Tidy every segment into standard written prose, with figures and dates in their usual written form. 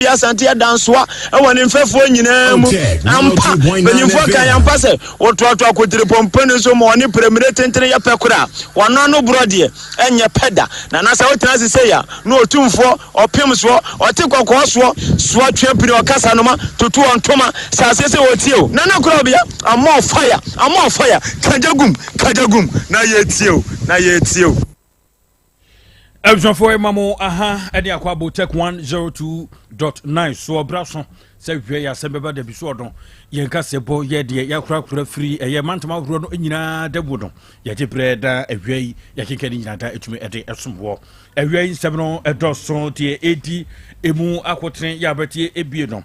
Yaw Asante dansoa e woni mfefo nyina mu ampa benyimfo kan yampa se wototo akodire pompane so mo woni premiere tentere ya pekura wono no brode enye peda na na sa wotena se ya no otumfo opem so ote kokko so twempire okasa no ma tutu ontoma sa se wotie na na Krobea am fire kajagum na yetie Ebjonfo mamo aha edi akwa botek 102.9 so braso se hwe ya Asem Beba Dabi so odon ye nka sebo ye de ya kura free ye mantama horo no nyina dabu don ye jebreda ehwe ya kekani nyina da etumi ede esomwo ehwe nsem no edoso tie edi emu akotren ya betie ebie no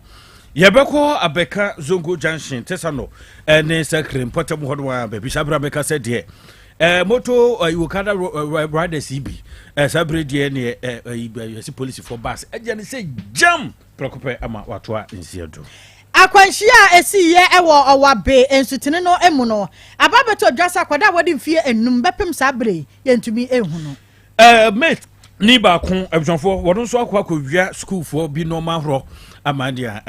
yebeko abeka zongo junction tesano ene sekre potem hodo wa baby shabra beka se de moto Uganda rider CB sabre die ne yesi police for bus eje ne say jam prekope ama watoa nsiedo akwanhia esiye ewo owabe ensutene no emu no ababeto dwasa kwada wodi mfie enum bepem sabre yentumi ehunu mate ni ba kun ebjonfo wodon so akwa school for bi normal ro amandia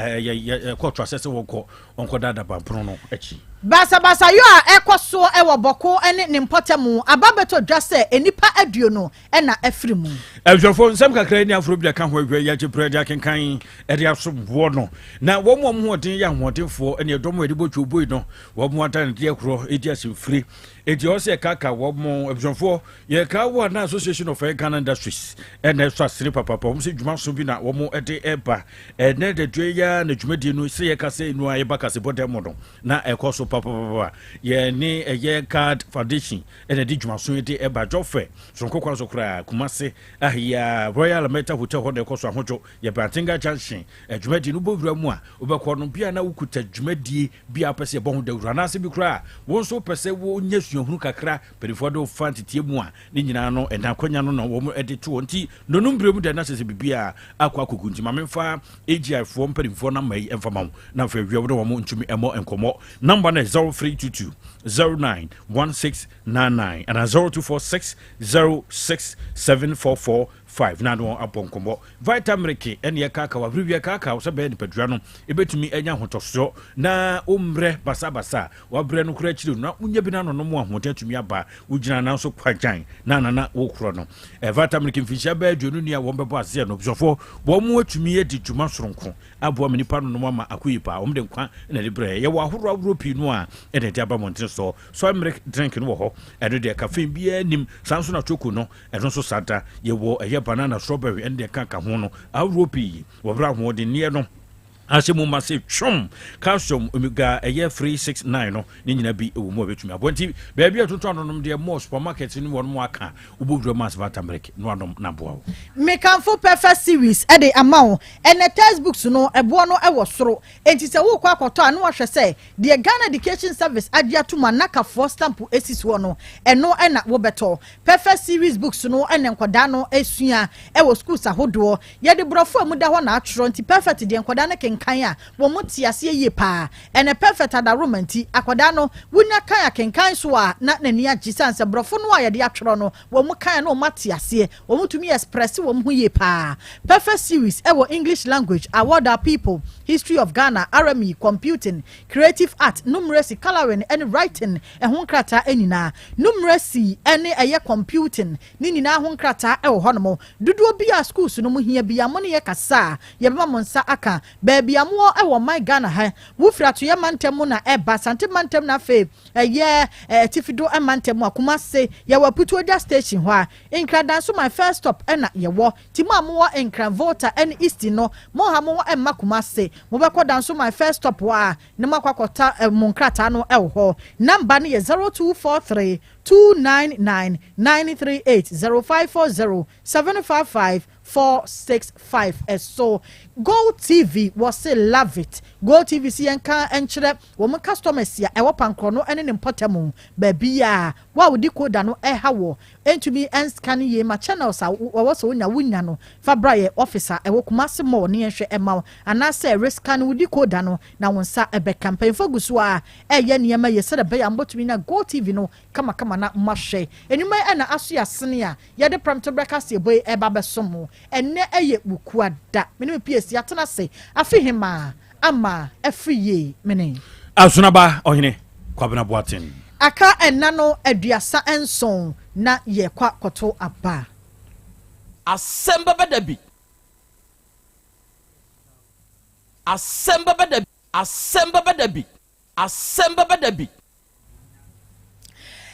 court assess wonko onko dada bampro no echi basa yo a ekoso ewo boko ene ne mpotemu ababeto dwase enipa aduo no na afrimu ebjonfo nsem kakra ni afro bi ka ho ahwe ya jebrede akenkan ede asobo no na wo mo hoden ya hodenfo ene edomo ede botwo boi no wo mo atan de akro edi asimfiri edi ose kaka wo mo ebjonfo ye ka wo na association of Ghana industries ene so asiri papa mo se dwuma so bi na wo mo ede eba ene de dweya na dwumadi no se ye ka se no aye baka se bodem no na ekoso papa ye ni ye card foundation ene di dwuma so ede eba jofe so kokwa so kra kumase ahia Royal Meta Hotel ho de ekoso ahojo ye Bantinga Junction dwumadi no bowura mu a obekọ no bia na wukuta dwumadi bia pese bo ho dawura na se bi kra wo so pese wo nya suahunu kakra perifo do fantitie mu a ni nyina no enakonya no no wo mo ede to nti nonumbre mu de na se bibia akwa kokunti mamemfa AGI for perifo na mai enfama na fa wiawo do wo mo ntumi emo enkomo number na 0322 091699 and 0246 06744 5 na no abonkombo vitamin ene ye kaka wa bribia kaka so be ni padua no ebetumi enya hotoso na omre basa wa bre no kura chiri na unya bi na no mo ahotetumi aba ugina na so kwajan na wo kro no vitamin mfisha ba aduonu ni a wo bebo ase no bjofo bo mo atumi edi dwuma soronko abo amenipa no mo ma akoyipa omde nkwa na de bre ye wo ahoro pi no a ene de aba montin so amre drink no wo ho eno de cafe bia nim sanso na choku no eno so santa ye wo banana strawberry and the kaka hono awropi wobra ho de ne no Asem massive chum calcium omega eye 369 no ni nyina bi ewo mo betumi abonti baabi atoto anonom de mo supermarket ni won mo aka ubodro mass vitamin no anom na boawo mekanfo perfect series e de amawo ene textbooks no ebo no ewo soro enti se wo kwa akoto anu ahwe se de Ghana Education Service agia to manaka for stamp esis wo no eno na wo beto perfect series books no ene nkoda no esua ewo schools ahodo ye de brofo amuda ho na atro nti perfect de nkoda na kenkanya wo muti ase ye pa ene perfect adaromanti akoda no wunya kan kenkan so a na nani agisanse brofo no aye de atro no wo mu kan no mati ase wo mutumi express wo mu ye pa perfect series ewo English language award our people history of Ghana RME computing creative art numeracy coloring and writing ehun krata enina numeracy ene eye computing ni nyina ho nkrata ewo honomo duduo bia schools no mu hia bia mo ne ye kasa ye bema monsa aka baabi amo ewo my Ghana ha wufra to ye mantem na eba sante mantem na fe eye tifido mantem akuma se ye waputu oda station ho a nkrada so my first stop ena ye wo timo amo enkran voter en east no mo ha mo emma kuma se mo be kodan so my first stop wa ne makwakota mo nkrata no ewo ho number ne ye 0243 299 938 0540 755 465 so Go TV was say love it Go TV si enka enchire wo mo customers ya ewo pankro no ene ne mpotemu baabi ya wa wodi koda no hawo entumi enscan ye ma channels a wo so wunya no fabraye officer ewo kumase mo ne enhwe ema ana say risk can wodi koda no na wonsa ebe campaign fogusu a eye ne ma ye sere be ya mbotumi na Go TV no kama mana mahwe enuma na aso ya sene a ye de pramto breakfast boy eba besomo enne eye bukuada mene PS atena se afihima ama afiye mene asunaba ohene kwabena boaten aka enna no aduasa enson na ye kwa koto aba Asem Beba Dabi. Asem Beba Dabi. Asem Beba Dabi. Asem Beba Dabi.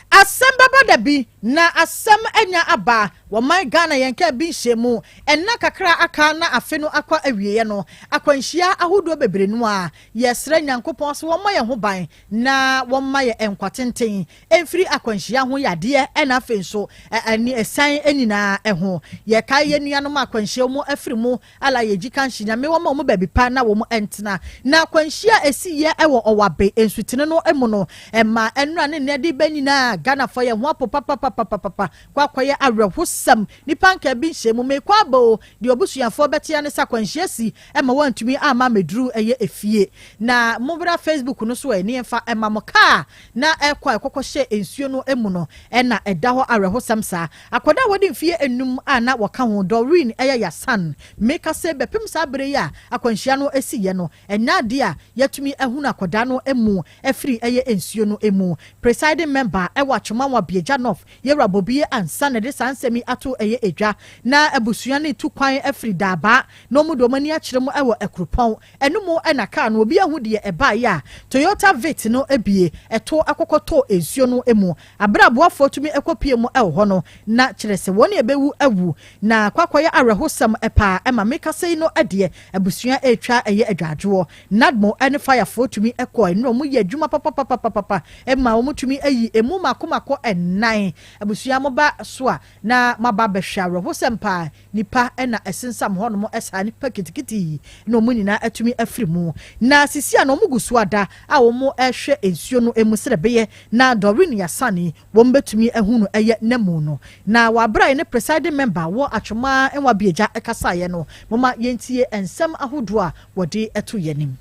Asem Beba Dabi na asem enya aba wo my Ghana yenka bi hyemu enna kakra aka na afenu akwa awieye no akwanhia ahodo bebre no a yesra nyankopon so wo ma ye ho ban na wo ma ye enkwatenten emfiri akwanhia ho yade ena afenso ani esan enina eho ye kai ye nuanom akwanhia mu afiri mu ala ye jika nhia me wo ma mo baby pa na wo mo entena na akwanhia esi ye ewo owabe ensutene no emu no emma enura ne ne de banina Ghana for ye ho papa kwa ye awrehosam nipa nka bi hyemu mekwa bo de obusuafo betia ne sakwanhia si ema wantumi ama meduru eye efie na mobra Facebook no so eni emfa ema moka na ekwa ekokoshe ensuo no emu no ena eda ho awrehosam sa akoda wodi mfie enum ana waka ho Doreen eye yasan meka se bepem sa bere ya akwanhia no esi ye no enya de a yatumi ehunu akoda no emu efiri eye ensuo no emu presiding member ewa chuma wa Biejanov yera bobi ansa na de sansemi ato eye edwa na abusua ne tu kwan afri daba no mu do mani akire mu ewo ekropon enumu ena ka no obi ahudie eba ya Toyota Vit no ebie eto akokoto ensuo no emu abraboafo tumi ekopie mu ewo no na kirese woni ebewu awu na kwakwaye arehosam epa ema meka sei no ade abusua etwa eye adwadwo nadmo ene firefo tumi ekoi no mu ye adwuma papa ema wo mutumi ayi emu makomako enan abusua mo ba so na maba behware ho sempa nipa na esensam ho no mo esa nipa kitikiti no mu nyina atumi afiri mu na sisia no mugusu ada a wo mo ehwe ensuo no emu serebeye na Doreen Yasani wo mbetumi ehunu eye namu no na wabra ne presiding member wo atwoma enwa bieja ekasa ye no moma yentie ensem ahodo a wode eto yenim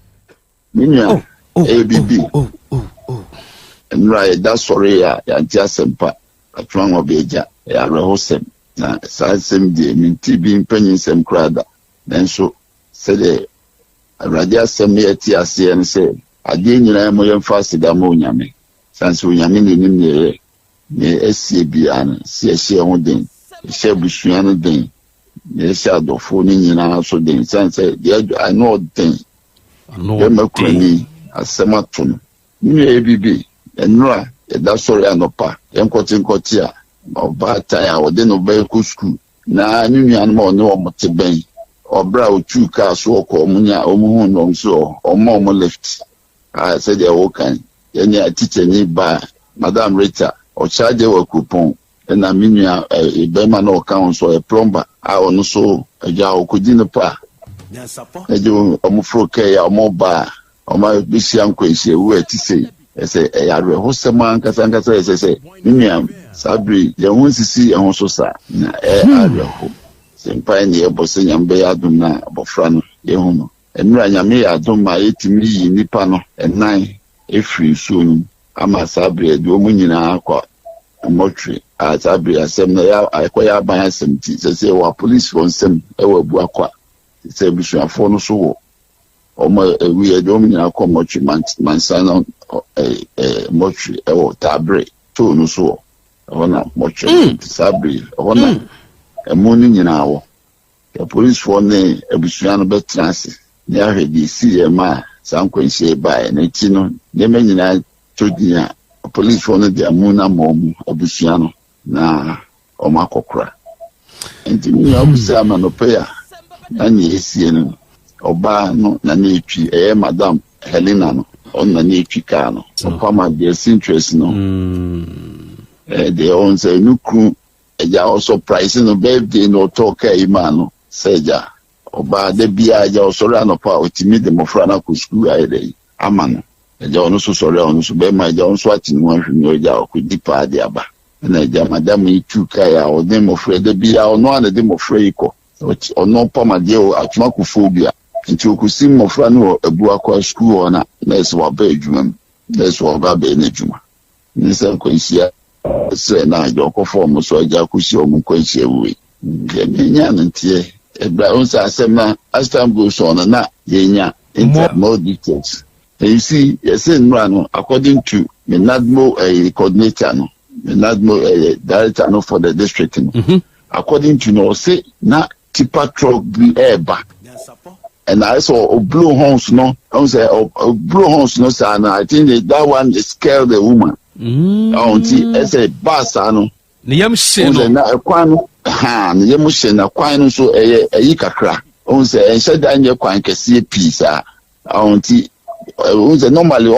minya ABB Right, that's sorry, ya sempa atwan obeja ya rehosem na sasem de minti bi mpanyin sem krada nanso se de radia sem ye ti ase en se ade nyina mo yem fasida mo nyame sanse onyame ne nim ne esie bi an se ehye ho den ehye busua no den ne ehye adofo ni nyina so den sanse de I know den no makrani asema tun ni ABB enura eda sori anopa enkotinkoti a oba taya ode no ba ku school na nyuan mo ne omote ben obra otu ka so okọ omunya omuhu no so omo left said they wokan any teacher ni ba Madam Rita o charge wa coupon na minua be ma no kan so a plumber a onu so aja okudi no pa ejo omufro ke ya omo ba oma bisi ankwese wu atise ese yarwe hosema nkasa ese minua sabri ye hunsisi ye ho sa na arwe ho sempa ni ebose nyambe ya dum na abofra no ye hu no enura nyame ya dum ma etimi yi nipa no enan efri so no ama sabri edu mu nyina akwa motri a sabri asem na ya akoya ban asem ti se wa police for nsem e wa bu akwa se bisuafo no so wo omo ewi edu mu nyina akwa motri mansana motri e wo tabre to no so ona motri sabri ona emoni nyina wo the police for ne abusua no betrance ne ahedi CMA sankwensie bae na ti no ne nyina todia police for ne de amuna mom abusua no na omakokora enti mi abusa ma no paya na ne esie no oba no na ne etwi Madam Helena no on na ne etwi ka no opama de interest no they own say nukru eja also price no birthday no talk imano seja oba de bia eja osoro anopa otimi de mofra na ko school ayede amano eja ono so soro ono so be ma eja ono so atini wan hwini eja okudi pa de aba na eja madam itu ka ya o de mofra de bia ono ana de mofra iko ono pa ma de o atuma ku phobia nti okusi mofra no ebu akwa school ona na eso wa ba edwuma na eso wa ba be na edwuma ni se ko nsia say na your perform so ja kusi omu kwenche we nya ntie ebra on sa asem as time goes on na yenya into more details. And you see, according to the NADMO coordinator, the NADMO director for the district, according to no say na tipper truck be airback. And I saw blue horns no, I say blue horns no sir. I think that one is scare the woman. I say bus ano. Niyam sheno. Na kwano niyam sheno kwano so eyi kakra. On say enhye dan ye kwan kese pizza. Normally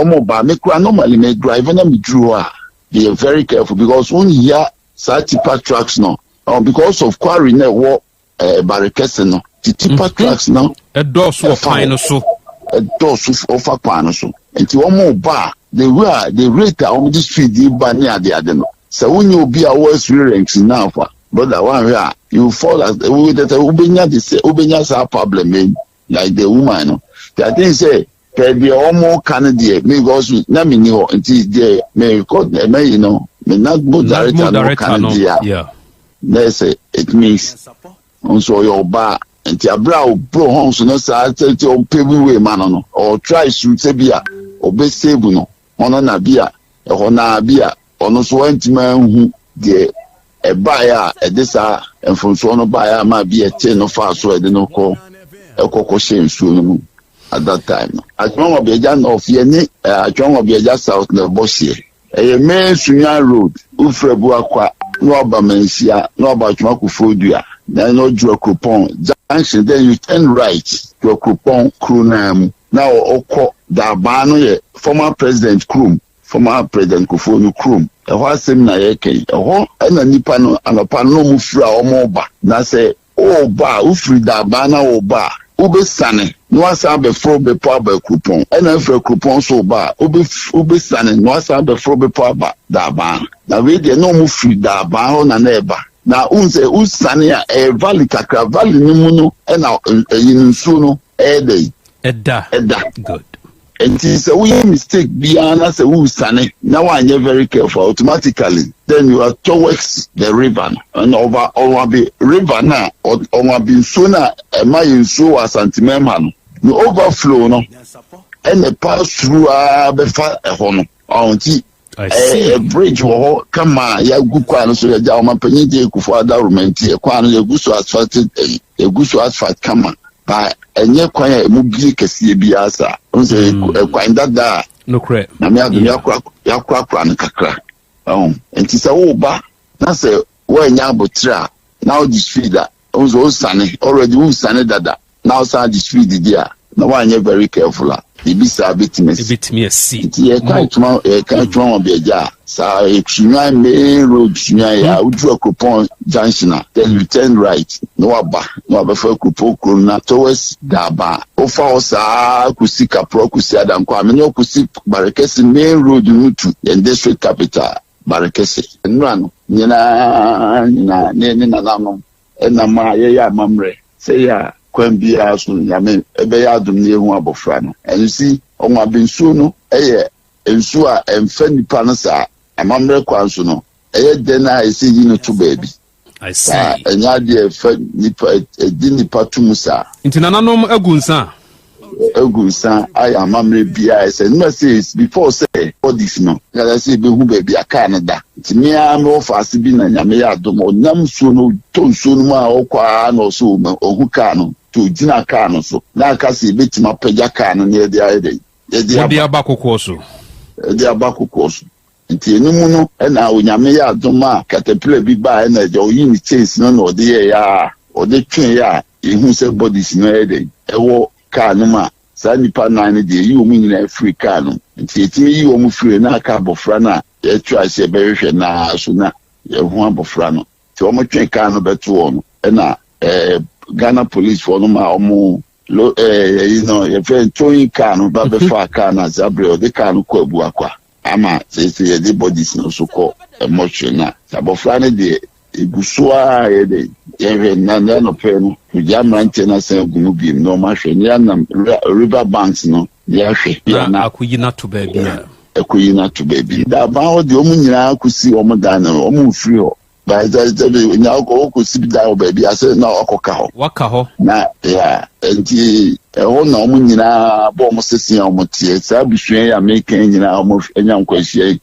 normally me drive and me drew. Be very careful because when you hear such tipper trucks now, because of quarry network barricades no, the tipper trucks now a doors of fine so a doors of a pan so and to one bar they were the rate on this street the bar near the other. So when you be a worse ranks now for but that one here you fall as ubenya this problem like the woman. I think say be almost Canadian because na me know until there may record me you know me not go director Canadian. Yeah. Let's say it means also your bar and your brow bro homes no say tell you pay way man no or try to say bia or be save no ono na bia e na bia ono so antima hu de e buyer e disa enfonso no buyer ma bia che no fa so e de no ko e kokko shen su no at that time. Atwon Obeja North Yeni, Atwon Obeja South na Bosie. A main Sunya Road, Ufrebu Aqua, no Abamensia, no Abatuma Kufodua, then no Drew Coupon. Junction, then you turn right to a coupon Krunam. Now Oko Dabano, former President Krum, former President Kufonu Krum. A horse na yeke, a ho, and a nipano, and a pano mufra or moba. Na say, oh, ba, Ufri Dabana or ba. Ube sane no asa be fro be pa ba coupon e na fro coupon so ba ube sane no asa be fro be pa ba da ba na we de no mu free da ba ho na na eba na unse usane a e valley kakra valley ni mu no e na yinsu no e dey edda good. And it's a we mistake beyond us a usane now I am very careful automatically then you are towards the river and over the river now or be sooner a mile so as anti-memman no overflow no and the pass through before a honor a bridge or come on ya good quan so ya my penny for other romantic quan ya good so asphalted a good so asphalt come on by enye kwan mu bi kese bi asa onse kwan dada no cre na me adu yakwa na kakra enti se wo ba na se wo nya abotra na o disfeeder onse o sane already wo sane dada na o sa disfeeder dia na wa nya very careful ibisa bitime see ye kan tuma obeja sa eksunya main road sunya ya udu coupon junction then you turn right no aba for coupon na towards daba ofa osa kusika pro kusi adam kwa me no kusi barekesi main road nutu the district capital barekesi nrano nyina nanom na ma ye ya mamre say ya kwambi aso nyame ebe ya adum ne hu abofra no and you see onwa bensu no eye ensu a emfa nipa no sa amamre kwanso no eye den a ese yi no to baby I see enya de fa nipa edi nipa tum sa intinanom agunsa I amamre bia ese no say before say bodies no ya say be hu baby aka no da timi am ofase bi na nyame ya adum onam so no to so no ma okwa no so ohu ka no to jina car no so na aka si betima pagya car no ne dia ede dia abakoko so nti enimu no na onyame ya adoma caterpillar bi ba na je oyi ni chase no na ode ya ode twen ya ehu se bodies no ede ewo car no ma sa nipa nan de yi omu nyina free car no nti etimi yi omu free na aka bofra na e twa se behwe na so na ehu abofra no ti omu twen car no beto no na Ghana police for no ma omo you know if you towing car no ba be fa car na zabre the car no ko abu akwa ama say the bodies no so ko emotional abofra ne de egusoa ye de ye na no pe no uja maintenance gunu bi no ma hwe ni na river banks no ya hwe na akuyi na to baby ekoyi na to baby da ba ho de omu nyina kusi omu da na omu free ho ba za nya ko kusi da ho baby ase na okoka ho waka ho na ya enti ho na omu nyina bo omu sesi omu tie sa bisuen ya make nyina omu enya nkwahie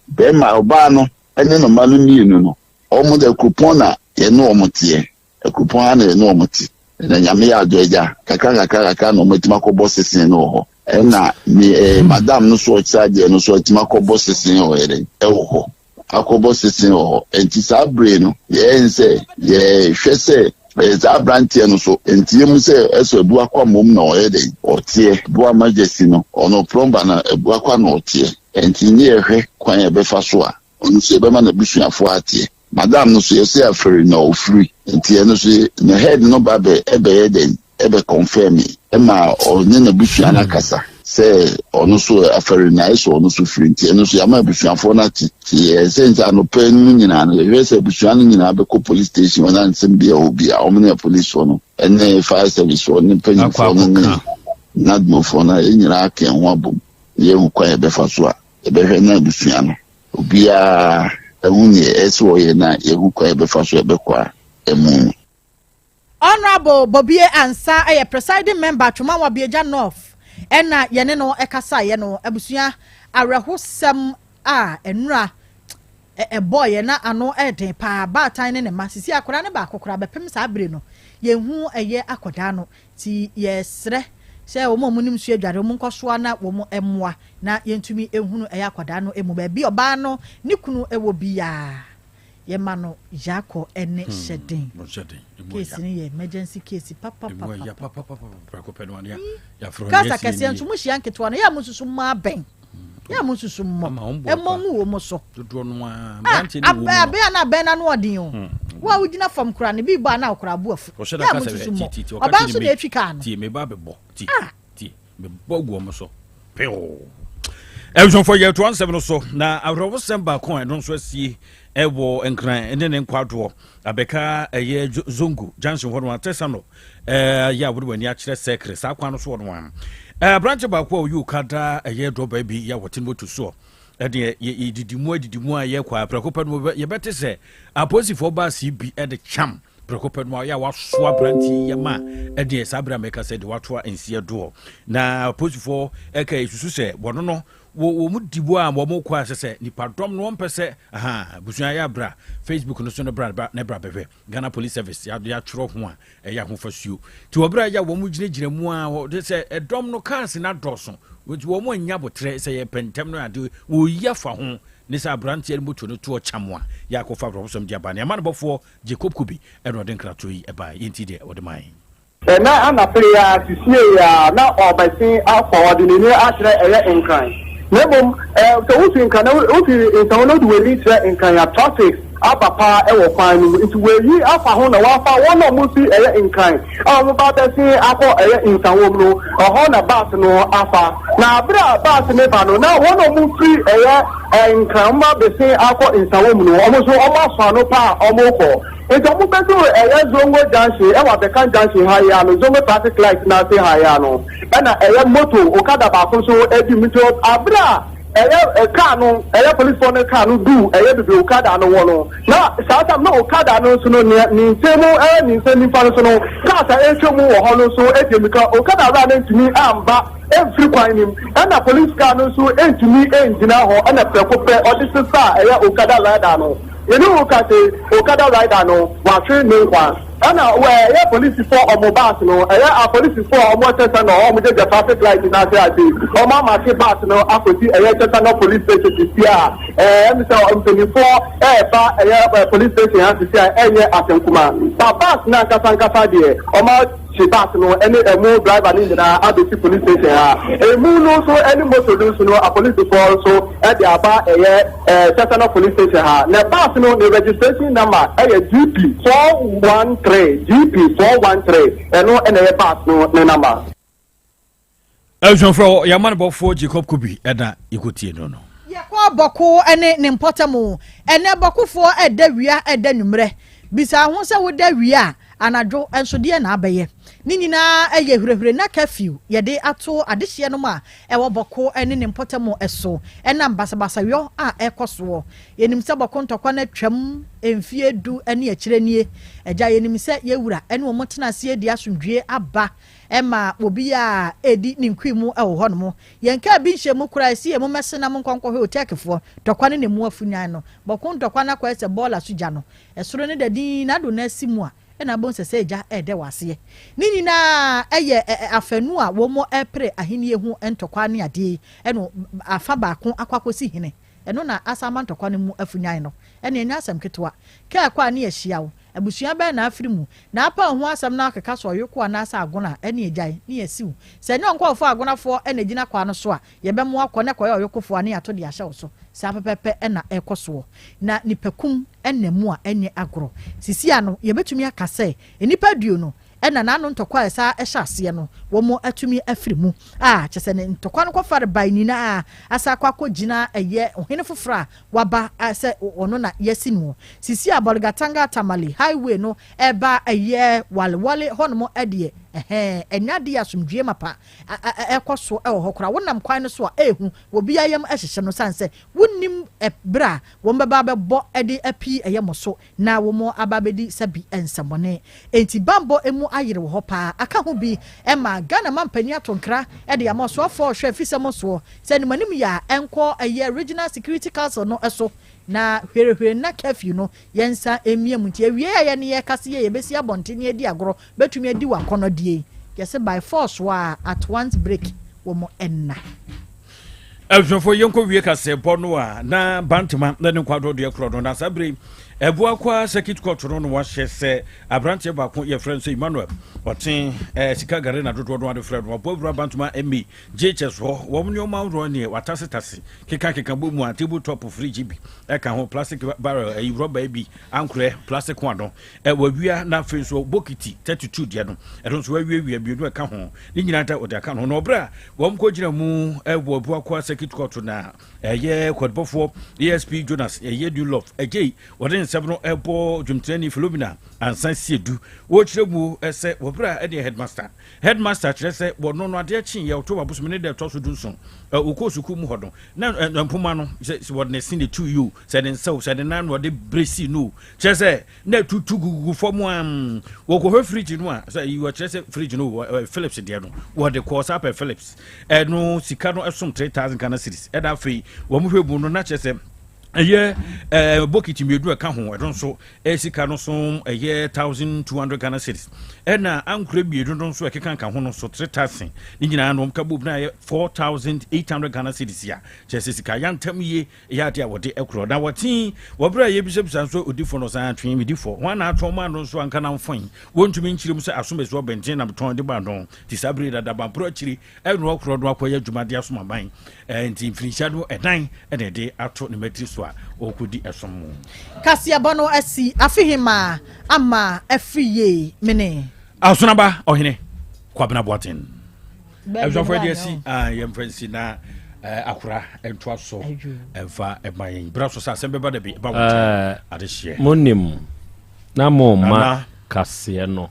be ma oba no ene no manu ni no omu de coupon na ye no omu tie coupon ana no omu tie na nyame ya adoja kaka no metima ko boss sin no ho na ni madam no so charge no so tima ko boss sin ho ere ho akobo sin ho enti sa bre no ye nse ye hwese za brantie no so enti mu se eso ebu akwa mom na o ere o tie bu amajesi no ono plumber na ebu akwa na o tie enti ni ehwe kwan e be fa so a onu se be ma na bisuafo atie madam no so ye say aferi na o free enti no so na head no ba be ebe den ebe confirm ma oni na bisuan akasa say onu so aferi na so onu so free enti no so ya ma bisuafo na ti ye say nta no pe no nyina na ye say bisuan nyina be ko police station ona nsem bia obi a omne police no ene fire service oni penny for no na dmo for na nyina aka ho abom ye hu kwa ebe fa so a ebe hwe na bisuan no obi a ehunye eso ye na yehu kwa ebe fa so ebe kwa emu. Honorable Bobie Ansa a presiding member Twoma Wabieja North ena yene no ekasa ye no abusua arehosem a enura boy na ano eden pa ba tan ne masisi akora ne ba akokora bepem sa abre no yehu eye akoda no ti yesre se wo mo munim su adware mo nkosoa na wo mo emmoa na yentumi ehunu eye akoda no emu ba bi oba no ne kunu ewo biya ye ma no jako ene shedin case ni emergency case papa ya from kasa kase ntumu hia nketo no ya mususu ma ben ya mususu mo emu wo mo so dodo no branch ni wo abe na ben na no odin o wa wudina fam kura ne bi ba na okura bu afu ya mususu mo oba so na etwika no ti me ba bebo ti me bogu mo so peo Everyone for year 17 so na awro semba kon no so asie ewo enkran ene ne nkwadwo abeka eye zongu junction ho no atesa no ya wo wani a kire secret sa kwa no so no branch ba kwa you kada eye do ba bi ya wotin moto so de didimu a ye kwa prekopa no ye bete se aposifo ba CB e de cham prekopa no ya waso branch ye ma e de sabra meka se de wato ensie do na aposifo eka isusu se wono no wo mu dibo a mo kwa sese nipa dom no mpese busua ya bra Facebook no so no bra ne bra bebe Ghana Police Service ya chro ho a ya ho fasuo ti wo bra ya wo mu ginegine mu a de se dom no cars na doso wo mu anya botre se ye pentem no ade wo ya fa ho ne sa branch ya moto no to chamwa ya ko fa professor dia ba ne ma no bofo Jacob Kubi e no den krato yi e ba yenti de wo de man na ana prayer to see ya na obasin afọ de ni atre eye enkran Nebom, so who's in Canada, who's in Tono, we reach in Kanya traffic, Papa, Ewa, into where you are for Hona, one of Musi, in kind. I'm about to say, Apple, in Tawono, or Hona Bassano, Alpha. Now, Bra Bassanepano, now one of Musi, in Kamba, the same Apple in Tawono, almost Fano Pa, or Moko. It's almost a zongo dancing, and what the can dancing Hayano, zongo traffic light, Nasi Hayano. And a moto, Okada Basso, Eddie Mitchell, Abra, a cano, a police on a cano do, a little Okada no one. Now, South no Okada no so ni Semo, and in sending Panasono, Casa, Echomo, or Hono, so Edimica, Okada ran to me, back. Every time, and a police car no so to me, and Jinaho, and a Precope, or this is Okada Ladano. You know, Okada rider no, watching no one. And where police for or mobile no, a police for or more no, or the traffic light in Asia, or Mamma Bas no, after the police station here. Mr. 24, police station has to say, Asem Kuma. Bas Nanka die, or she pass no any more driver in the ABC police station. A moon also any more solution no a police force so at the aba a police station. Now pass no the registration number GP 413 GP 413 and no any pass no number. Elson for your man about 4 Jacob Kubi eda ikutie no. Ye kwa boko ene ne mpotamo ene boko fo eda wia eda numre bisa ho se wo da wia anadwo enso de na abeye ni nyina eye hurehura na curfew ye de ato adehye no ma ewo boko ene ne mpotamo eso ena mbasabasa yo a ekoso yenim se boko ntokwa na twam emfie du ene akire nie eja yenim se yewura ene wo motena se edi asundwie aba ema obi a edi ni nkwimu ewo ho no mo yenka bi nhye kura si emu mesena mo nkonkwo he otekefo tokwa ne mu afunyan no boko ntokwa na kwa ese bola suja no esoro ne dadi na do na simu a ena bon sese eja ede wase ni nyina eye afanu a wo mo epre ahenie hu entokwa ne ade eno afa ba ko akwakosi hene eno na asama ntokwa ne mu afunyan no ene nya asam ketwa ka kwa ne yehia wo abusua ba na afiri mu na apa ho asam na akeka so yoko na asa agona ene ejai ne yesiw se ne onko fo agona fo ene gina kwa no so a ye be mo akọ ne kwa yoko fo ane ato de ahye wo so sa pepepe ena ekoso na nipakum ene mu a enye agoro sisi ano ye betumi akase enipa duo no ena nanu ntokwa esa ehya ase no wo mo atumi afiri mu kyese ne ntokwa no kwafare bai ni na asa kwakọ gina eye ohene fofora waba ase ono na yesi no sisi abolgatanga tamale highway no eba eye walwale hono ede enyade asumdue mapa ekoso ewo hokora wonam kwan no so a ehu obi ayam ehyehe no sanse wonnim ebra wo mbaba bebo ede api eyemoso na wo mo ababedi sabi ensamone enti bambo emu ayire wo hopa aka ho bi ema Ghana mampani atonkra ede amoso afọ hwe fisemo so se nimanim ya enko eye regional security council no eso na hwere na curfew no yensa emiem nti awie ya ne ye kase ye besi abontene edi agoro betumi edi wakono die yese by force wa at once break wo mo enna Elfo yenko wie kase bono a na bantama na ne kwado de krodo na sabre ebu akwa circuit court no wahye se abrante ba ko ye friend so Emmanuel otin sika gare na dodo do friend wo bobura bantuma emi JHS ho wo mne o mawro ne watasitasi keka bomu a table top fridge bi ka ho plastic barrel rubber bi ankre plastic one wawia na fe so bokiti 32 de no e so wawia bi no ka ho ni nyina ta ode ka no no bra wo mko gina mu ebu akwa circuit court na ye kwadbofo ESP Jonas ye do love ejei wodin sebno ebo dwumtrani Philomena ansan siedu wo kirebu ese wobra e headmaster kirese wono no ade chin ye to babusumene de to so dunson ukosuku mu hodo na mpoma no se wodne sin the 2u said in so said nan wode bresi no kirese na tutugugu fom am wo ko fridge no a say you kirese fridge no Philips de no wode course up Philips no sika no esom 3000 Ghana cedis e da fei wo mu hwebu no na kirese eye bokiti medu ka ho edon so esika no so eye 1200 Ghana cedis na ankure biedu no so ekeka ka ho no so 3000 ni nyina no ka bobu na 4800 Ghana cedis ya chese sika yantam ye ya de wode ekro na watin wobra ye bisebisa so odifo no san twen medifo wana atoma no so anka na mfon wontumi nchirem so asomeso benten na beton de bandon ti sabre da ba pro chiri enu okro do akoya adwumade asoma ban enti mfinishado edan de ato ne matri okudi esomo kasia bono asi afihima ama afiye mene asunaba ohene kwabena boaten ebjofo de asi yemfransi na akura entwa so emfa eman braso sa Asem Beba Dabi ba adehye monim na moma kasia no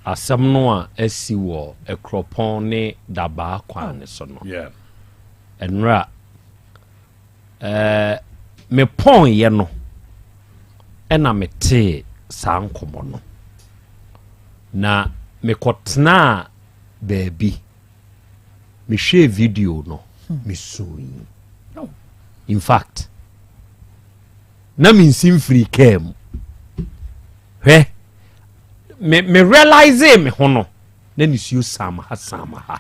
asam no a asi wo ekropon ne daba kwan so no enra me pon ye no ena mete sankomo no na me kotna baby me share video no me sui in fact na me sim free cam me realize me hono na nisuo sama ha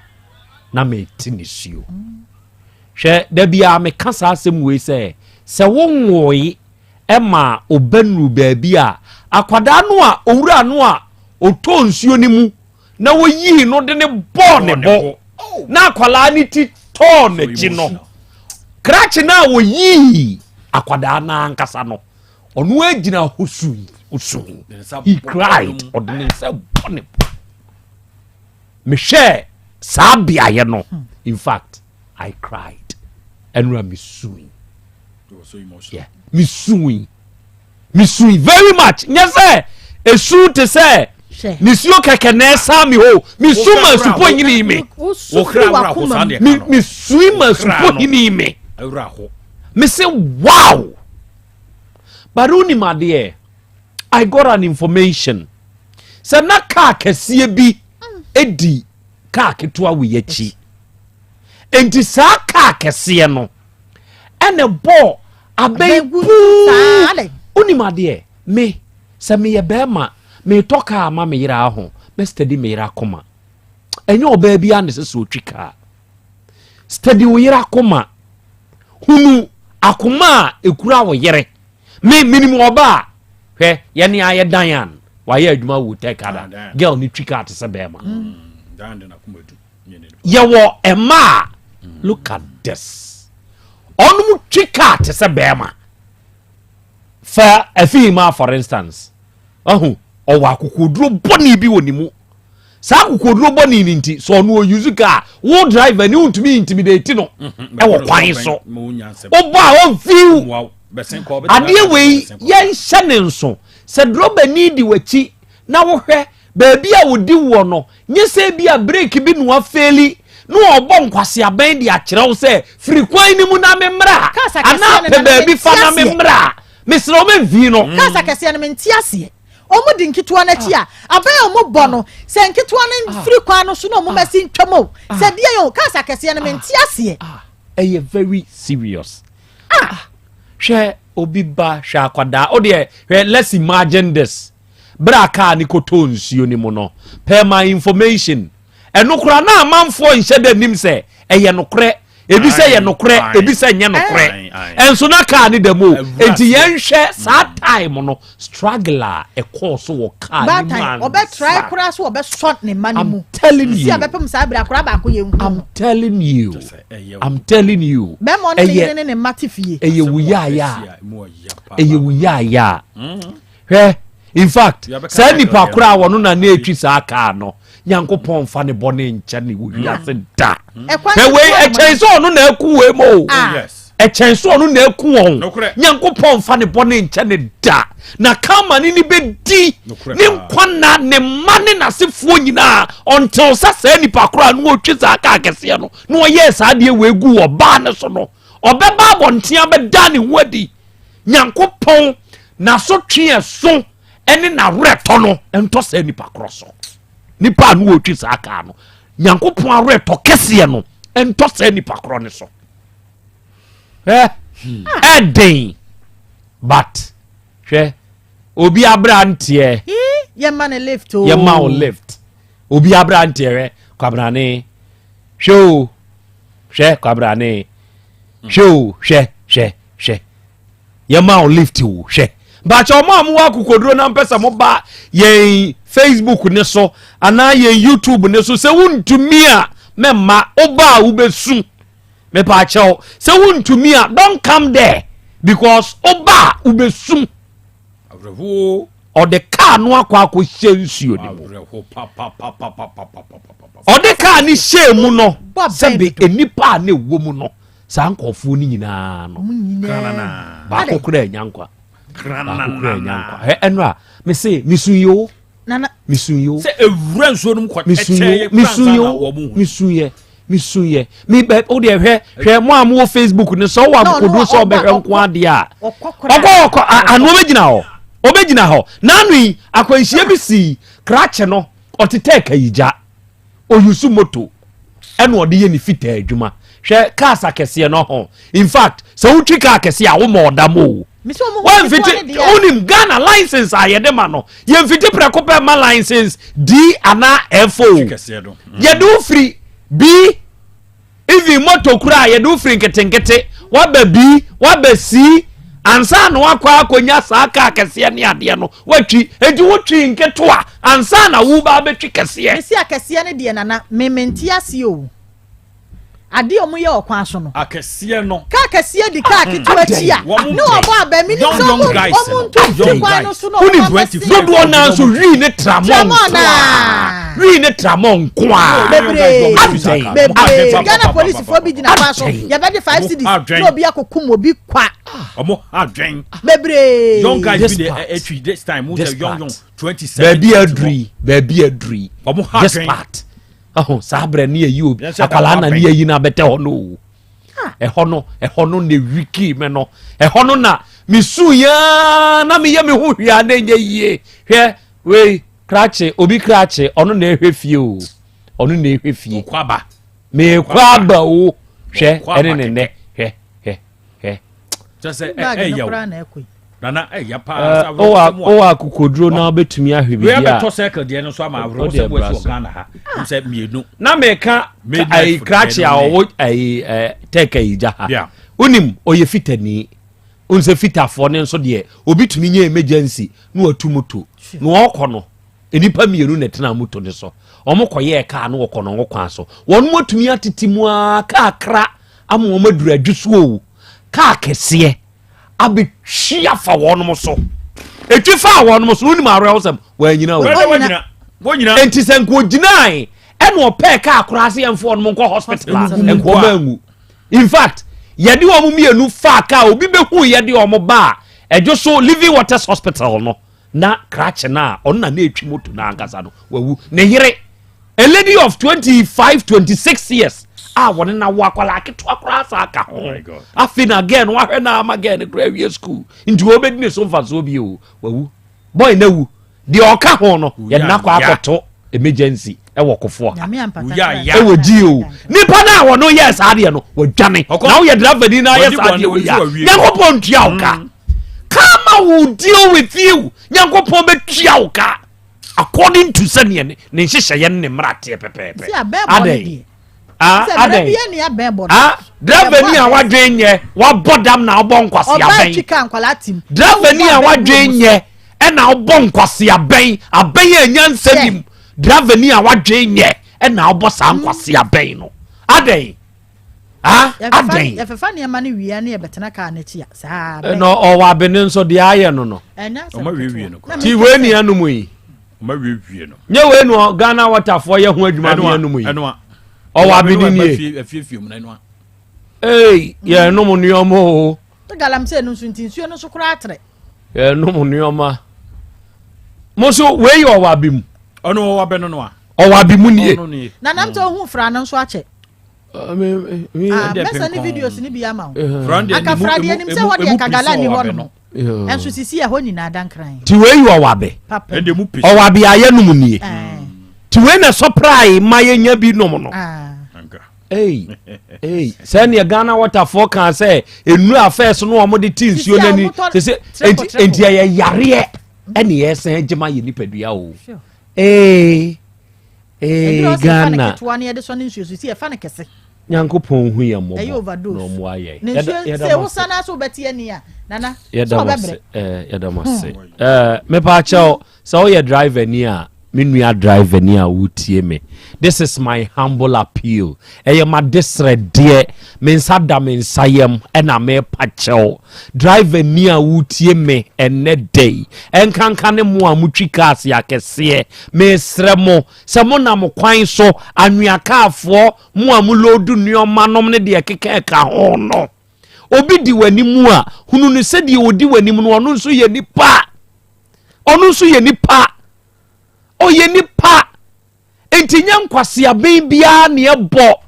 na me tinisuo hwe da bia me kasa asem we se wonwoyi ema obanu baabi a akwada no a owura no a otonsuo ni mu na woyi no de ne bo ne bo na akwala ni ti to ne ji no krachi na woyi akwada na ankasa no onu agina hosui he cried odene se bone me share sabia ye no in fact I cried and me suing. You were so emotional. Yeah, me suing very much. Yes, sir. esu te sɛ nisuo kɛkɛ na ɛsa mi ho mi su ma supo nyini mi mi su ma supo nyini mi mi say wow baruni madeɛ I got an information sɛ na kaa kɛseɛ bi edi kaa ketewa wɔ yɛkyi enti saa kaa kɛseɛ no ɛna bɔ abɛn puu unimadeɛ me sɛ meyɛ bɛrima metɔ kaa ma me yera ho me steady me yera koma ɛnyɛ ɔbaa bi ane sɛ sɛ ɔtwi kaa steady wo yera koma hunu akoma a ekura wo yere me minimum ɔbaa hwɛ yɛne ayɛ dan wayɛ adwuma wo tɛ kada girl ni twi kaa te sɛ bɛrima yɛwɔ ɛma look at this ɔnom twi kaa te sɛ bɛrima fa afi ma for instance ɔho ɔwɔ akokoduro bɔne bi wɔ ne mu saa akokoduro bɔne ni nti so ɔno ɔuse kaa wo driver ne wontumi intimidate no ɛwɔ kwan so ɔbɔ a ɔmfiw adeɛ wei yɛnhyɛ ne nso sɛ drobani di w'akyi na wohwɛ baabi a wodi wɔ no nyɛ sɛ bi a break bi no afeli no ɔbɔ nkwaseaban de akyerɛ wo sɛ firi kwan ne mu na memmra anaa pɛ baabi fa na memmra mesrɛ wo mɛmfii no kasa kɛseɛ no mente aseɛ ɔmo di nketewa n'akyi a abɛn ɔmo bɔ no sɛ nketewa no firi kwan no so na ɔmo mɛsi ntwam o sɛ deɛ yɛ kasa kɛseɛ no mente aseɛ ɛyɛ very serious hwɛ obi ba hwɛ akwadaa o deɛ hwɛ let's imagine this bra kaa ne kɔtɔ nsuo ne mu no per my information ɛno kora na amanfoɔ nhyɛ da nim sɛ ɛyɛ nokorɛ ebi sɛ yɛ nokorɛ ebi sɛ nyɛ nokorɛ ɛnso na kaa ne dɛm o enti yɛnhwɛ saa time no struggler ɛkɔɔ so wɔ kaa ne mu ansa ɔbɛtrae koraa so ɔbɛsɔ ne ma ne mu I'm telling you bɛpem saa bra koraa baako yɛ nhu I'm telling you bɛma ɔne ne yere ne ne mate fie ɛyɛ wuyaaya hwɛ in fact saa nipa koraa wɔno na na etwi saa kaa no nyankopɔn fa ne bɔne nkyɛ ne wiase da wei ɛkyɛn sɛ ɔno na aku wei mo ɛkyɛn sɛ ɔno na aku wɔn nyankopɔn fa ne bɔne nkyɛ ne da na kama ne bɛdi ne nkwana ne mma ne n'asefoɔ nyinaa ɔntew sɛ saa nipa koraa no ɔtwi saa kaa kɛseɛ no na ɔyɛɛ saa deɛ wei gu wɔ baa ne so no ɔbɛba abɔntea bɛda ne ho adi nyankopɔn n'asotwe ɛso ɛne n'awerɛtɔ no ɛntɔ saa nipa korɔ so nipa no wɔtwi saa kaa no nyankopɔn awerɛtɔ kɛseɛ no ɛntɔ saa nipa korɔ ne so ɛden but hwɛ obi abranteɛ yɛma ne lift o yɛma wo lift obi abranteɛ hwɛ kwabrane hwɛ kwabrane hwɛ yɛma wo lift o hwɛ bacha ọmọ amu wa kukoduro na mpesa mo ba yẹn Facebook ne so ana yẹn YouTube ne so sẹ wuntumi a mẹ́ma ọba a wubẹ̀sùn mẹ́pa akyẹw sẹ wuntumi a don't come there because ọba a wubẹ̀sùn ọdẹ kaa no akọ hyẹ nsuo ni mu ọdẹ kaa ni hyẹ mu no sẹbi enipa a na ewo mu no saa nkọfoɔ ni nyinaa no baako kura enyankwa ɛno a mese misunyo sɛ ewura nsuo no mu kɔ ɛkyɛ misunyɛ mi bɛ o deɛ hwɛ mo a mo wɔ Facebook ne sɛ ɔwɔ akokoduro sɛ ɔbɛhwɛ nko adeɛ a ɔkɔ ano ɔbɛgyina hɔ n'ano yi akwanhyia bi si krakye no ɔtetɛ kayigya oyusu moto ɛna ɔde yɛ ne fitaa adwuma hwɛ cars akɛseɛ no ho in fact sɛ wotwi kaa akɛseɛ a woma ɔda mo wọn fiti onim Ghana license ayɛde ma no yɛn fiti prɛko pɛ ma license D ana FO yɛde ofiri B even moto kura yɛde ofiri nketenkete waba B waba C ansa na wakɔ akɔnya saa kaa kɛseɛ ne adeɛ no watwi edi wotwi nketewa ansa na wo ba betwi kɛseɛ esi akɛseɛ ne deɛ nana mementi ase o ade omo ye okwan so no akese no ka kese di ka kitu achi a no obo abemi ni so omo ntu kwan no so no do do na so wi ne tramon wi ne tramon kwa bebre Ghana police for bi dina kwa so ya be 5 cedis no obi akokum obi kwa omo adwen bebre young guys be the this time who young 27 baby adri omo adwen oh sabre na yi obi akwala na na yi na bete ho no ho no ne wiki me no ho no na misu ya na me ye me ho hwia na nye yie hwe we krache obi krache ono na ehwe fie o ono na ehwe fie kwaba me kwaba o hwe ene ne hwe just say yaw nana ya pa o akukodro na betumi ahwe bia we to circle de no so ama avro se bo so Ghana ha se mienu na meka ai krache a o ai teka ija ha unim oye fitani unse fitafo ne nso de obitumi nya emergency na watumoto na okono enipa mienu na tena moto ne so omokoye ka na okono ngokwan so won motumi atetimu aka akra ama o maduru adwuso o ka kese abi hia fa wonom so etwi fa wonom so unim arɛ wosam wanyina enti senko ginai ɛna ɔpɛ ka akora se yɛmfo wonom nkɔ hospital enko mangu in fact yɛde wo mienu fa ka obi behu yɛde wo ba ɛdwo so living waters hospital no na crash na ɔno na etwi moto na ankasa no wawu ne yere a lady of 26 years wone na wo akwala keto akora sa ka ho afina again wa hwe na am again graduate school nti obedine so mfa so bi o wawu boy na wu de oka ho no ye na kwa akoto emergency e wo kofo ha e wo ji o nipa na wo no yes ade no wadwane na wo ye driver ni na yes ade wo ya yankopon tua oka kama will deal with you yankopon be tua oka according to sane ne nhihye ye ne mrate pepepe ade driver ni a wadwen ye wa bodam na obon kwase aben driver ni a wadwen ye e na obon kwase aben anya nsanim driver ni a wadwen ye e na obosa kwase aben no aden aden ya fefa ne ma ne wia ne betena ka na chia sa no o wa bene nso de aye no o ma wie no ti we ni anum yi o ma wie no nye we no Ghana waterfo ye ho adwuma no anum yi o wa bini ni afiefium na no ye no mu nyomo o to galam se no nsuntinsuo no so kura atre ye no mu nyoma mo so we yo wa bim ono wa be no a o wa bimu nie na nam to hu fra no so ache mesa ni videos ni bia ma aka fra de nim se wo de kagala ni ho no enso sisi ya ho ni na dankran ti we yo wa be ende mu pe o wa bia ye no mu nie ti we na surprise ma ye nya bi no mo no send your Ghana waterfall can say enu affairs no omo de tinsio nani se enti ya yare ene yesen gema ye nipadua o Ghana to ne de so ne nsuo si e fa ne kese Nyankopon hu ye mo no mo aye se wo sana so beti ani a nana so bebre yadamase me pa chao so ye driver ni a minua driver ni a wutie me this is my humble appeal my disrede me nsada me nsayem na me pacheo driver ni a wutie me ene day enkanka ne mo a mutwi cars ya kese me sremo se mo na mo kwan so anuakaafo mo a mo lodu nuoma nom ne de keke ka ho no obi di wani mu a hunu ne se de odi wani mu no ono nso ye nipa oye nipa entinya nkwase aben bia ne ebo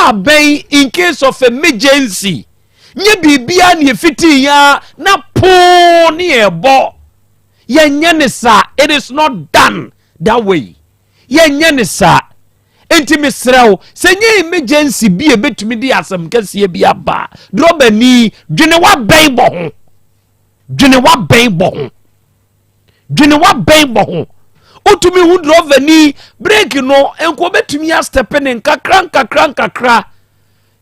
aben in case of emergency nye bibia ne fiti ya na po ne ebo ye ne sa it is not done that way ye ne sa enti misrawo se nye emergency bi ebetumi di asem kase bia ba drobani dwene wa ben bo utumi hu driver ni brake no enko betumi ya step in kakra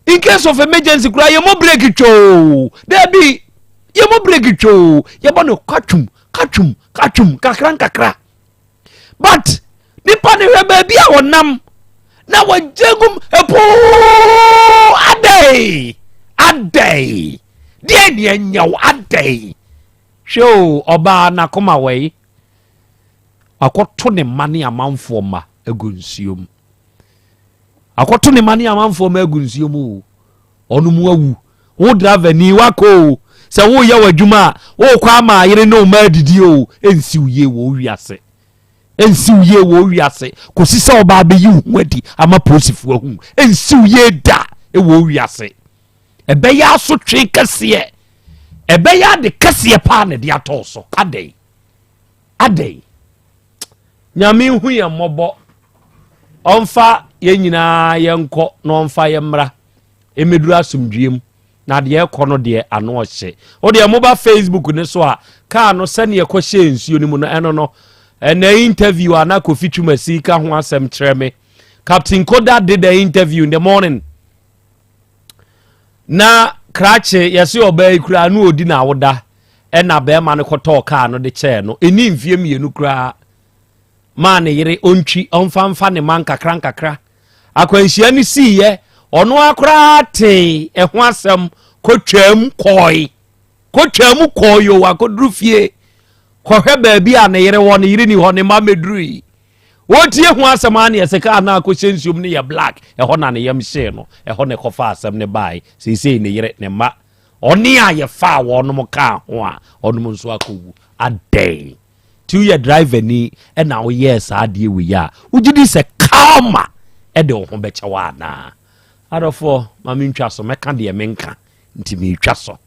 in case of emergency kura ye mo brake cho debi ye mo brake cho ye bono kachum kakra but nipa ne hwe ba bia wonam na wajegum epo adai die ne nyaw adai show oba na koma wei akoto ne mane amanfo ma agunsiom akoto ne mane amanfo ma agunsiom onu mu awu wo driver ni wako se wo ya wadwuma wo kwa ma yire no ma didi o ensi uye wo wiase kosi se oba be yi hu adi ama posifu ahu ensi uye da e wo wiase ebe ya so twe kase ebe ya de kase pa na de atoso adai nyame hu ye mobo onfa ye nyina ye nko no onfa ye mra emeduru asumdwiem na de ekono de ano ohye o de moba Facebook ne so a ka no sane ye kohye nsuo ni mu no eno no na interview ana ko fituma sika ho asem treme Captain Koda did the interview in the morning na krache yesi oba ikura anu odi na woda na be ma ne koto ka no de che no eni mfie mienu kura ma ne yire ontwi onfamfa ne man kakra akwanhia ni siye ono akra te eho asem kotwam koyo wakodru fie kohwe baabi a ne yire wo ne yire ni ho ne ma medrui wotie ho asem an ye seka na akoshensium ne ye black eho na ne yam hye no eho ne kofa asem ne bai sei ne yire ne ma oni a ye fa wo no mo ka ho a ono mo nso akowu adai 2-year driver ni na wo yes ade we ya ugidi se kama de wo ho beche wa na adofo ma me ntwa so meka de menka nti me twa so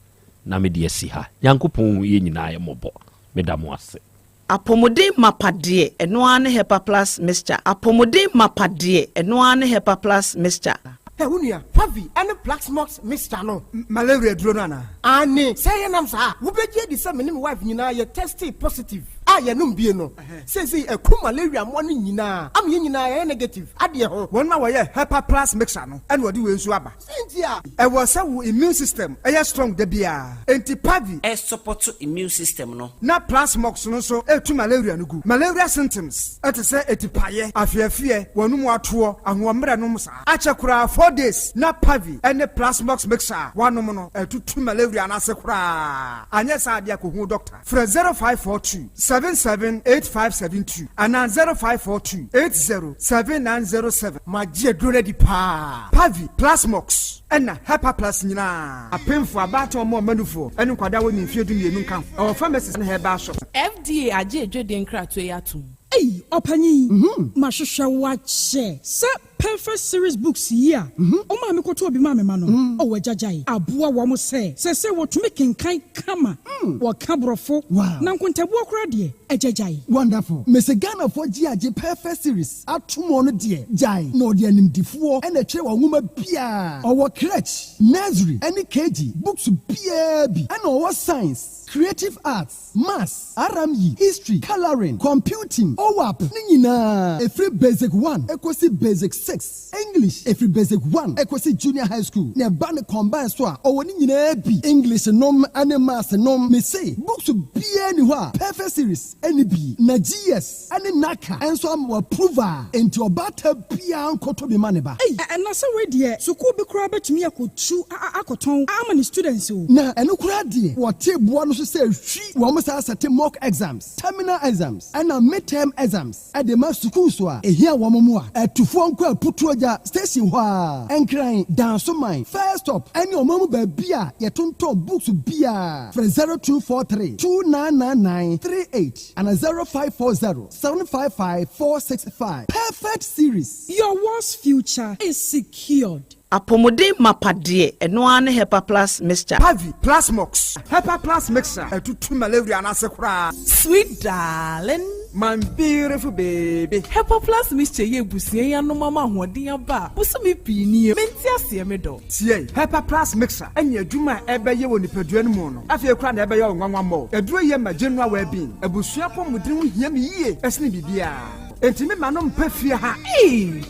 na me de asi ha yankopon ye nyina ye mobo medamo ase apomodin mapade eno ane hepa plus mixture apomodin mapade eno ane hepa plus mixture Unia, Pavi, and the Black Smokes Mr. No, malaria dronana. Anne, say an answer. Who bet ye the same wife, you know, you're tested positive. I am no. Says he a cool malaria morning, you know. I'm in negative. Adia, 1 hour, Hepa Plus Mixano, and what do you swabba? Cynthia, I was so immune system, a strong debia. Anti Pavi, a support to immune system, no. Not Plus Mox, no so, to malaria no good. Malaria symptoms, at a say, etipaye, I fear, one more tour, and 1 meranomsa. Achakura 4 days, not Pavi, and the Plus Mox Mixer, 1 mono, 2 malaria and asakura. And yes, I diaku doctor. For 0542 778572 and 0542 807907. My dear Grady Pa Pavi Plasmox and Hepa Plus Nina. A pen for about or more manufo and Quadawan in Fiodin Yunkan. Our pharmacist and her bar shop. FDA aje Jordan Kratwayatu. Hey, Opani, Mashusha watch. Sir, perfect series books here. Oh, mammy, go to be mammy man. Oh, Jajai. Abua wamo say what to make in kind kama. What cabrofo. Wow. Now, when to walk ready. A Jajai. Wonderful. Miss Ghana for GIG perfect series. At 2 more dear. Jai. No, dear name D4 and a chair woman Pia. Our crutch. Nursery. Any KG. Books PAB. And our science. Creative arts. Maths. RME. History. Coloring. Computing. OWAP. Nina. A free basic 1. Equasi basic 6. English. A free basic 1. Equasi junior high school. Ne bane combine swa. Or nina bi. English nom and maths nom. Me say. Books to be anywhere. Perfect series. Any B. Na GS. Any NACA. And so I'm approver. Into a batter Pia Koto be maneba. Hey, and that's a way dear. So could be crabbe to me. I could chew. I could tongue. How many students? Na and look ready. What tape one say she almost has a mock exams, terminal exams, and a midterm exams. At the master school, a here one more. At 2 phone call put to a station and crying down so mine. First stop, and your mama by beer, your tonto books beer for 0243 2999 38 and a 0540 755 465. Perfect series. Your worst future is secured. Apomodin mapade eno ane Hepa Plus mixture. Pavi Plasmox. Hepa Plus mixture. To 2 malaria and asakura. Sweet darling. My beautiful baby. Hepa Plus mixture ye busie ya no mama hoden aba. Busumi pini menti ase me do. Tie Hepa Plus mixture. Enya dwuma ebe ye woni paduan mu no. Afie kra na ebe ye nwanwa mo. Eduro ye ma general well being. Ebusua pomudin hu hia me yie. Esne bibia. Enti me manom pafie ha.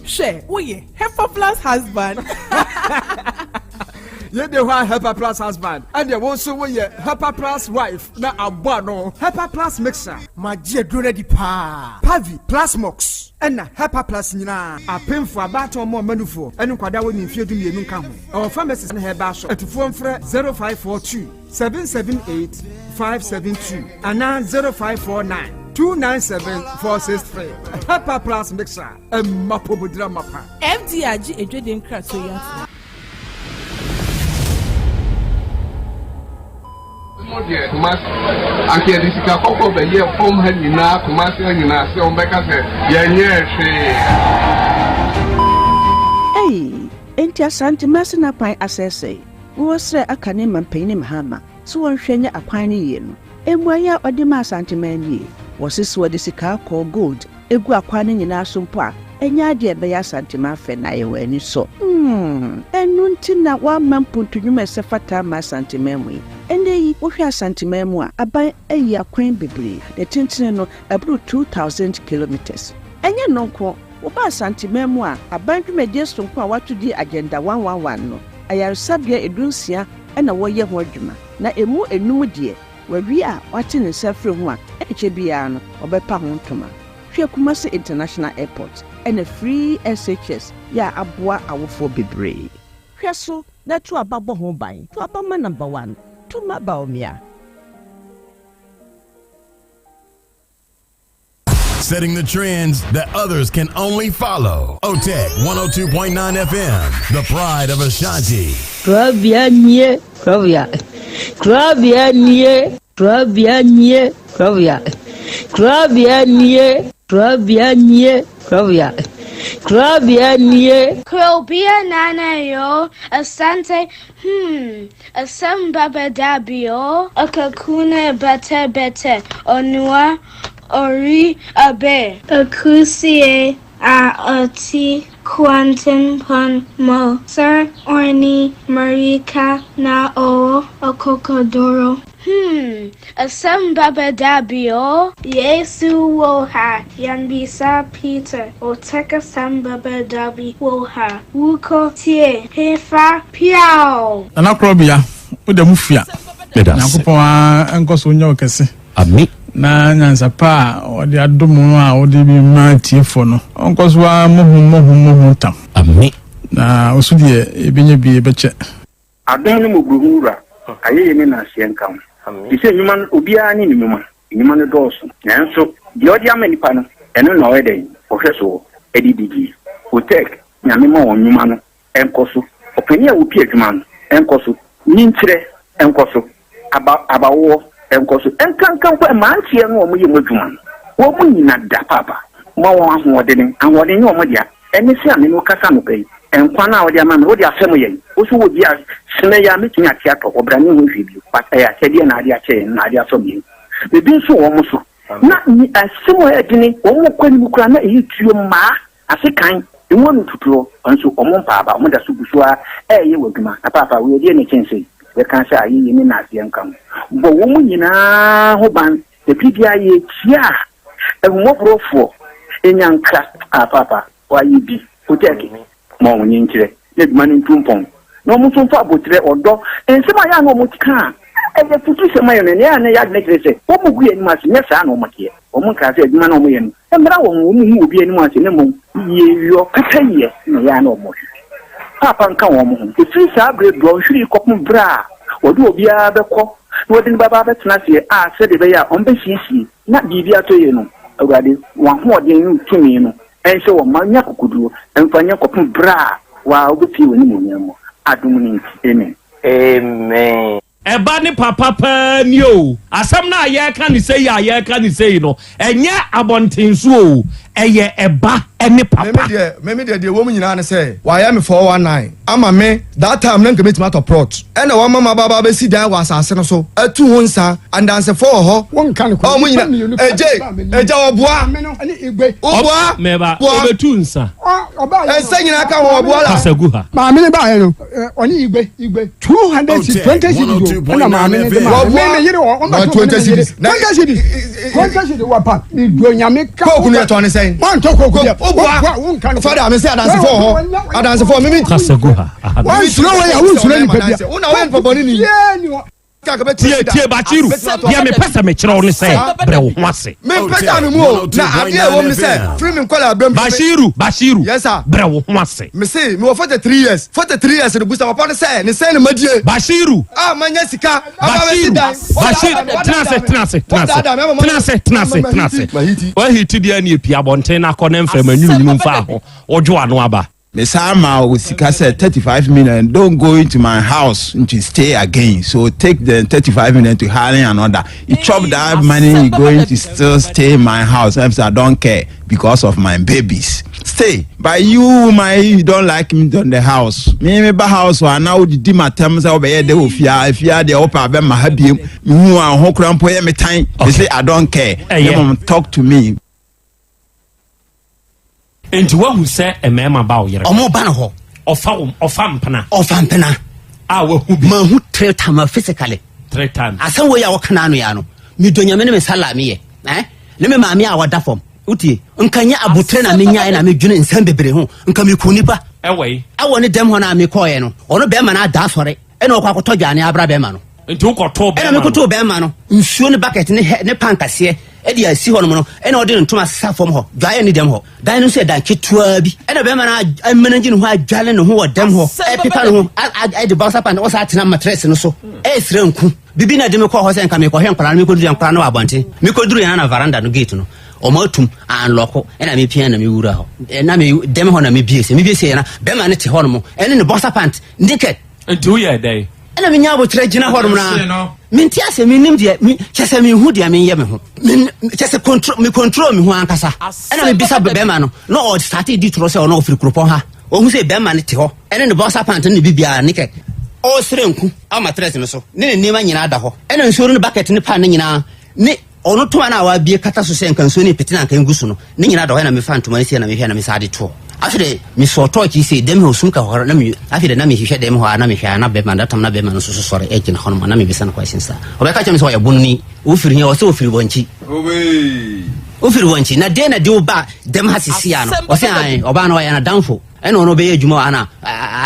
Share, we Hepa Plus husband. Ye de wa Hepa Plus husband. And ye won so we Hepa Plus wife na abwa no. Hepa Plus mixer. Magie do ready pa. Pavi Plus Mox. Ena Hepa Plus nyina. Apemfo abato mo manufo. Enu kwada woni mfie du mienu nka ho. Our pharmacist na heba shop. Etufo mfre 0542 778 572 ana 0549 297-463. Hepa Plus mixer. Mapo budra mapa. FDRG ejwede nkra so ya. Modiye Kumasi anke disika koko be ye form ha nyina Kumasi nyina se on beka se ye nye hwe. Enti Asante Masi na pan asese. Wo sre aka ne mampani mahama. So won hwenya akwan ne ye no. Emuaya ode ma Asante mani. Wo sisi wo de sika ko gold. Egu akwan ne nyina so mpo a. Enya de be ya Asante ma fe na ye wani so. Enu nti na wa mampuntu nwuma se fata ma Asante memu. Ende yi wo hwe Asante memu a aban ayi akwan bebre. De tintine no abru 2000 kilometers. Enye nonko wo ba Asante memu a aban dwumade sonko a watu di agenda 111 no. Ayarsabia edunsia na wo ye ho adwuma. Na emu enum de wawi a wate ne safre ho a eche bia no obepa ho ntoma. Hwe Kumasi International Airport and a free SHS ya aboa awofo bebre. Hwe so na to ababo ho ban. To abama number 1. To mabaomia. Setting the trends that others can only follow. OTEC 102.9 FM, the pride of Ashanti. Krobea nye, Krobea. Krobea nye, Krobea nye, Krobea. Krobea nye, Krobea nye, Krobea. Krobea nye. Krobea nana yo, Asante, Asem Beba Dabi yo, Akakuna bete, Onua, Ori abe akusie a oti quantum pon mo sir orni marika na o okokodoro Asem Beba Dabi o Yesu woha yanbisa Peter o teka Asem Beba Dabi woha wuko tie hefa piao ana Krobea o de mufia nakopon enkoso nya okese ami na nyansa pa odi adomu a odi bi ma tiefo no onkoso wa mohu tam ami na osudie ebenye bi ebeche adon no muguhura ayeye ne na asienka ise nyuma obia ni nyuma no doso nanso di odi amanipa no eno na oyeden ohweso edidigi otek nyame ma onyuma no enkoso opani a wopi adwuma no enkoso ninkyire enkoso abawo enkoso enkankan kwa mantie no omo ye modwuma wo mu nyina da papa mo wo ahoden yo mo dia eni se ame no kasa no pai enkwa na wo dia ma me wo dia asem ye wo so wo dia sene ya metinya tia to obrani ho hwebio pata ya chede na dia che na dia so bi bebi so wo mo so na ni asem ya dini wo mo kwani mu kura na eyi tuo ma asekan enwo no tutuo onso omo mpa ba mo da so busua ye wadwuma na papa wo die ne chense we kan sha yi ni na asienkan bo wo mu nyina ho ban de bibia ye tia ehumofrofo enyanka papa wa yibi oteki mo wonye nkire ne duma ni tumpon no mu tumfa abotre odo ensema ya no mu tika e futu sema yo ne ya ne ya ne krese wo mu gu enu ase ne sa na o make o mu ka se duma na o mu ye no emra wo mu obi enu ase ne mo ye yo kataye ne ya na o mo papa nka wo mu efiri sa abre do hwiri kopum bra odu obi a bekọ no de baba betena se a se de be ya on be sisi na bibia to ye no awurade wa ho de yin tumi no ense wo manya kokudu emfanya kopum bra wa obi woni mu nyamo adum ni amen eba ni papa pa ni o asem na ye ka ni sei ya ye ka ni sei no enye abontensu o eye eba ene papa meme de wo mu nyina ne say wa ya me 419 ama me that time na nkeme tomato prot ena wa mama baba be si dan wa asase no so atu ho nsa andanse for ho won kan ko o mu nyina eje oboa ani igbe oboa meba obetu nsa oba ensa nyina ka ho oboa la kasaguha ma me ne ba he no oni igbe 220 cities na ma me ne de ma me yire o ba 20 cities wa pa igbo nyame ka ko kunu eto ne say dan wan to ko father me say adanse for ho adanse for me kasego ha wan suro wa ya wan suro ni pa bia una wen poponi ni tie bachiru bia me pesa me kyerɛ wo ne sɛ brɛ wo ho ase me pesa me mu o na ade wo me sɛ free me kwala abam bashiru yes sir brɛ wo ho ase me say me 43 years ne busa papa ne sɛ ne sɛ ne madie bashiru manya sika tenase wahiti dia ne pia bonten na akɔ ne mframa nwunwum mfa ho wodwo ano aba Mesama with Sika said 35 million. Don't go into my house to stay again. So take the 35 million to hire another. You chop that money, you're going to still stay in my house. I don't care because of my babies. Stay. But you don't like me on the house. Me house or now the my terms over here. They will fear if you are the upper my happy. You are hokram poem time. They say I don't care. Talk to me. Enti wahu sɛ ɛmɛɛma ba wo yere ɔmo ba no hɔ ɔfa mpena a wahu bi mahu 3 times physically 3 times asɛm wo ya wo kana no ya no me donyame ne me sala me ye ne me maame a wada fam utie nkanya abutre na menya na me dwene nsɛm bebre ho nka me ku nipa ɛwɔ awɔ ne dem ho na me kɔɛ no ɔno bɛma na da sɔre ɛna ɔkɔ akɔtɔ dwane abra bɛma no enti wokɔtɔ bɛma ɛna me kɔtɔ bɛma no nsuo ne bucket ne pankase edi asi hɔ no ɛna ɔde ntoma sesa fam hɔ dwae ne dem hɔ dan no sɛ dan ketewa bi ɛna bɛma na amenangi ne ho adwale ne ho wɔ dem hɔ ɛpepa ne ho ɛde bɔsa pan ɔsa atena matress no so ɛsrɛ nku bibi na de me kɔ hɔ sɛ nka me kɔhwɛ nkɔla no me kɔduru nkɔla no wɔ abɔnten me kɔduru yana na veranda no gate no ɔma atum anlɔko ɛna me pia na me wura hɔ ɛna me dem hɔ na me bie sɛ yana bɛma ne te hɔ no mo ɛne ne bɔsa pant naked nti woyɛ dɛn ɛna me nya abotrɛ gyina hɔ no na menti ase menim deɛ kyɛsɛ mehu deɛ menyɛ me ho kyɛsɛ control me ho ankasa ɛna mebisa bɛma no na ɔstate di torɔ sɛ ɔna ɔfiri kuropɔn ha ɔhu sɛ bɛma no te hɔ ɛne ne bɔsa pant ne bibiaa ne kɛ ɔsrɛ nku ama tres no so ne ne nneɛma nyinaa da hɔ ɛna nsuo no bucket ne pan ne nyinaa ne ɔno toma no a wabie kata so sɛ nka nsuo ne pete na nka ngu so no ne nyinaa da hɔ ɛna mefa ntoma no sie na mehwɛ na mesa de toɔ afide me so torch say dem ho sum ka hɔ na me afide na me hwehwɛ dem hɔ na me hwɛ na bɛma datam na bɛma no so sɔre ɛgye na hɔ no na me bisa no question sa ɔbɛka kyɛm sɛ ɔyɛ bonni wofiri hia ɔsɛ wofiri wɔnkyi na de wo ba dem ha sisia no ɔsɛ ai ɔba na ɔyɛ na danfo ɛna ɔno bɛyɛ adwuma ana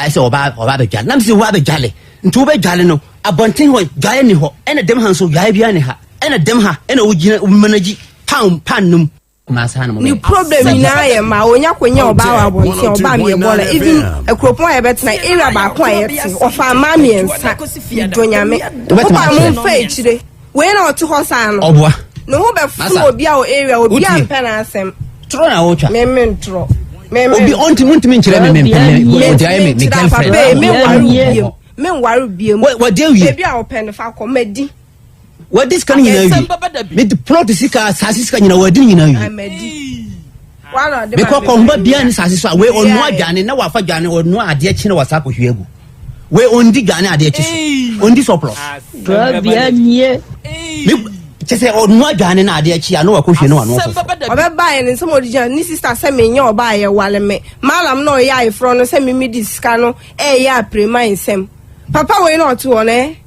sɛ ɔba bɛdwale na me sɛ wo abɛdwale nti wo bɛdwale no abɔnten hɔ dwale ni hɔ ɛna dem ha nso dwale bia ne ha ɛna dem ha ɛna wogyina managi pan num ni problem nyinaa yɛ ma onya konya ɔba wa abɔnten ɔba mi yɛ bɔɔla even akuropɔn a yɛbɛtena area baako a yɛte ɔfa ama mmiɛnsa donyame woba mo mfa akyire wei na ɔte hɔ saa no ɔboa ne ho bɛfunu obi a wɔ area obi a mpɛ na asɛm toro na wotwa meme ntorɔ obi ɔntimi nkyerɛ me girlfriend menware biem wɔde awie ebi a wɔpɛ no fa kɔ madi wadi sika nyina wi me de plot sika sase sika nyina wadi nyina wi me ko ko mba bia ni sase so we onu adwane na wafa dwane onu ade chi na wasa ko hwegu we ondi dwane ade chi so ondi surplus bia nie me chese onu adwane na ade chi na wako hwe na wano obeba ye ni nsem odija ni sister se me nya oba ye wale me malam no ye ayefro no se me medi sika no ya aprema nsem papa we na oto one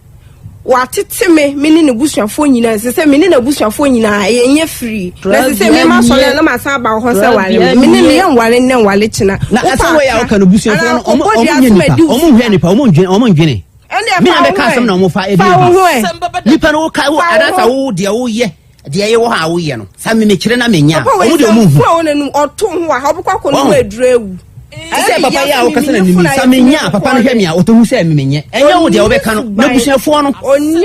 watete me ni ne busuafo nyina se me ni na busuafo nyina ye free na se me ma so na ma sa ba ho se wale me ni ye wale ne wale china na asa we ya ka no busuafo no omo hwe nipa omo ndwene me na be ka asem na omo fa e nipa no ka wo adasa wo de wo ye de ye wo ha wo ye no sa me kire na menya omo de omo hu wo ne oto ho a obukwa ko no eduru ewu se papa ya wo kasa na nimi samenya papa no hwe me a otohu se me menye enye wo de wo be ka no na busuafo no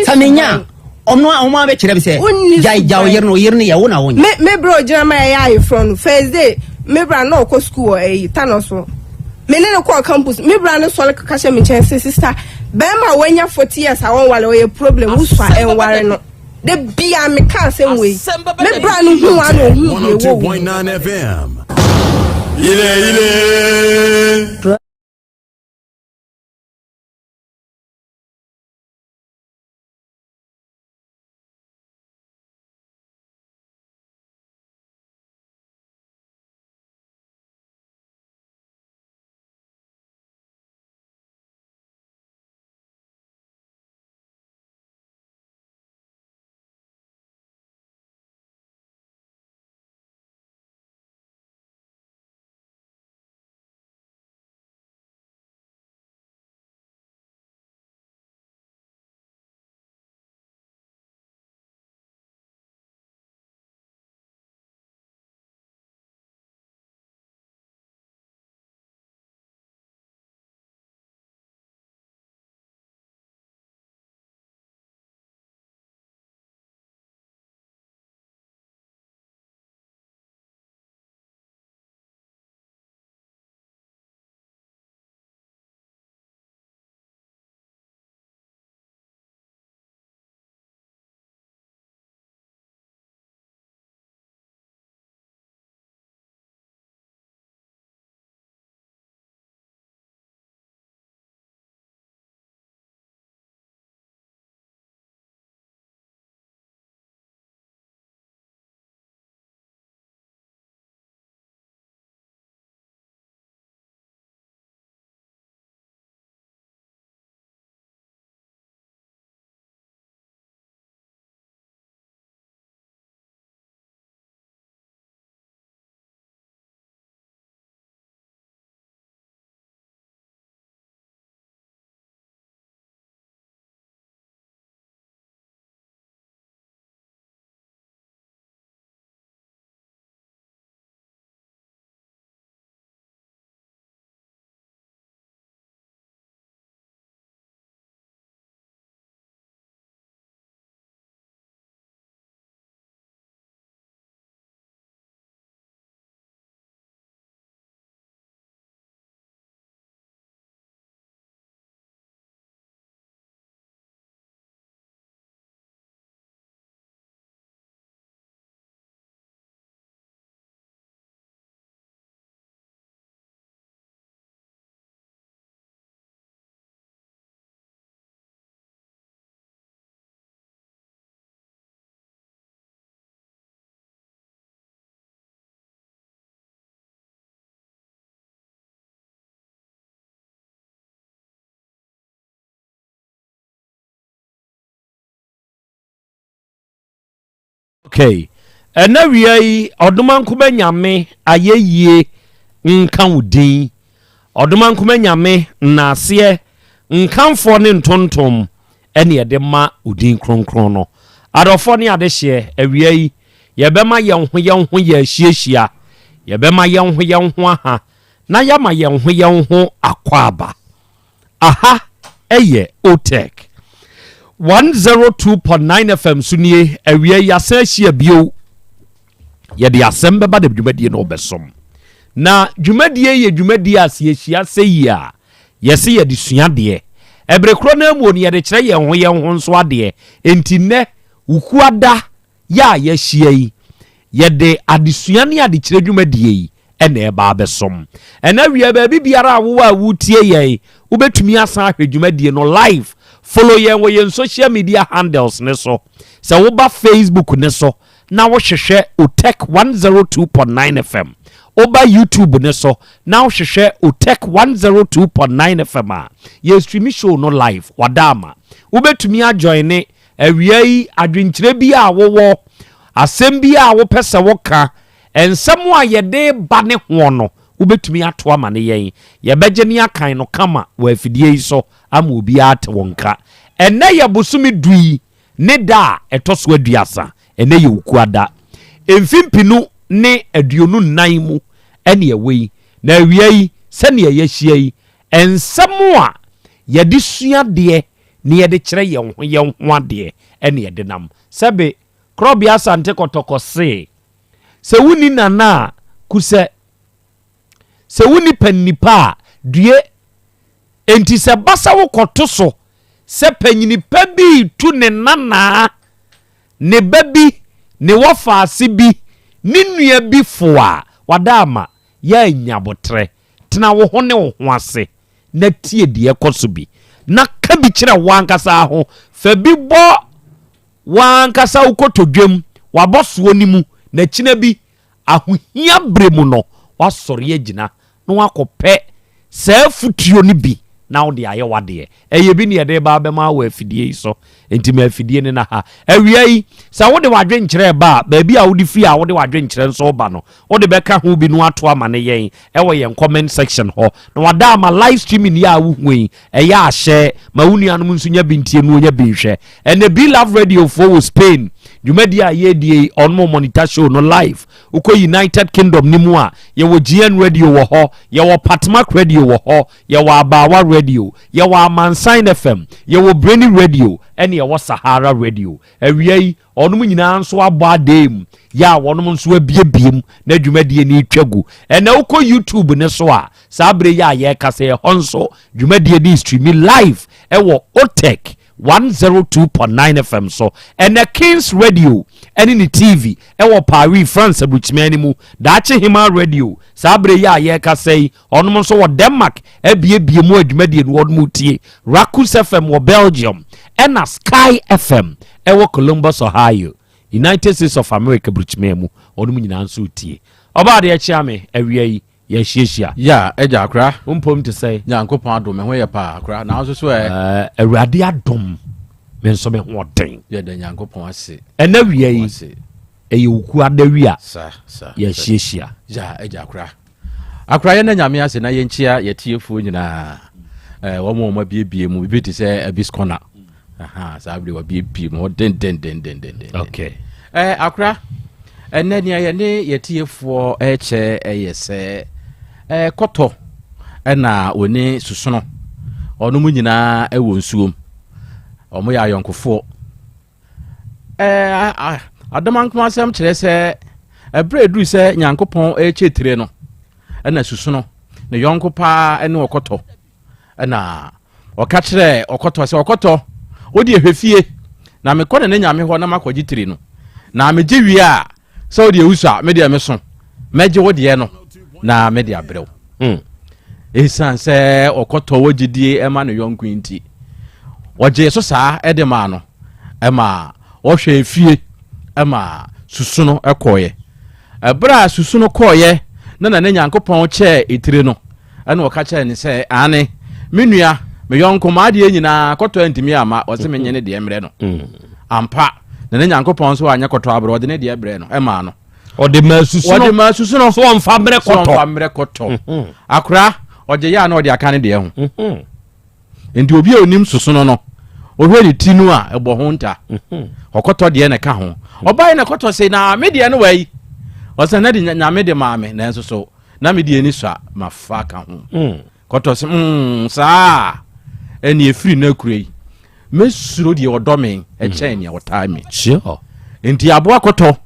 samenya omno a omo be kire be se ja wo yer no ye wo na wo nya me bro jira ma ya ayi from first day me bra na okọ school tanoso me ne ko campus me bra na so le kaka me chen sister be ma wanya 40 years a won wale o ye problem usfa enware no de bia me ka se we me bra no hu an o hu ye wo 102.9 FM. Ile okay ɛna wia yi ɔdoma nkoma nyame ayɛyie nka wo din ɔdoma nkoma nyame nnaseɛ nkamfoɔ ne ntontom ɛne yɛde ma wo din kronkron no adɔfoɔ ne adehyeɛ awia yi yɛbɛma yɛn ho yɛ ahyiahyia yɛbɛma yɛn ho aha na yɛma yɛn ho akwaaba aha ɛyɛ OTEC 102.9 FM sunie awia yi asa ahyia bio yɛde asɛm bɛba da dwumadie no ɔbɛsom na dwumadie yɛ dwumadie asiehyia sɛ yi a yɛse yɛde suadeɛ ɛbere koro no amuo no yɛde kyerɛ yɛn ho nso adeɛ enti nnɛ ukuada yɛ a yɛahyia yi yɛde adesua ne adekyerɛ dwumadie yi ɛna ɛba abɛsom ɛna wia baabi biara a wo a wotie yɛn wobɛtumi asan ahwɛ dwumadie no live follow yɛn wɔ yɛn social media handles ne so sɛ woba Facebook ne so na wohwehwɛ OTEC 102.9 FM woba YouTube ne so na wohwehwɛ OTEC 102.9 FM a yɛ stream show no live wadama wobɛtumi ajoin ne awia yi adwenkyerɛ bi a wowɔ asɛm bi a wopɛ sɛ woka ensɛm a yɛde ba ne ho no wobɛtumi ato ama ne yɛn yɛbɛgye ne akan no kama wɔ afidie yi so ama obi ate wonka ɛnɛ yɛ bosome dui ne da a ɛtɔ so aduasa ɛnɛ yɛ ukuada emfimpinu ne aduonu nan mu ɛne ɛwɔ yi na awia yi sɛnea yɛahyia yi ensɛm a yɛde sua deɛ ne yɛde kyerɛ yɛn ho adeɛ ɛne yɛde nam sɛbe Krobea Asante kɔtɔkɔ se sɛ wuni nana kusɛ sɛ wuni panipa due enti sɛ basa wo kɔto so sɛ panyinipa bi tu ne nana ne babi ne wɔfaase bi ne nua bi foa wadama yɛ nyabotre tena wo ho ne wo ho ase na tie deɛ kɔ so bi na ka bi kyerɛ wankasa ho fa bi bɔ wankasa ukotodwem wabɔsoɔ ni mu na kyina bi ahohia bre mu no wasɔre agina na wakɔpɛ saa futuo ni bi na wo de ayɛ wadeɛ ɛyɛ bi ne yɛde ba bɛma wɔ afidie yi so enti ma afidie ne na ha awia yi sɛ wode wadwe nkyerɛ ba baabi a wode fi a wode wadwe nkyerɛ nso ba no wode bɛka ho bi no ato ama ne yɛn ɛwɔ yɛn comment section hɔ na wada ama live streaming yɛ a wohu yi ɛyɛ ahyɛ ma wo nuanom nso nya bintie no nya binhwɛ ɛnɛ Be Love Radio for wɔ Spain dwumadi a yɛdie ɔno monitor show no live ukɔ United Kingdom ni mu a yɛwɔ GN Radio wɔ hɔ yɛwɔ Patmark Radio wɔ hɔ yɛwɔ Abawa Radio yɛwɔ Amansan FM yɛwɔ Brainy Radio ɛne yɛwɔ Sahara Radio awia yi ɔnom nyinaa nso abɔ adem ya wɔnom nso abiebiem na dwumadie ni twagu ɛna ukɔ YouTube ne so a saa bere ya yɛkasa yɛ hɔ nso dwumadie ni streaming live ɛwɔ OTEC 102.9 FM so and the Kings Radio and in the TV ewo Paris France abuchimani mu dache hima radio sabre ya ka say onom so wo Denmark ebiebie mu adwumadi no wod mu tie Rakus FM wo Belgium and a Sky FM ewo Columbus Ohio United States of America buchimani mu onom nyina nso tie oba de achia me awia yi ya hyiahyia ya eja akra umpom te say nyankopon adom me ho ye pa akra na so so awurade adom me nso me ho den ye da nyankopon ase ena wia yi eyuku adawia sa ya hyiahyia ja eja akra ye na nyame ase na ye nchia ye tiefu nyina wo mo biebie mu bi te say abiskona aha sa abri wa biebie mu den okay akra ene ne ye ne ye tiefu eche eyese koto na oni susuno onu mu nyina ewo nsuom omo ya yonkofo adamanko asem kire se ebredu se nyankopon echetire no na susuno ne yonkopa ene okoto na oka kire okoto se okoto odi ehwefie na mekɔ ne nyame hɔ na makɔgitire no na megiwi a so odi ehusa me de meso meje wo de no na me de abrew esan se okoto wogidie ema no yonko nti oje so saa edema no ema ohwe efie ema susuno ekoye ebra susuno koye na nyankopɔn che etire no ena oka che ne se ane menua me yonko ma de nyina koto antimi ama o se menye ne de emre no ampa na ne Nyankopɔn so anya kɔtɔ abro ɔde ne de brɛ no ɛma no ɔde masusu no so ɔmfa mmerɛ kɔtɔ akora ɔgye ya na ɔde aka ne de ho enti obi a onim susu no ohwe ne ti no a ɛbɔ ho nta ɔkɔtɔ de ne ka ho ɔbae na kɔtɔ sei na me de no wai ɔsɛ na de nyame de maame na enso so na me de ni so mafa ka ho kɔtɔ se saa ɛne efiri na kurei mesuro de ɔdɔme ɛkyɛn ne ɔtaa me sure enti aboa kɔtɔ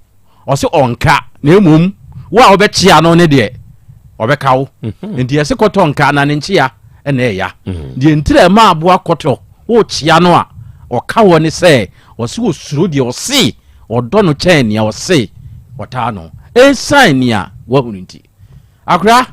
ɔse ɔnka na emom wo a ɔbɛkyia no ne de ɔbɛka wo enti ɛse kɔtɔ nka na ne nkyia ɛna ɛya de ntire ma aboa kɔtɔ wo kyia no a ɔka wo ne sɛ ɔse osuro de ɔse ɔdɔ no kyɛn ne ɔse ɔtaa no ɛnsan ne a wahunu nti akora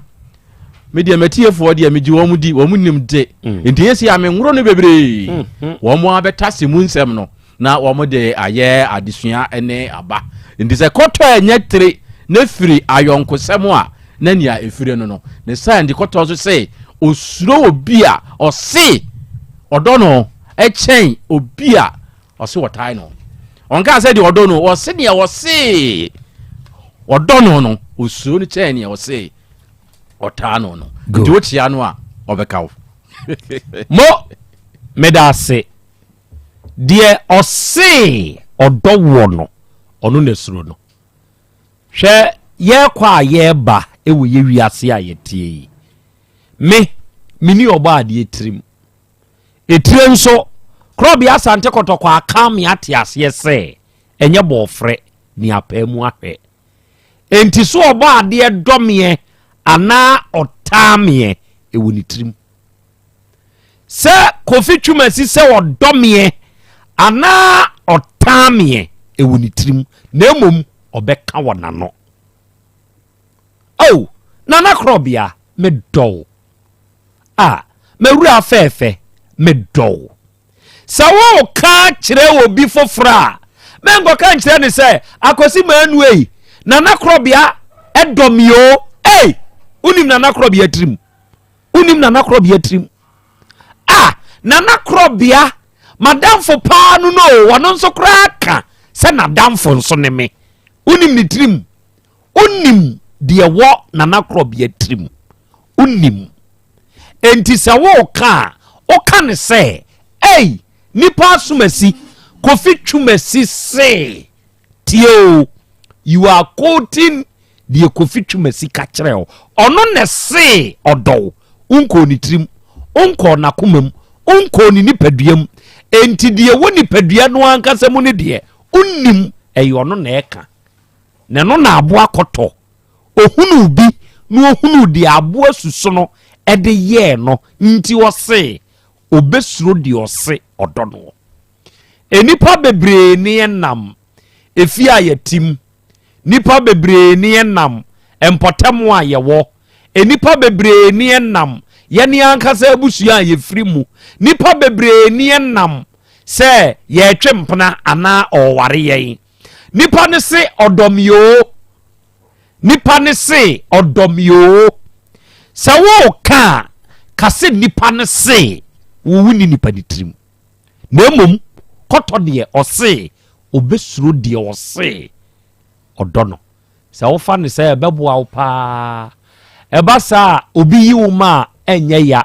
media metiefo de meji wo mu di wo mu nim de enti yesi ame nworo no bebre wo mo abeta semu nsem no na wo mo de aye adesua ene aba enti se kɔtɔ enye tre na firi ayonkosem a na nia efire no ne sai ndi kɔtɔ so se osuro obi a ɔse ɔdɔ no ɛkyɛn obi a ɔse wɔtai no ɔnka sɛ de ɔdɔ no ɔse ne ɔse ɔdɔ no osuro no kyɛn ne ɔse ɔtaa no nti wokyia no a ɔbɛka wo mo medase deɛ ɔse ɔdɔ wɔ no ɔno na suro no hwɛ yɛkɔ a yɛba ɛwɔ yɛ wiase a yɛtie yi meni ɔbɔ adeɛ tirim ɛtire nso Krobea Asante kɔtɔkɔ aka me ate aseɛ sɛ ɛnyɛ bɔɔfrɛ ne apaa mu ahwɛ enti so ɔbɔ adeɛ dɔmeɛ ana ɔtaameɛ ɛwɔ ne tirim sɛ Kofi Twumasi sɛ ɔdɔmeɛ ana ɔtaameɛ ɛwɔ ne tirim na mmom ɔbɛka wɔ n'ano nana Krobea medɔw mawura afɛɛfɛ medɔw sɛ wo ka kyerɛ obi foforɔ a menkɔ ka kyerɛ ne sɛ akosi manu ei nana Krobea ɛdɔmeo unim nana Krobea trim nana Krobea madamfo paa no wɔno nso koraa ka sɛ nadamfo nso ne me unim ne trim unim deɛ wɔ nana Krobea trim unim enti sɛ wo ka ne sɛ nipa asomasi Kofi Twumasi say tio you are quoting the Kofi Twumasi ka kyerɛ o ɔno ne se ɔdɔw unko ni trim unko na komam unko ni nipaduam enti de wo nipadua no ankasa mu ne de unnim ɛyɛ ɔno na ɛka ne no na aboa kɔtɔ ohunu bi no ohunu de aboa suso no ɛde yɛ no nti ɔse obesuro de ɔse ɔdɔ no enipa bebree ne enam efi a yatim nipa bebree ne enam empotam a yɛwɔ enipa bebree ne enam yɛne ankasa abusua a yɛfiri mu nipa bebree ne enam sɛ yɛtwe mpena ana ɔware yɛn nipa ne se ɔdɔmyo sɛ wo ka kase nipa ne se wo wuni nipa ne trim na mmom kɔtɔ deɛ ɔse obesuro deɛ ɔse ɔdɔ no sɛ wofa ne sɛ ɛbɛboa wo paa ɛba saa obi yi wo ma ɛnyɛ ya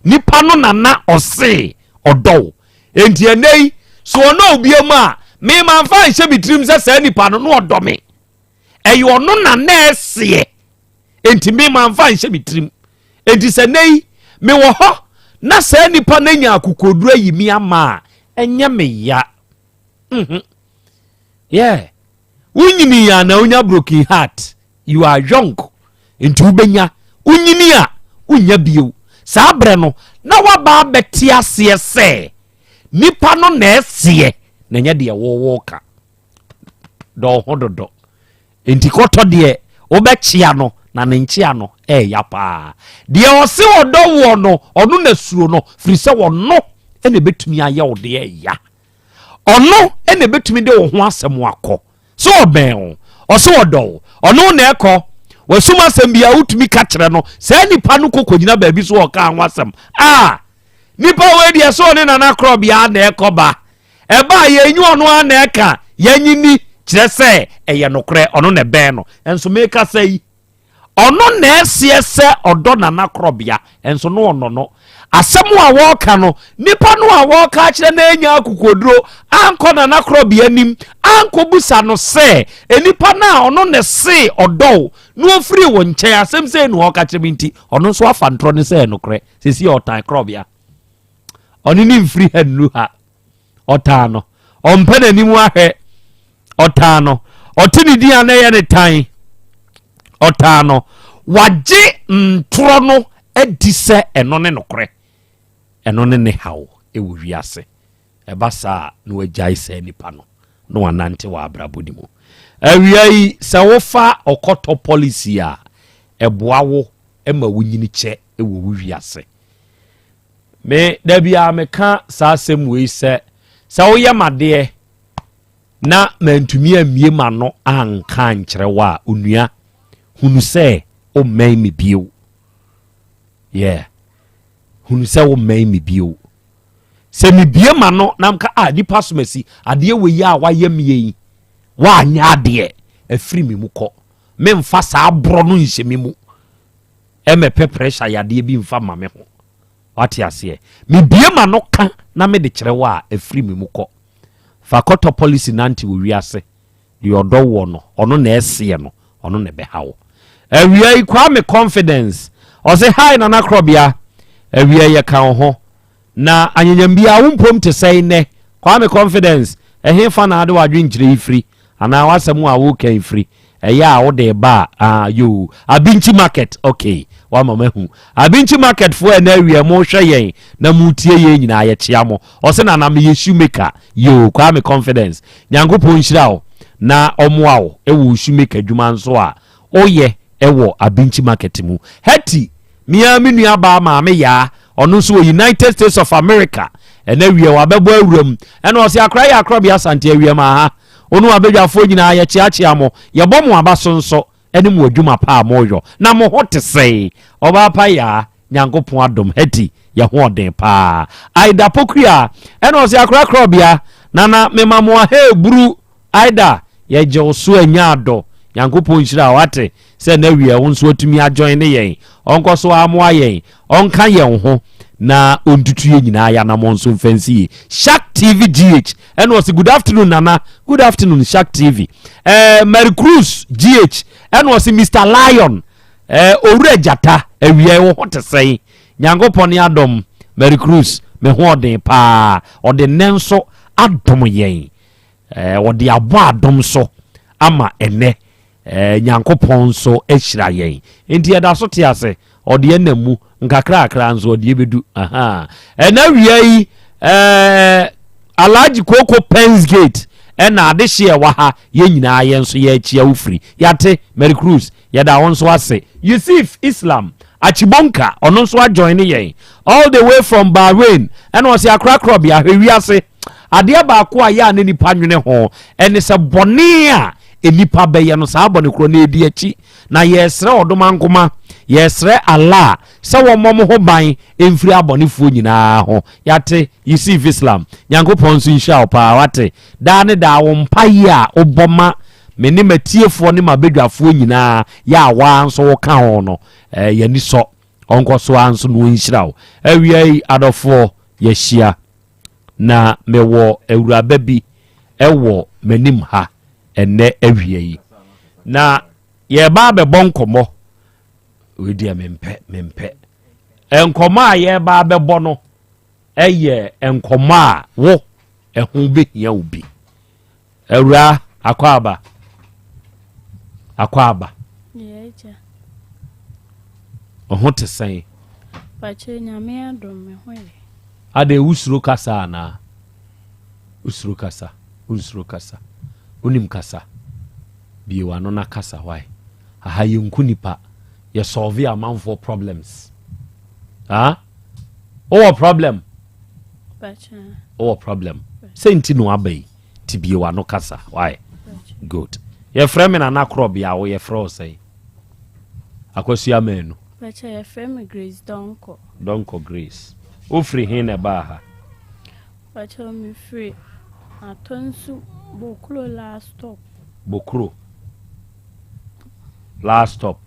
nipa no nana ɔse ɔdɔ enti ɛnɛyi so ɔno obiam a me manfa nhyɛ bitrim sɛ saa nipa no no ɔdɔ me ɛyɛ ɔno nana ɛseɛ enti me manfa nhyɛ bitrim enti sɛ ɛnɛyi me wɔ hɔ na saa nipa na nya akokodura yi mi ama enye me ya unyini ya na unya broken heart you are young nti ubenya unyini a unya bio saa bre no na waba beti ase se nipa no na ese na nya de wo ka do hododo nti kɔtɔ de obɛkyia no na ne nkyia no ya paa de ɔse ɔdɔ wo no ɔno na suro no firi sɛ wɔno ene betumi ayɛ wo de ya ɔno ene betumi de wo ho asɛm akɔ so ɔbɛn ɔse ɔdɔ ɔno na ɛkɔ wasuma asɛm bia wotumi ka kyerɛ no sɛ nipa no kokonyina baabi so ɔka ho asɛm nipa we de so ne nana Krobea na ɛkɔ ba eba ye nyu ono ana eka yanyini kire se eye nokre ono ne ben no enso meka sai ono na esie se odo na Krobea enso no ono no asemu a woka no nipa no a woka kire na enya akukoduro anko na Krobea nim anko busa no se enipa na ono ne se odo no ofiri wo nche asem se no woka kire binti ono so afa ntro ne se nokre sisi otan Krobea oni ni mfiri hanu ha otano ompene ni mu ahwe otano otini dia na ye ne tan otano waje ntro no edi se eno ne nokre eno ne ne hawo ewo wiase ebasa no wajai se nipa no wanante wa abrabodi mu awiai se wofa okoto policy a eboawo ema wunyini che ewo wiase me dabia meka sa asem we se woye made na mantumi amie ma no anka nkyere wa onua hunu se o man me bio hunu se o man me bio se me bie ma no na mka di pasomasi ade we yi a waye me yi wa anya ade afiri me mu kɔ me mfa sa abro no nhye me mu pe pressure yade bi mfa ma me ho wati ase me bie ma no ka na me de kyere wa afiri me mu kɔ fa kɔtɔ policy nanti wo wiase de odo wo no ono na ese no ono ne be hawo awia yi kwa me confidence o say hi na Krobea awia ye kan ho na anyanyambia wompom te sei ne kwa me confidence fa na ade wadwe nkyire ifiri ana wasemu a wo kan ifiri ya wo de ba yo abinchi market okay wa mama hu abinchi market fo na awia mo hwe yen na mutie yen nyina ye chia mo o se na me shoemaker yo kwa me confidence nyankopon hyira wo na omoa wo ewo shoemaker dwuma nso a oye ewo abinchi market mu heti mia me nua ba ma me ya ono so United States of America na awia wa bebo awuram na o se akra ya Krobea Asante awia ma ha onu abedwafo nyina ye chiachia mo ye bom abaso nso ene mu adwuma pa moyo na mo hote sei oba pa ya nyankopon adom heti ye ho oden pa aida pokua ene o se akra Krobea nana memamo he buru aida ye je oso anya ado nyankopon hyira wate se na wie wo nso atumi ajoin ne yen onko so amoa yen onka yen ho na ontutuye nyina ya na monso fancy Shark TV GH and was good afternoon nana good afternoon Shark TV Mary Cruz GH and was Mr Lion owura jata awie wo hote sei nyankopon adom Mary Cruz me ho den pa ode nenso adom yen ode abo adom so ama ene nyankopon so ehyira yen enti eda so te ase ode enamu nkakra akra nso ode bedu na wiai Alaji Koko Pens Gate na ade hye wa ha ye nyina ye nso ye achia ufiri yate Mary Cruz yada wonso ase Yusuf Islam Achibonka ono nso ajoin yen all the way from Bahrain and was akra Krobea hwiase ade ba ko a ya ne nipa nwene ho ene se bone a enipa beye no sa bone kro na edi achi na yesre odomankoma yesre Allah se wo mom ho ban emfiri abonefo nyina ho yate Yusuf Islam nyankopon so insha pa wate da ne da wo mpaye a oboma me ne matiefo ne mabedwafo nyina ya wa nso wo ka ho no yani so onko so anso no insha wo awiai adofo yeshia na mewo ewuraba bi ewo manim ha enne awiai na ye ba be bonkomo wedi mempe enkomo a ye ba be bono eye enkomo a wo ehun be hia obi ewura akwaba yeja ohun te sen pache nyame adom me hoye ade usuro kasa na usuro kasa unim kasa biwa no na kasa why aha yenku nipa ye solve a man for problems problem pacha problem senti no abai ti biwa no kasa why good ye frame na Krobea wo ye fro say akosua menu pacha ye frame Grace donko Grace o free hin e ba ha pacha mi free Atonsu Bokuro last stop. Bokuro. Last stop.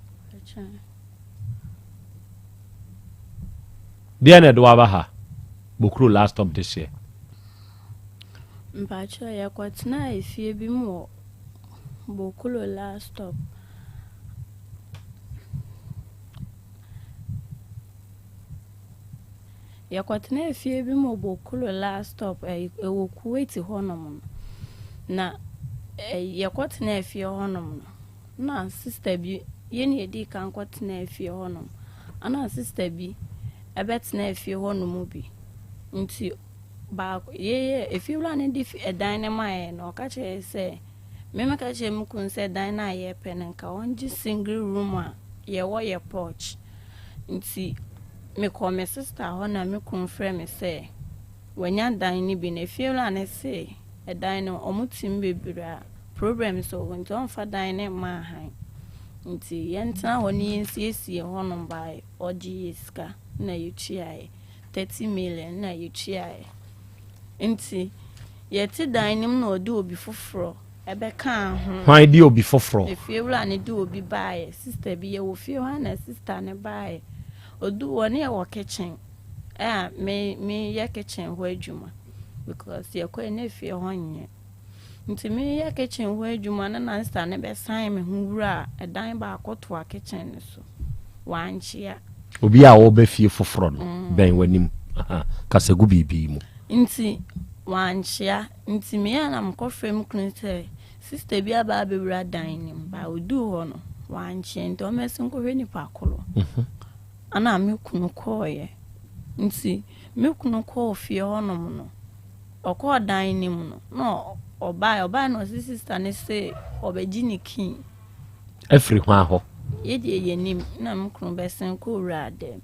Diane do abaha. Bokuro last stop this year. Mpacho ya kwatena efie bi mu Bokuro last stop. Ya kwatena efie bi mu Bokuro last stop ewo Kuwait honom. Na ya kwatena efie honom. Na sister bi yeni edi kan kwatena efie honom. Ana sister bi ebetena efie honom bi. Nti ba ye efie wla ne di edan ne mae na okache se me ka che mu kun se dan na ye penenka onji single room a ye wo ye porch. Nti me call my sister ho na me kun frɛ me se wanya dan ni bi na efie wla ne se edan no omutim bebira problem so nti on fa dan ne ma han. Nti yentna ho ni nsiesie ho no bai oji iska na yuchiae 30 million na yuchiae. Nti yeti dan nim na odi obi foforo ebe kan ho. Hwan di obi foforo? Efie wla ne di obi baaye sister bi ye wo fie ho na sister ne baaye. Odu woni e wo kitchen. Me ye kitchen ho adwuma because ye ko na efie ho nye. Nti me ye kitchen ho adwuma na sister ne be san me ho wura edan ba akoto a kitchen ne so. Wanchia. Obi a wo be fie foforo no ben wanim. Kasegu bibi mu. Nti wanchia nti me na mkofrem kunte sister bi aba bewura dan nim ba odu ho no wanchia nti o mesin ko hwe nipa akolo. Ana me kunu koye. Nti me kunu ko fie honom no. Okọ dan nim no. No oba no sister ne se obeji ni kin. Every hwan ho. Ye nim na me kunu besen ko wura dem.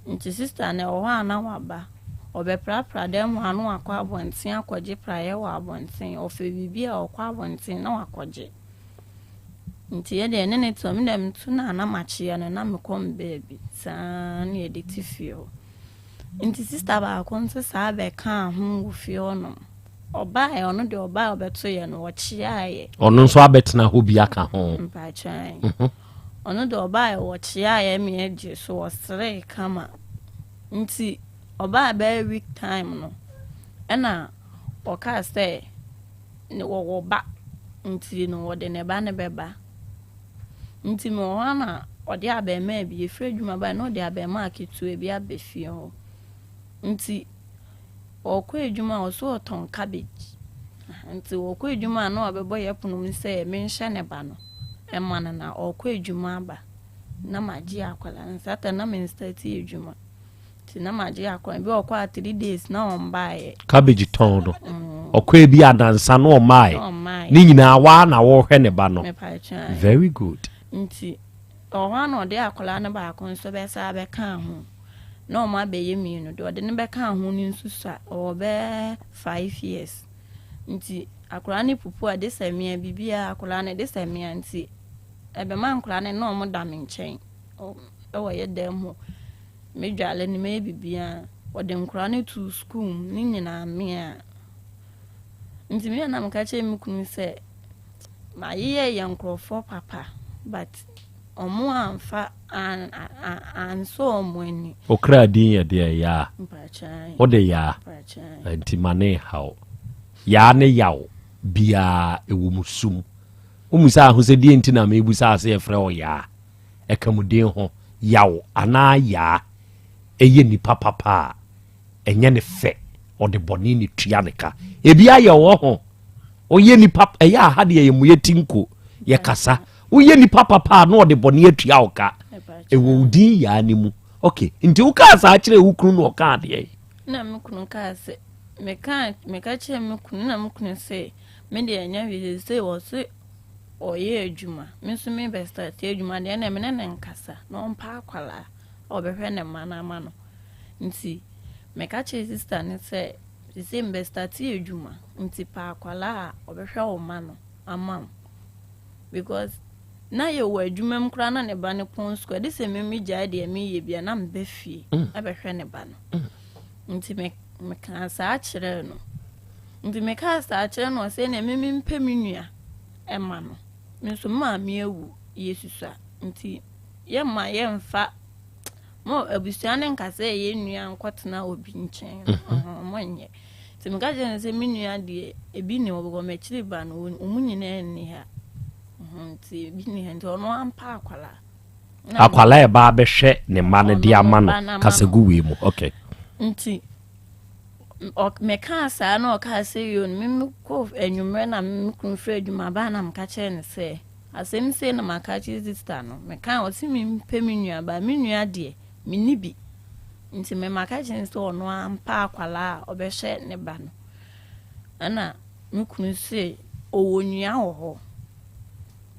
Nti sister ne o hwa na waba. Obeprapra dem anu akwa abonten akwaje praye wa abonten ofe bibia okwa abonten na wakwaje. Nti ye de ne to me dem tu na machi ya na me kom baby san ye de tifio. Nti sister ba konse sa be kan hu fio no. Oba e ono de oba obeto ye no wochiaye. Ono nso abetena ho bi aka ho. Mpa chan. Ono de oba e wochiaye me eje so osre kama. Nti oba be week time no. Ena oka say ne wo ba nti no wo de ne ba ne beba. Nti me wana odi abema bi efre dwuma ba no de abema akitu e bi abefie ho. Nti okwa edwuma oso oton cabbage. Nti okwa edwuma no abebo yepono se me nhye ne ba no. Ema na okwa edwuma ba na maji akwala nsata na me start edwuma. Nti na maji akwala bi okwa 3 days na on bae. Cabbage ton no. Okwa bi adansa no o mai. Ni nyina wa na wo hwe ne ba no. Very good. Nti ohwa no de akwala ne ba akon so be sa be kan ho. No ma be yemi no de ne be kan ho ni nsusa o be 5 years. Nti akwala ne pupu a de samia bibia akwala ne de samia nti ebe ma akwala ne no mo da me nchen. O wo ye dem ho. Me dwale ne me bibia o de akwala ne to school ni nyina me a. Nti me na mka che me kunu se ma ye yankrofo papa but omo amfa an so omweni okra din ya de ya mpachai o de ya anti mane how ya ne yaw bia ewumusum umusa ahu se die nti na me busa ase efre o ya ekamuden ho yaw ana ya eye ni papa enye ne fe o de boni ni tuaneka ebi aye wo ho o ye ni papa eya ha de ye mu yetinko ye kasa o ye ni papa no de boni atua oka ewo din ya ni mu okay nti wo ka sa akire wo kunu no ka de na me kunu ka se me ka che me kunu na me kunu se me de anya wi se wo se o ye adwuma me so me be start adwuma de na me na nkasa no mpa akwala o be hwe ne mana no nti me ka che sister ne se mbe start adwuma nti pa akwala o be hwe o ma no amam because na ye wo adwuma mkra na ne ba ne pon square de se me gya de me ye bia na mbe fie abehwe ne ba no nti me kan sa akire no nti me ka sa akyerɛ no sɛ na me mpɛ me nua ɛma no me so ma me awu yesus a nti ye ma ye mfa mo abusua ne nkasa ye nua nkɔtena obi nkyɛn mo nyɛ nti me ka kyerɛ no sɛ me nua de ebi ne obo me kyiri ba no omu nyina ni ha nti bi ne nti ɔno ampa akwala ba bɛhwɛ ne ma ne de ama no kasa gu wi mu okay nti me ka sa na o ka se yo me ko enwumre na me kun fra adwuma ba na me ka kyerɛ ne sɛ asɛm se na maka kyerɛ sister no me ka o si me mpɛ me nua ba me nua de me ni bi nti me maka kyerɛ sɛ ɔno ampa akwala a ɔbɛhwɛ ne ba no ana me kun se o nua wɔ hɔ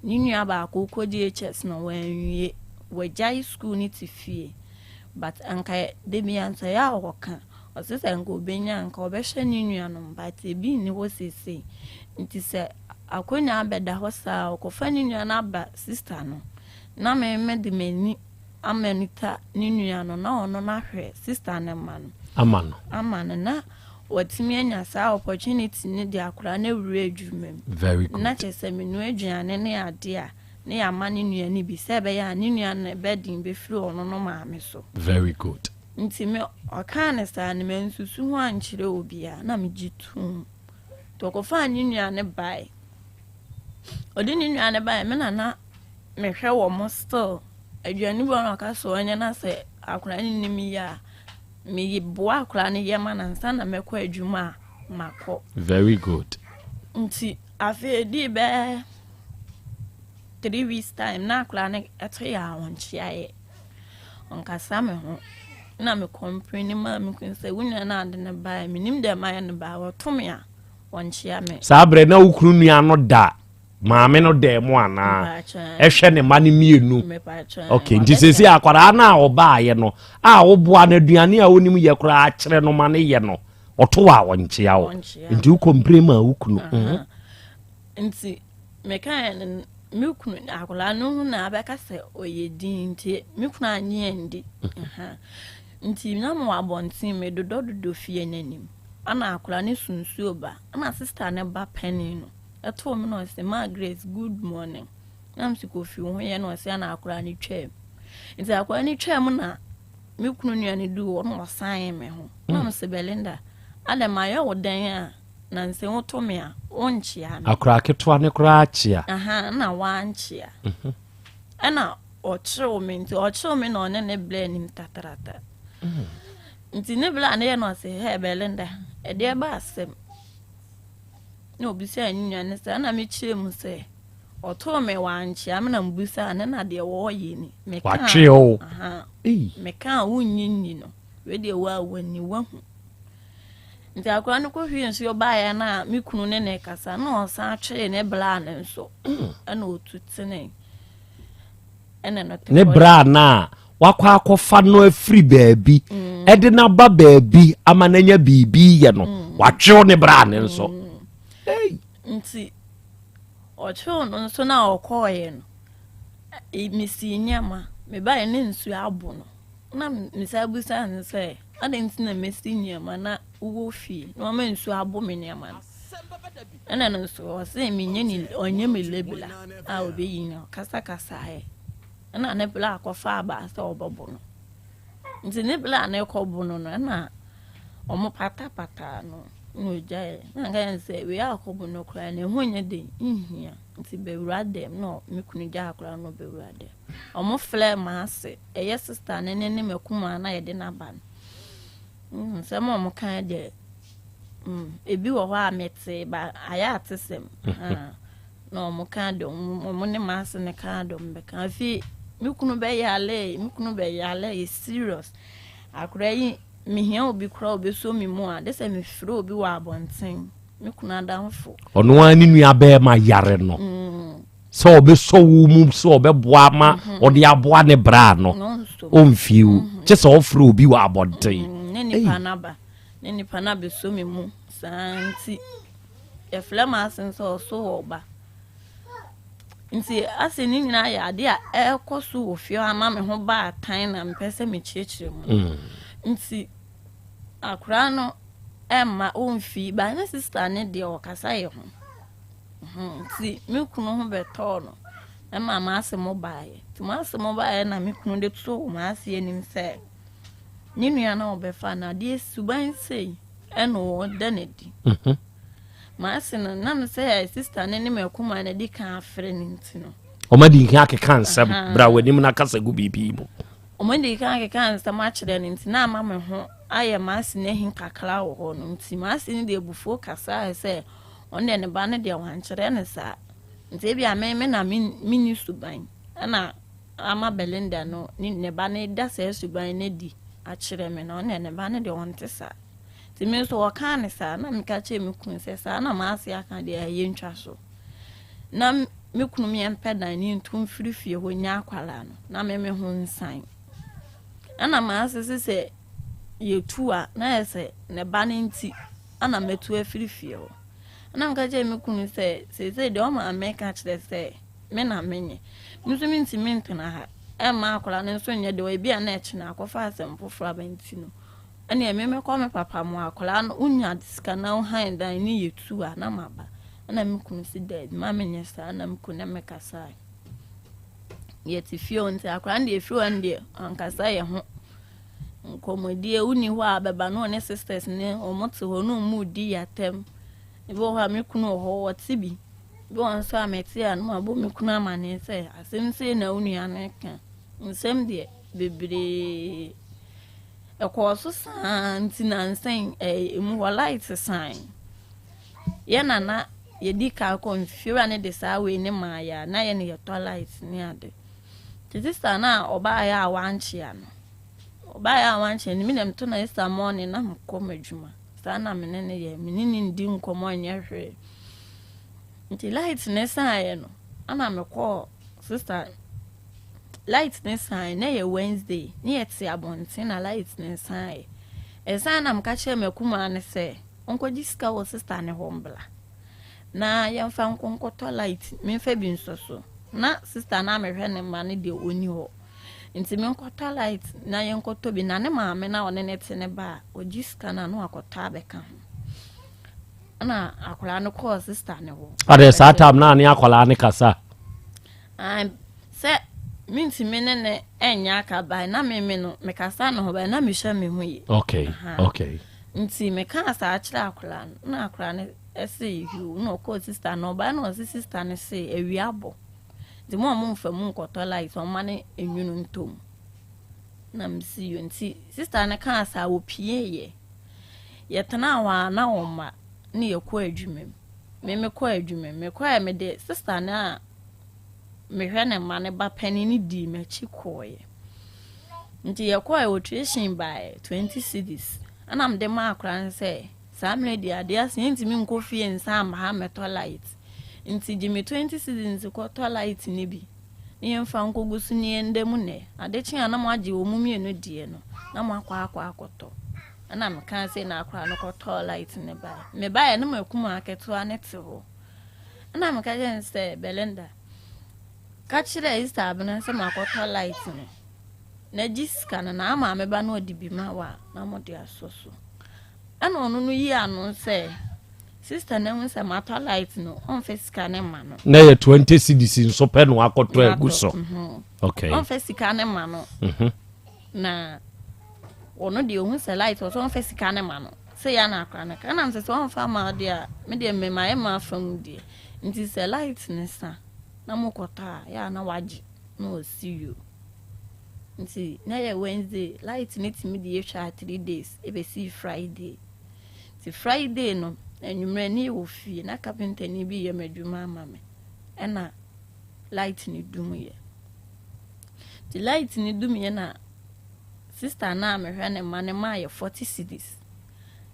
ni nua ba ko DHS no wanwie wagya school ni ti fie but anka de bi ansa ya ɔka ɔsesa nka obenya nka ɔbɛhwɛ ni nua no but ebi ni wo sese nti sɛ akonya abɛda hɔ saa ɔkɔfa ni nua na ba sister no na me de mani amanita ni nua no na ɔno na hwɛ sister ne ma no ama no na watimi anya saa opportunity ni de akora na wura adwuma very good na kyerɛ me no aduane ne ade a ne ya ma ni nua ni bi sɛ bɛ ya ni nua na bedin be firi ɔno no maame so very good nti me ɔka ne saa ne mensusu ho ankyerɛ obi a na me gitum to kɔfa ni nua ne bai ɔde ni nua ne bai me na mehwɛ wɔ mo still aduane bi ɔno aka so ɔnyɛ na sɛ akora ni mi ya me boa akora ne yema na nsa na mekɔ adwuma makɔ very good nti afi di be 3 weeks time na akora ne ɛtɔ ya wɔnchiae onkasa me ho na me complain ma me kun sɛ wunya na ade ne bai me nim de ma ne ba wɔtome a wɔnchia me sabre na ukuru nua no da maame no da mu ana ehwɛ ne ma ne mienu okay nti sesi akwara na oba ye no a wo boa na aduane a onim ye kora akyere no ma ne ye no ɔto wa wɔnchia wo nti wo complain ma ukunu nti me kan me kunu akwara no na abɛka sɛ oyedin nti me kunu anye ndi nti na mo abontin me dododo fie nanim ana akwara ne sunsuo ba ana sister ne ba penny no eto me no say Margaret good morning nam si kofi ho ye no say na akwara ne twam nti akwara ne twam na me kunu nua ne du wo no san me ho na se Belinda ale ma ye wo dan a na nse wo to me a wonchia me akwara ketwa ne kora achia na wanchia ana okyerɛ me nti okyerɛ me na ɔne ne bla nim tatarata nti ne bla na ye no say hey Belinda e de ba asɛm no obisa anyua ne sa na me kyerɛ mu sɛ ɔtɔ me wanchia me na mbusa ne na de wo ye ni me ka me ka wonnyinni no we de wa wani wahu nti akora no kɔ hwie nso ba ya na me kunu ne kasa na ɔsan twere ne bla ne nso ana otutene ene no ne bra na wakwa akɔfa no afiri baabi ɛde na ba baabi ama nanya bibi ye no watwew ne bra ne nso nti ɔtwew no nso na ɔkɔɔye no misi nyama me ba ne nsu abo no na misa busa ne sɛ ade nti na mesi nyama na wo fie na ma nsu abo me nyama no ɛna no nso ɔsɛ me nyeni onye me lebla a obeyi no kasa he ɛna ne bla akɔfa aba sɛ ɔbɔbɔ no nti ne bla na ɛkɔbɔ no na ɔmo pata no no jae na ga sɛ we akɔbɔ no kra na ho nya de nhia nti bewura dem no me kunu ja akra no bewura dem ɔmo fle ma ase ɛyɛ sister ne makuma na yɛde na ba no sɛ mo kan de ebi wɔ hɔ a mete ba aya atesem na ɔmo kan de ɔmo ne ma ase ne kan de ɔmo bɛka afi me kunu bɛ yale is serious akra yi mihia obi kura obi so mi mu a de se me firo obi wa abonten me kuna danfo ono ani nua be ma yare no so obi so wu mu so obi boa ma odi aboa ne bra no omfiu je so ofro obi wa abonten ne ni pana be so mi mu santi e flama asen so oba nti ase ni nyina ya ade a ekoso ofio ama me ho ba atan na mpese me chiechire mu nti akura no Emma umfi ba na sister ne de okasa ye ho. Ti me kunu ho beto no. Emma ma ase mobile. Ti ma ase mobile na me kunu de to ma ase enim se. Ni nua na obefa na de suban sei eno de ne di. Ma ase na me say sister ne me kuma na di kan afre ni ntino. O ma di kan akeka nsem bra wanim na kasa gu bibi mu. O ma di kan akeka nsem a kire ni ntina ama me ho aye ma ase ne hin kakra wo ho no nti ma ase ni de bufuo kasa say on de ne ba ne de wan kire ne sa. Nti bia me na mini suban ana ama Belinda no ni ne ba ne da se suban ne di a kire me no ne ba ne de won te sa. Ti me so o kan ne sa na me ka che me kun se sa na ma ase aka de aye ntwa so. Na me kunu me empeda ni ntum firifie ho nya akwala no na me ho nsan ana ma asese se yetua na ese ne ba ne nti ana metu afirifie ho ana nka je me kunu se de o ma America kire se me na menye nso mi nti me ntena ha e ma akwala ne nso nye de o bia na echi na akofa asem foforo abanti no ana me ko me papa mo akwala no unya diska na o han dan ni yetua na maba ana me kunu si dead ma menye sa na me kunu me kasa yeti fio nti akra ndi fio ndi ankasa ye ho nkomodie uni ho abeba no ne sisters ne omote ho no mu di yatem ebo ha me kunu ho wotibi bo anso ameti an ma bo me kunu amane se asem se na uni aneka nsem de bebre ekoso santi na nsen emu ho light sign ye nana ye di ka konfira ne de sa we ne maya na ye ne ye twilight ne ade sister na oba ya awanchi ano oba ya awanchi ni minem to na Easter morning na mkoma adwuma sa na menene ye menini ndi nkomo anya hwe nti light ne sa ye no ana mekọ sister light ne sa na ye Wednesday ni ye ti abonti na light ne sa ye esa na mka che mekuma ne se onko jiska wo sister ne hombla na yamfa nkonkoto light memfa bi nsoso na sister na mehwe ne ma ne de oni ho nti me nkoto light na ye nkoto bi na ne ma me na one ne te ne ba ojiska na no akota beka ho ana akola no call sister ne ho ade sa tam na ne akola ne kasa se minti me ne enya ka ba na me no me kasa no ho ba na me hwa me hu yi okay nti me ka sa akira akola na akola ne ese yu no call sister no ba no sister ne se ewiabo the more mumfa mu nkoto light on mane enwunu ntom na msi yu nti sister ne ka sa opie ye tena wa na oma ne yekọ adwumem me kọ adwumem me kọ me de sister na me hwe ne mane ba pani ni di machi koye nti yekọ tuition by 20 cedis ana mde ma akran se samre di ade ase nti mi nkofie nsa ma ha meto light nti jimi 20 cedis ko to light ni bi ni mfa nkogusu ni ndem ne adechi ana mo age wo mumie no die no na mo akwa akoto ana me kan se na akra no ko to light ne ba me ba ya no makuma aketo anete ho ana me ka je se Belinda ka chire Easter abena se makoto light no na jiska na ama me ba no odibi ma wa na mo de asoso ana onu no yi anu se sister na won se mato light no on fisika ne ma no na ye 20 cedis nso pe no akoto aguso okay on fisika ne ma no na ono de ohun se light o so on fisika ne ma no se ya na akra na kana mse so on fa ma de a me de me ma e ma fam de nti se light ne sa na mokota ya na waji no see you nti na ye Wednesday light ne timi de ye twa 3 days e be see Friday ti Friday no enwumre ni wo fie na carpenter ni bi ye madwuma amame ena light ni dum ye ti light ni dum ye na sister na amehwe ne mane ma ye 40 cedis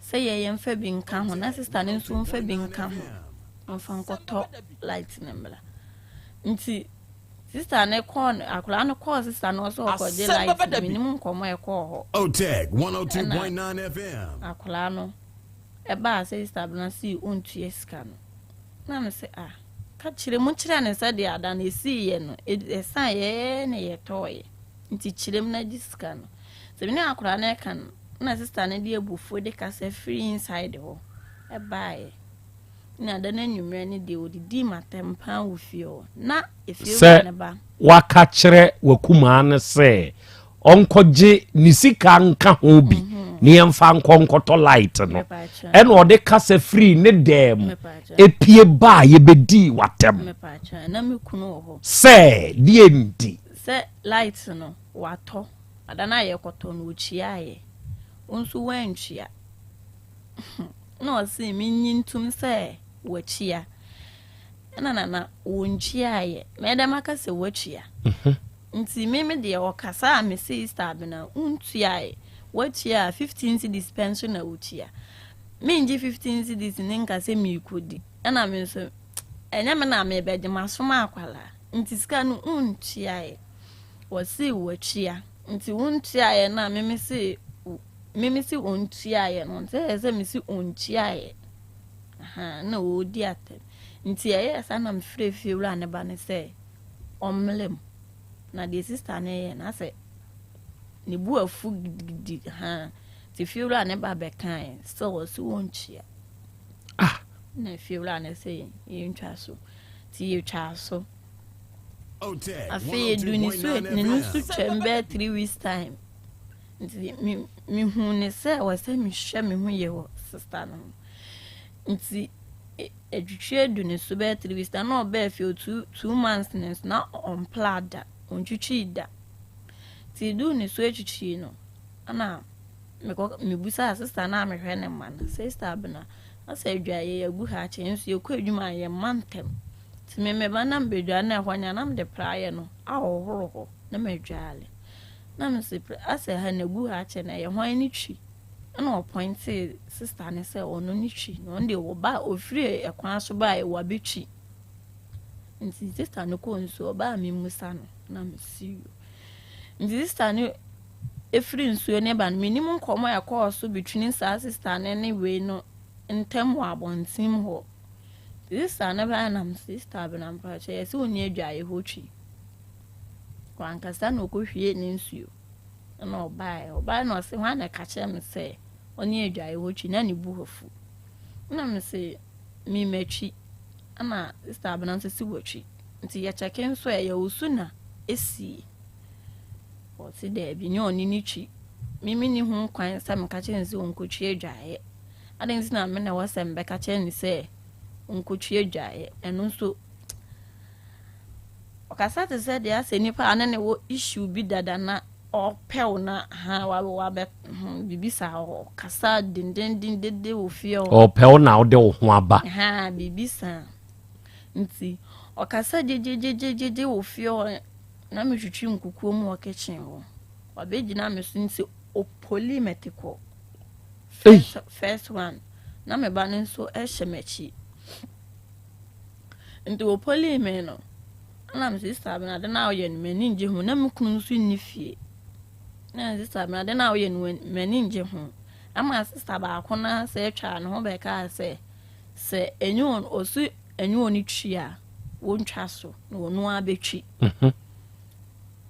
se ye yemfa bi nka ho na sister ne nso mfa bi nka ho mfa nkoto light ne mbla nti sister ne kon akula no call sister no so ko je light minimum komo e ko ho OTEG 102.9 FM akula no eba sister bna si ontu eska no na me se ka chire mu chire ne se de ada na esi ye no esan ye ne ye toye nti chire mu na jiska no se bini akula na kan na sister ne de abufo de kasa free inside ho e bae na da na nwumre ne de odidi matempa wo fie ho na efie ne ba waka kire wakuma ne se onkogye ni sika nka ho bi ni emfa nkonkoto light no en ode kasa free ne dem epie ba ye bedi watem na me kunu ho se die ndi se light no wato adana ye koto no chia ye onsu wanchia no se minyintum se wachia na wonchia ye medem aka se wachia nti meme de okasa me sister bena untua ye wachia 15 cedis pension na wachia minji 15 cedis ninka se mi kodi na me so enya me na me bede masoma akwala nti sika no untua ye wasi wachia nti untua ye na meme se ontua ye no nti se me si ontua ye na odi atem nti ye sa na mfrefie wura ne ba ne se omlem na de sister ne ye na se ne bu afu gidi ti fiura ne ba be kan so wasi ontua na fiura ne se ye ntwa so ti ye twa so afi do ni so ne no so twembe 3 weeks time nti mi hu ne se wase mi hwe mi hu ye ho sister no nti edwitwe do ne so be 3 weeks na oba fi 2 months na on plada ontwitwi da ti do ne so etwitwi no ana me busa sister na me hwe ne man sister abna asa edwaye ya gu ha chenso ye kwadwuma ye mantem ti me ba na mbedwa na hwanya na mde praye no ahohoro ho na medwale na me se asa ha na gu ha che na ye hwan ni twi na point sister ne se ono ni twi no nde wo ba ofiri ekwan so ba e wa betwi nti sister no ko nso ba mi musa no na me siyo nti sister no efiri nsuo ne ba no minimum komo ya call so between sister ne we no ntem wa bontim ho sister na ba na sister ba na mpa che yesi oni adwaye ho twi kwankasa no ko hwie ne nsuo na oba no se hwa na ka che me se oni adwaye ho twi na ne bu hofu na me se mi matwi ama sister ba na se si wotwi nti ya cheke so ya usu na esi o si de bi ni oni ni twi mimi ni hu kwan sa me ka che nsi onkotwi adwaye aden si na me na wasem be ka che ni se onkotwi adwaye eno so okasa te se de ase nipa anene wo issue bi dada na opel na ha wa be bibisa o kasa dindindin dede wo fie o opel na o de wo ho aba bibisa nti okasa jejejejeje wo fie o na me twitwi nkukuo mu o kitchen wo wabegina me so nti o polymetrical first one na me ba nso ehyemechi nti o polyme no na me sister na de na o ye mani nje hu na me kunu nso ni fie na sister na de na o ye mani nje hu ama sister ba akona se twa no ho be ka se enyon osu enyon ni twia wo ntwa so na wonu abetwi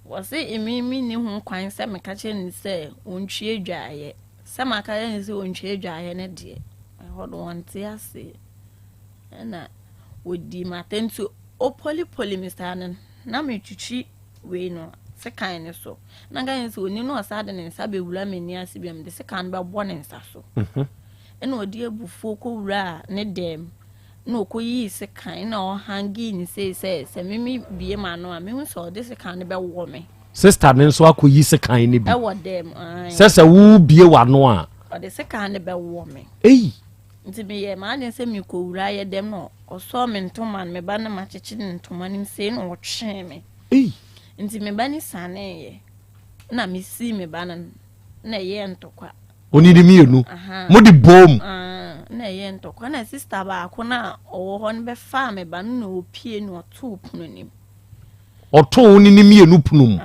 wase emimi ni hu kwan se me ka che ni se ontwi adwaye se maka ni se ontwi adwaye ne de hodo wanti ase na odi matentu o poly mistanen na me twitwi we no se kan ne so na ga ni se oni no osade ne nsa be wura meni ase biam de se kan be bo ne nsa so ena odi ebufu ko wura ne dem no ko yi se kan na o hangi ni se mimi bie ma no a me hu so de se kan be wo me sister ne nso akoyi se kan ne bi e wo dem se wu bie wa no a o de se kan be wo me nti me ye ma de se mi ko wura ye dem no o so me ntoma me ba na ma chechi ntoma nim se no o twe me nti me ba ni sane ye na me si me ba na ye ntokwa oni di mienu mo di bom na ye ntokwa na sister ba ko na owo ho ne be fa me ba na opie no to puno nim oto oni ni mienu punum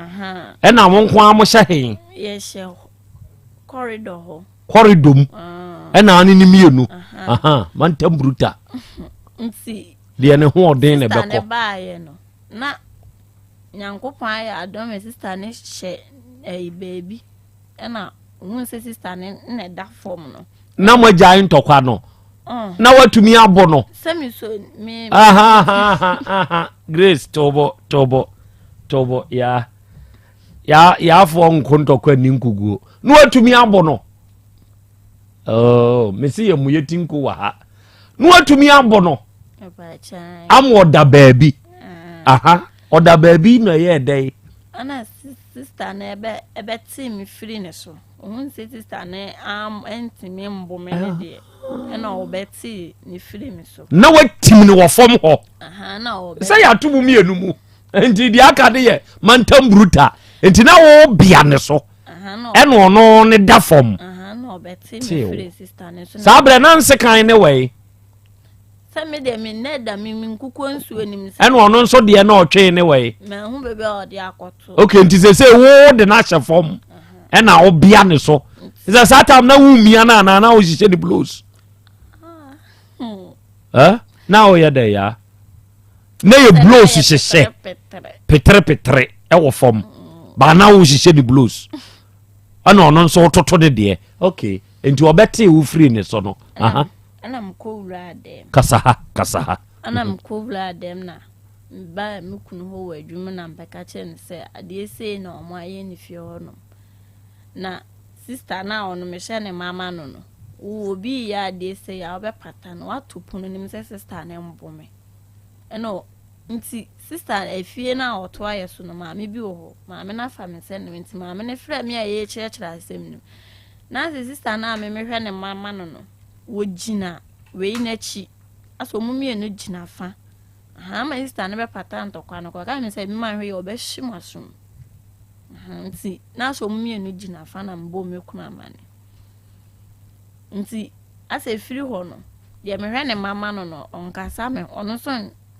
e na mo nko amo hye hen ye hye corridor ho corridor e na ani ni mienu man tambruta nti de ne ho odin ne beko ne ba ye no na nyankopon ya adom sister ne hye baby e na ohun se sister ne na da form no na mo gya ntokwa no na watumi abo no semi so me aha Grace tobo ya afọ nkontokwa ni nkuguo na watumi abo no mesi ye muyeti nku wa ha na watumi abo no am oda baabi oda baabi no ye dey ana sister na ebe team free ne so ohun se sister na entimi mbome ne de na obeti ni free me so na watim ne wo fom ho na obeti say atomu mienu mu enti di aka de ye mantam bruta enti na wo bia ne so eno ono ne da fom na obeti ni free sister ne so sabre na nse kan ne we se me de me na da me nkuko nsuo nim eno ono nso de na otwe ne we ma hu bebe o de akoto okay enti se wo de na hye fom ena wo bia ne so is that time na wu mia na wo hye the blues na o ya de ya na ye blues hye petre e wo fom ba na wo hye the blues ana ono nso toto de okay enti obete wo free ne so no ana mkowura dem kasa ana mkowura dem na ba mekunu ho wa adwuma na mpeka che ne se ade sei na omo aye ni fie ho no na sister na ono me hye ne mama no wo bi ya ade sei ya obepata no watopunu nim se sister na mbome eno nti sister efie na oto aye so no maame bi wo ho maame na fa me se ne nti maame ne frɛ me aye kyerɛkyerɛ asɛm no na sister na me hwɛ ne mama no wogina wei na chi aso mumie no gina fa ma sister na be pata ntokwa no ka me se me ma hwe ye obehyi masum nti na so mumie no gina fa na mbo me kuna mane nti ase firi ho no de me hwe ne mama no onkasa me ono so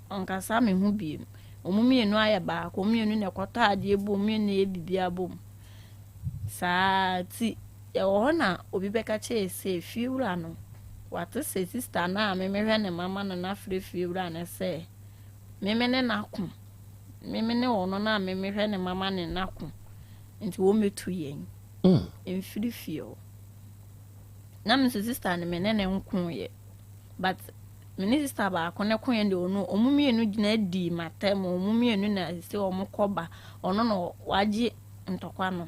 onkasa me hu biem omumie no aye ba ko mumie no ne kwota ade ebu mumie no e bibia bom saa ti ye wo na obi beka che se fiura no wate se sister na me hwe ne mama no na firi fiura na se me ne nakum me ne ono na me hwe ne mama ne nakum nti wo metu yen enfiri fio na me sister ne me ne nkun ye but me sister ba ko ne kun ye de ono omumie no gina di matem omumie no na se omokoba ono no waje ntokwa no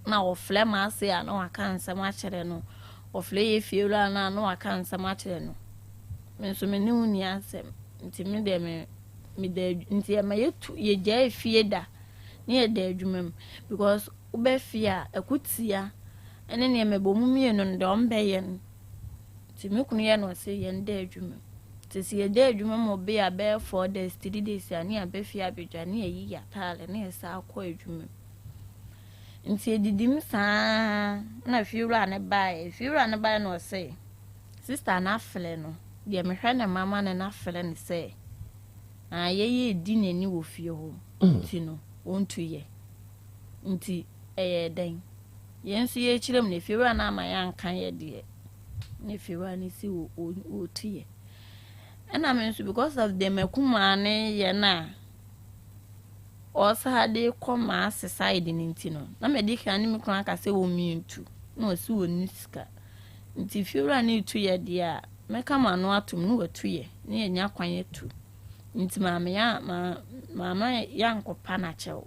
na wo flema ase a na waka nsem a kire no wo fle ye fiura na waka nsem a kire no me so me ne uni asem nti me de me de nti e ma yetu ye gya efie da ne ye da adwumam because ube fia akutia ene ne me bo mumie no de ombeye nti me kunu ye no se ye nda adwumam nti se ye da adwumam obe ya be 4 days 3 days ani abe fia bedwa ne yi ya tale ne sa akọ adwumam nti edidim saa na fiura ne bae no se sister na afle no de me hwe ne mama ne na afle ne se ye di nani wo fie ho nti no wontu ye nti den yensu ye kirem ne fiura na ama ya nkan ye de ne fiura ne si wo tuye and I mean because of them kumane ye na osa de koma society nti no na medical ni me kran ka se wo mientu na osi wo niska nti fiura ne tu ye de a meka ma no atum no watu ye ne nya kwan ye tu nti mama ya nkopa na chew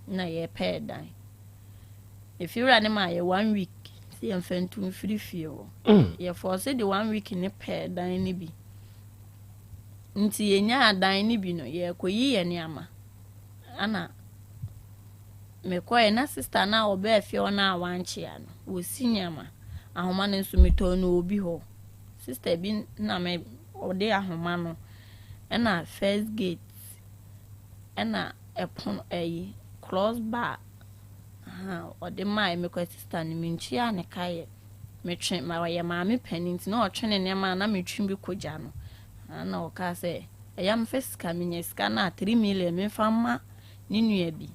na ye pay dan if you run ma ye 1 week see em fentu free feel ye for say the 1 week ni pay dan ni bi nti ye nya dan ni bi no ye koyi ye ni ama ana me koye na sister na obe afie na awanche ya no wo sinyama ahoma ne nsumito no obi ho sister bi na me ode ahoma no ena first gate ena epon close bar ode mai me kwa sister ni minchia ne kaye me twen ma ye ma me paninti na otwene ne ma na me twin bi koja no na o ka se eyam first ka minye ska na 3 million me fama ni nua bi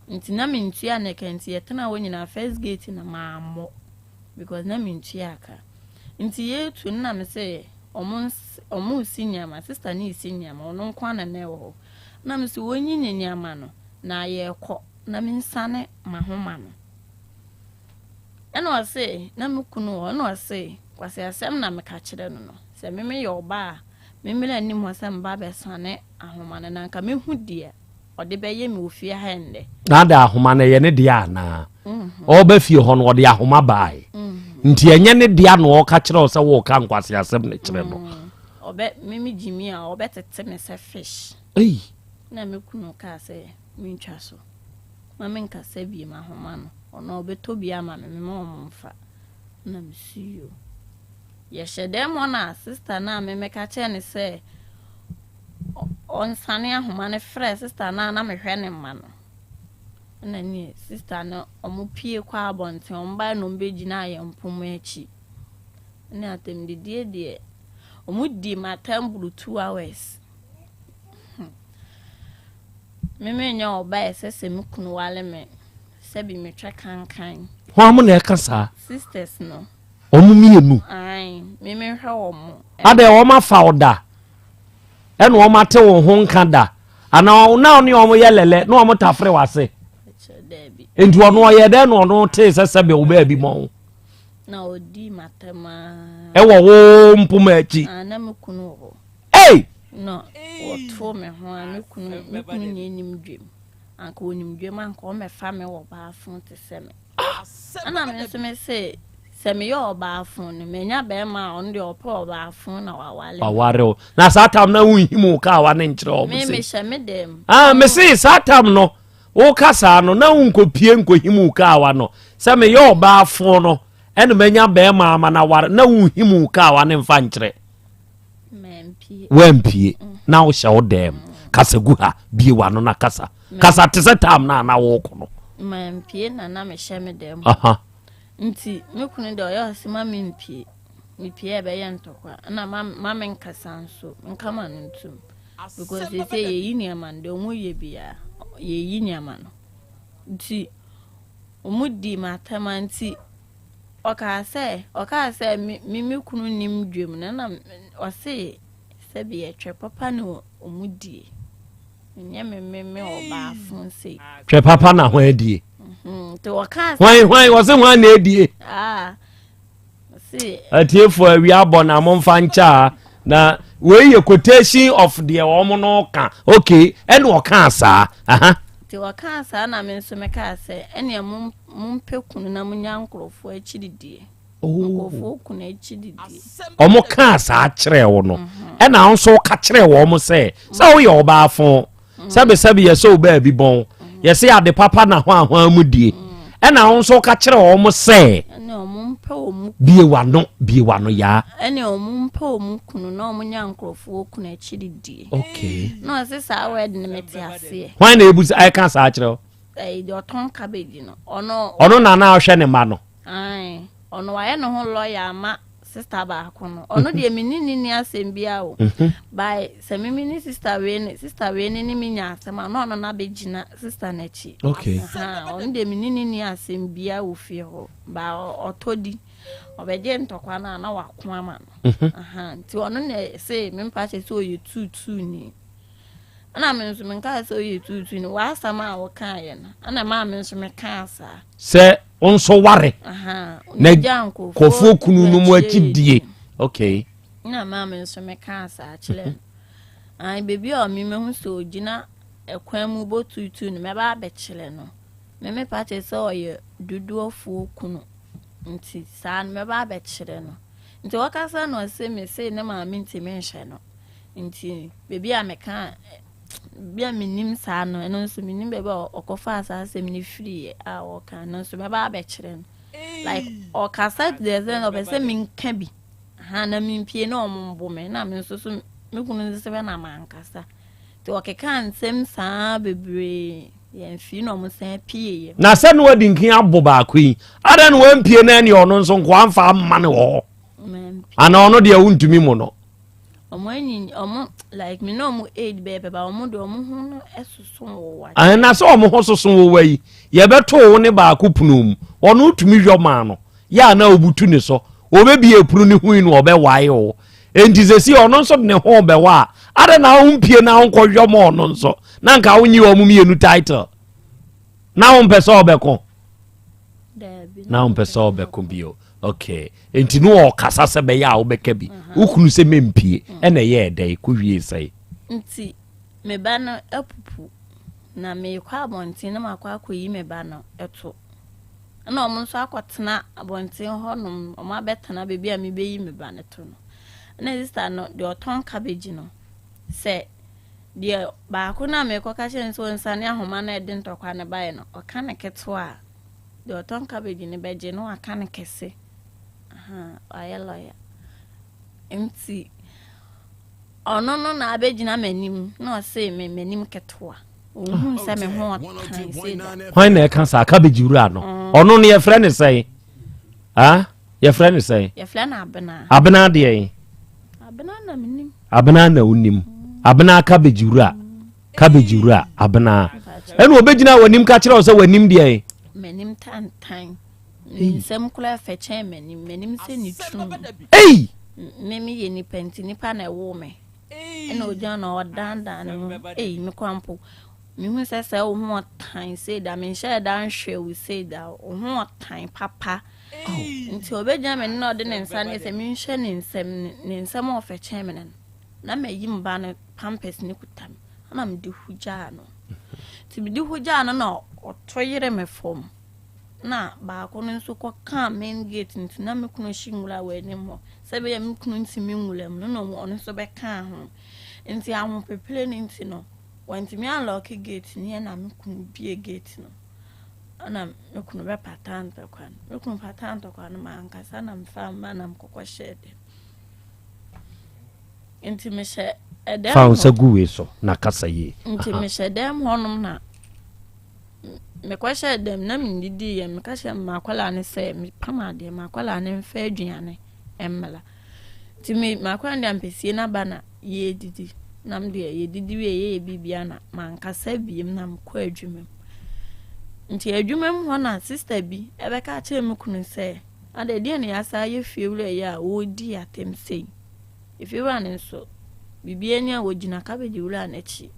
nti na mintua ne kenti yetena wonyina first gate na maamo because na mintua ka nti yetu na me se omo sinyama sister ni sinyama ono nkwa na ne wo na me se wonyi nyanyama no na ye kɔ na me nsane mahoma no ɛna ɔse na me kunu ɔna ɔse kwase asɛm na meka kyerɛ no no sɛ me yɛ ɔba a me na anim hɔ sɛ mba bɛsane ahoma no nanka mehu deɛ ɔde bɛyɛ me ofie ha ndɛ na da ahoma no yɛ ne deɛ ana ɔba fie hɔ no ɔde ahoma bae nti ɛnyɛ ne deɛ na ɔka kyerɛ sɛ wo ka nkwase asɛm ne kyerɛ no ɔbɛ me gyimi a ɔbɛtete me sɛ fish na me kunu ka sɛ mentwa so ma menkasa bi ma ahoma no ɔno ɔbɛtɔ bi ama me ma ɔmomfa na mesuyo yɛhyɛ dɛm hɔ na sister na me meka kyerɛ ne sɛ ɔnsane ahoma no frɛ sister na mehwɛ ne mma no na ne sister no ɔmo pie kɔ abɔnten ɔmba no mbɛgyina ayɛ mpom akyi ne atem deɛ ɔmo di matam buru 2 hours me nya ɔba ɛsɛ sɛ me kunu wale me sɛ bi metwa kankan ho amo na ɛka saa sisters no ɔmo mienu ai me hwɛ ɔmo ada ɔmo afa oda ɛna ɔmo ate wo ho nka da ana na ɔne ɔmo yɛ lele na ɔmo tafre wase enti ɔno ɔyɛ dɛ na ɔno te sɛ be wo ba bi mo na odi matama ɛwɔ wo mpoma akyi na me kunu ho no oto me ho a me kunu ne nim dwem anka onim dwem anka o me fa me wo baafo te se me ana me nso me se me yo baafo no menya be ma on de opo baafo na wawale na satam na unhimu ka wa ne nkyere o me hye me dem me se satam no wo kasa no na unkopie nkohimu ka wa no se me yo baafo no ene menya be ma ama na ware na unhimu ka wa ne mfa nkyere wampie na wo hyɛ wo dɛm kasa gu ha bie wa no na kasa te sɛ tam na wo ko no mampie na me hyɛ me dɛm nti me kunu de ɔyɛ ɔsema me mpie ɛbɛyɛ ntɔkwa na ma me nkasa nso nka ma no ntum because they say ye yini aman de omu ye bia ye yini aman nti omu di matama nti oka se mi kunu nim dwem na ɔse sɛ bi etwe papa no omu die nyɛ me oba afun se twe papa na ho adie nti oka hwan wɔse ho na adie se atiefo awi abɔ na momfa ncha na we ye quotation of the woman no ka okay and oka saa ti oka saa na me nso me ka se ene mumpe kunu na munya nkrofo achididie nkrofo kunu achididie omo ka saa kyerɛ wo no ɛna nso ka kyerɛ wo mo se wo ye obaafo sabe ye so ba bi bon ye se ade papa na ho ahwa mu die ɛna nso ka kyerɛ wo mo se bie wano ya ene omumpa omukunu na omunya nkrofo okunu achididie okay no se saa word ne meti ase why na ebusi I can sa kyerɛ de oton cabbage no ono na ahwɛ ne ma no ai ono waye no ho lawyer ama sister ba kono ono de menini ni asem bia o by se mini sister we ni minya asema no na begina sister na chi okay ono de menini ni asem bia wo fie ho ba otodi obeje ntokwa na wako ama no nti ono na se mempa che so ye tutu ni ana me nso menka se oye tutu ni wa asama wo kan ye na ana ma me nso me kan asa se onso ware na kofo kunu no mu akidie okay na ma me nso me kan asa chile ai baby o mi me hu so gina ekwan mu bo tutu ni me ba be chile no me pa che se oye duduofo kunu nti saa me ba be chile no nti wakasa no se me se ne ma mi nti me nhye no nti baby a me kan bia minim saa no eno nso minim bebe okofa asa asem ni free a oka no nso me ba be kire no like okasa de zen obese min ka bi na mimpie na ombo me na me nso so me kunu nse be na mankasa te okeka nsem saa bebre ye mfi no mo san pie na se no wadi nkin abo ba akui ada no wampie na ne ono nso nko amfa amma ne wo ana ono de wuntumi mo no omo like me no mo aid bebe ba omo do omo hu no esusun wo wa ana so omo ho susun wo wa yi ye beto wo ne ba akupnum ono utumi hwo ma no ya na obutu ne so obebi epuru ne hu no obe wae o entizesi ono nso ne ho be wa ada na humpie na nko hwo ma ono nso na nka wonyi wo mu mienu title na wo mpese obeko na umpesa obeko bio okay enti no kasa se be ya obeka bi ukunu se mempie ene ye dey ko wie sai nti me ba no apupu na me kwa abonten na makwa akoyi me ba no eto na omo nso akotena abonten honom omo abetena bebi a me beyi me ba no to no na sister no de oton cabbage no se de ba ko na me ko ka che nso nsane ahoma na ede ntokwa ne bae no o ka ne keto a de oton cabbage ne beje no aka ne kese ayelo ya mti ono no na abegina manim na o se me manim keto a ohun se me ho tan se da why na ka sa cabbage wura no ono no ye frɛ ne sɛn ye frɛ ne sɛn ye frɛ na abena de yen abena na manim abena na unim abena cabbage wura abena enu obegina wanim ka kyerɛ o sɛ wanim de yen manim tan nsɛm kula fɛkyɛn manim se ni trum memi ye ni penti nipa na ɛwo me ɛna ogya na ɔdanda no me kwampo me hu sɛ wo ho tan se da me nhyɛ da nhwɛ wo se da wo ho tan papa nti obegya me na ɔde ne nsa ne sɛ me nhwɛ ne nsɛm ɔfɛkyɛn me na mayi mba no pampers ne kutam ana me de hugya no ti bi de hugya no na ɔtoyere me fom na ba ko nso ko ka main gate nti na me kunu shingula we ni mo se be ya me kunu nti me ngulam no no ono so be ka ho nti ahun pepele ni nti no wanti me unlock gate ni na me kunu bie gate no ana me kunu be patanta kwan me kunu patanta kwan ma ankasa na mfa ma na mkokɔ shede nti me she edem fa unsa guwe so na kasa ye nti me she dem honum na me kwasha dem na me didi ye me kasha makwala ne se me pama de makwala ne mfa aduane emmela ti me makwala de ampesie na bana ye didi na me de ye didi we ye bibia na mankasa biem na mkɔ adwumem nti adwumem ho na sister bi ebeka kye me kunu se ade de ne yasa ye fiewure ya wodi atem sei ifiwa ne so bibia ni a wogina cabbage wura na chi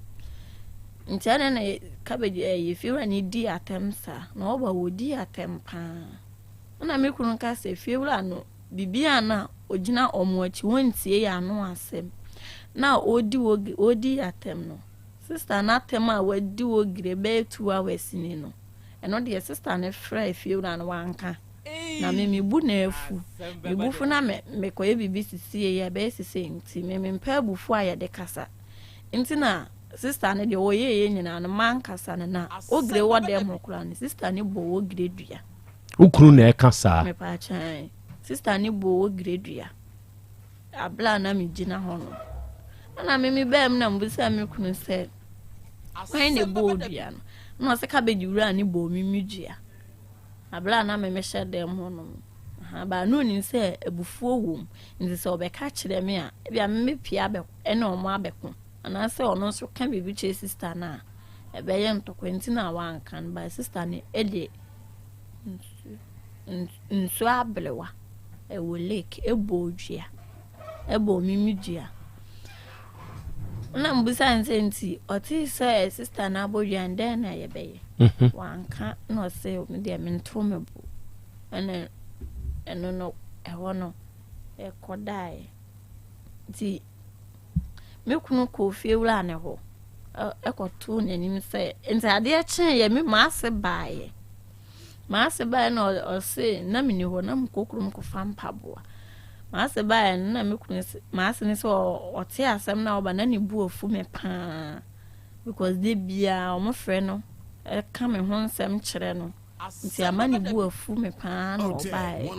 nti ana na cabbage ye fiewura ni di atemsa na oba wodi atempa na me kunu ka se fiewura no bibia na ogina omoachi wontie ya no asem na odi atem no sister na atem a wadi wogire be 2 hours ni no eno de sister na fra fiewura no wanka na me bu na afu me bufu na me koye bibi sisi ya be sisi nti me mpa bufu a ya de kasa nti na sister ne de oye nyina no man kasa na ogire wode mo kura ne sister ne bo ogire dua ukuru na kasa me pa chan sister ne bo ogire dua abla na me gina ho no na me bem na mbusa me kunu se wen ne bo dua no se cabbage wura ne bo mi dua abla na me hye dem ho no ba no ni se ebufuo wom nti se obeka kire me a bia me pia be ene omo abeko ana se ono nso ka bibi che sister na ebe ye ntokwanti na wankan ba sister ni ede nso ablewa e wo lake ebo dua ebo mimi dua na mbusa nse nti oti se sister na abodua nde na ye beye wanka no se me de mento me bu eno no eho no e kodai ti me kunu ko fiewura ne ho ekoto nanim se nti ade a chen ye me maase baaye no o se na me ni ho na mkokuru ko fampaboa maase baaye na me kunu maase ni so o te asem na oba na ni bu ofu me pa because de bia o mo frɛ no e ka me ho nsɛm kyerɛ no nti amani bu afu me pa no baaye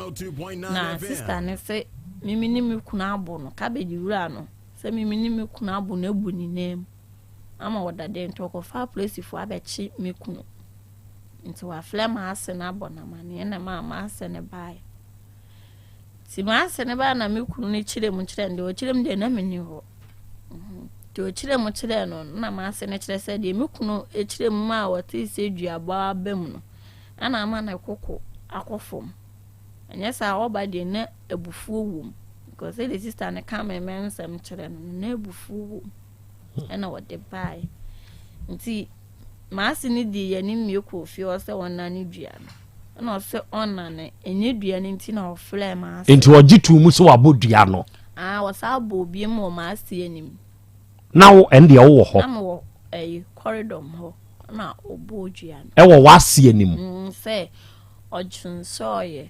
na sister ne se mimi ni me kunu abo no cabbage wura no se mimi ni me kunu abo na ebu ni nem ama wodade nto ko fa place fu abechi me kunu nti wa flema ase na abo na mane na ma ase ne baaye si ma ase ne baaye na me kunu ni kyire mu kyire nde o kyire mu de na me ni ho to kyire mu kyire no na ma ase ne kyire se de me kunu e kyire mu ma wote se duaba abam no ana ama na koko akofom anya sa oba de na ebufuo wom because the sister na come men sam kyere no na ebufuo wom ana wode bai nti maasi ni di ya ni mieko fi o se wona ni dua no na ɔsɛ ɔnane ɛnyɛ dua no nti na ɔfrɛ ma ase nti ɔgye tu mu sɛ wabɔ dua no wɔsa abɔ obi mu wɔ ma ase anim na wo ɛndeɛ wowɔ hɔ na mewɔ corridor m hɔ na ɔbɔ dua no ɛwɔ wase anim sɛ ɔdwonsɔɔyɛ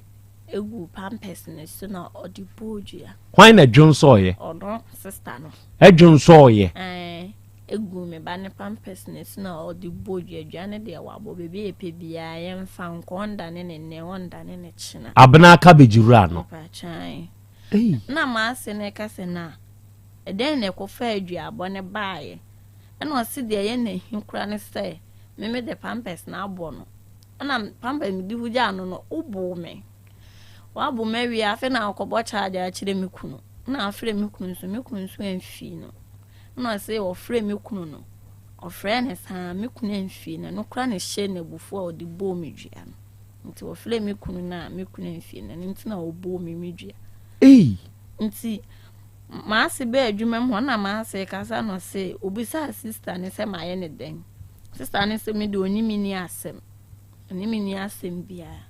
egu pampers ne so na ɔde bɔ dua hwan na dwonsɔɔyɛ ɔno sister no ɛdwonsɔɔyɛ egu me ba ne pampers ne so na ɔde bɔ dua ne deɛ wabɔ bebe epe bia yɛmfa nkɔnda ne ne wonda ne ne kyina abena cabbage wura no na ma ase ne kase na ɛdɛn na ɛkɔfa adua abɔ ne baaye ɛna ɔse deɛ yɛ na hinkura ne sɛ meme de pampers na abɔ no ɛna pampers me di hugya no no ubu me wabo me wi afi na akɔbɔ charge akyire me kunu na afre me kunu so amfi no na ɔse ɔfrɛ me kunu no ɔfrɛ ne saa me kunu amfi na no kura ne hye na bufu a ɔde bɔ me dua no nti ɔfrɛ me kunu na me kunu amfi na nti na ɔbɔ me dua nti maase be adwuma mu na maase kasa no se obisa sister ne se maye ne den sister ne se me de onimi ni asem bia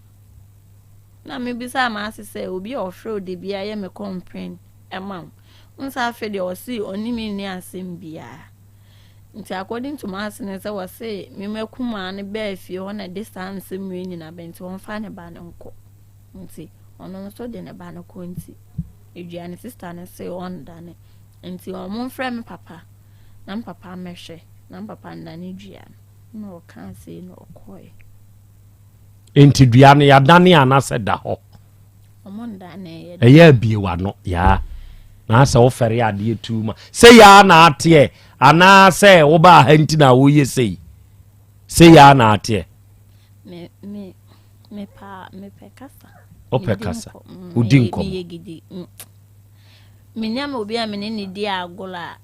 na me bisa maase se obi ofro de bia ye me complain ema nsa afi de o se onimi ni asem bia nti according to maase ne se wo se me makuma ne ba afie ho na distance mu nyina benti won fa ne ba ne nko nti ono so de ne ba ne ko nti Adrian sister ne say on dane nti omo frɛ me papa na papa mehwɛ na papa ndane dua no kan say no okoe enti dua no ya dane ana sɛ da hɔ omo ndane ɛyɛ bie wa no ya na sɛ wo fɛre ade tuma sɛ ya na ate ana sɛ wo ba ha nti na wo ye sei sɛ ya na ate me pekasa opekasa udinko minyama obi a menene di agola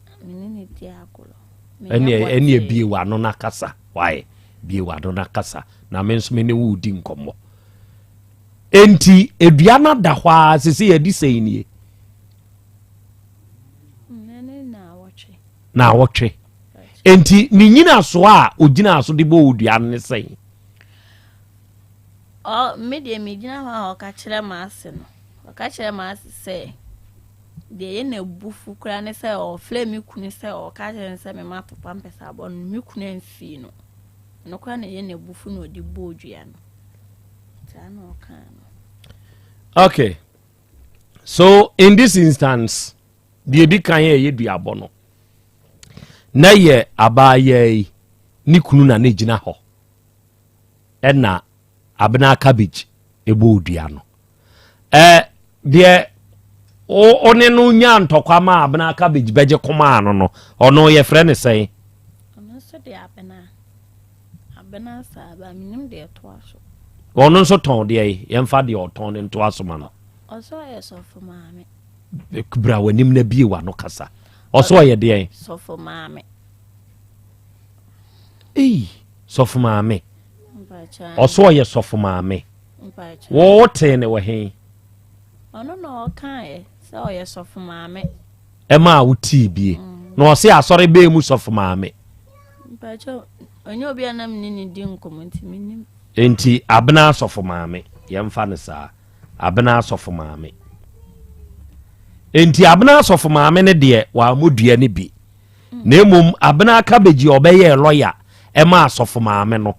eni bie wa no na kasa why bie wa no na kasa na me nso me ne wo di nkomo enti edua na da hwa sese ye di sei nie na wotwe enti ni nyina so a ogina so de bo odua ne sei media me gina ho ka kire ma ase no ka kire ma ase se de ye na bufu kura ne se o flame kunu se o ka kire se me ma to pampesa abon me kunu amfi no kura na ye na bufu no di bodua no ta no kan okay so in this instance the di kan ye dua bono na ye abaye ni kunu na ne gina ho ena abena cabbage ebo odua no de one no nya ntokwa ma abena cabbage beje koma no no ono ye frɛ ne sɛn ono so de abena sa ba minim de to aso ono so ton de ye mfa de oton de to aso ma no oso ye sofo maame kubra wanim na bie wa no kasa oso ye de sofo maame sofo maame oso ye sofo maame wo te ne wo hen ono no kan se o ye sofo maame ma wuti bie na o se asore be mu sofo maame mpacho onyo bia na menini di nkomo ntiminim enti abena sofo maame ye mfa ne saa abena sofo maame enti abena sofo maame ne de wa modua ne bi na emom abena cabbage obeye lawyer ma sofo maame no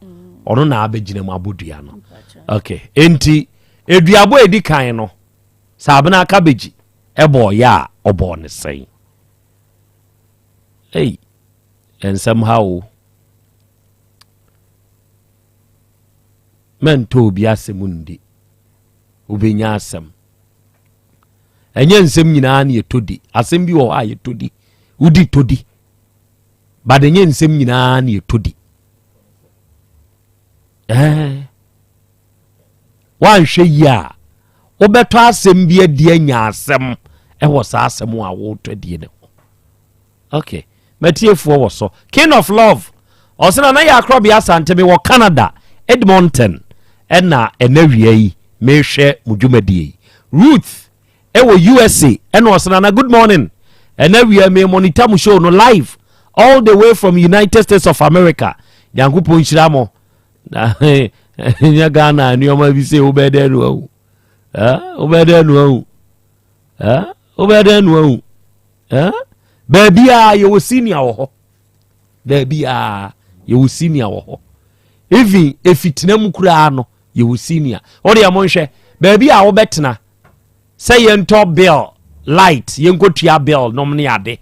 ono na abegina mu abodua no okay enti eduabo edi kan no sabena cabbage ebo ya obo ne sei and somehow men to bi asemundi obenya asem enye nsem nyina na yetodi asem bi wo a yetodi udi todi badenye nsem nyina na yetodi wan hwe ya obeto asem bi adi anya asem wo sa asem a wo to adi ne okay matiefo wo so king of love osena na ya Krobea Asante me wo Canada Edmonton na enawia yi mehwe mudwumadie Ruth wo USA na osena na good morning enawia me monitor mu show no live all the way from United States of America yankopon hyira mo nya Ghana nneɔma bi sɛ wobɛdɛ no ahu wobɛdɛ no ahu wobɛdɛ no ahu baabi a yɛwɔ senior wɔ hɔ baabi a yɛwɔ senior wɔ hɔ even efitena mu koraa no yɛwɔ senior ɔde yɛ mo nhwɛ baabi a wobɛtena sɛ yɛntɔ bill light yɛnkɔtua bill nom ne ade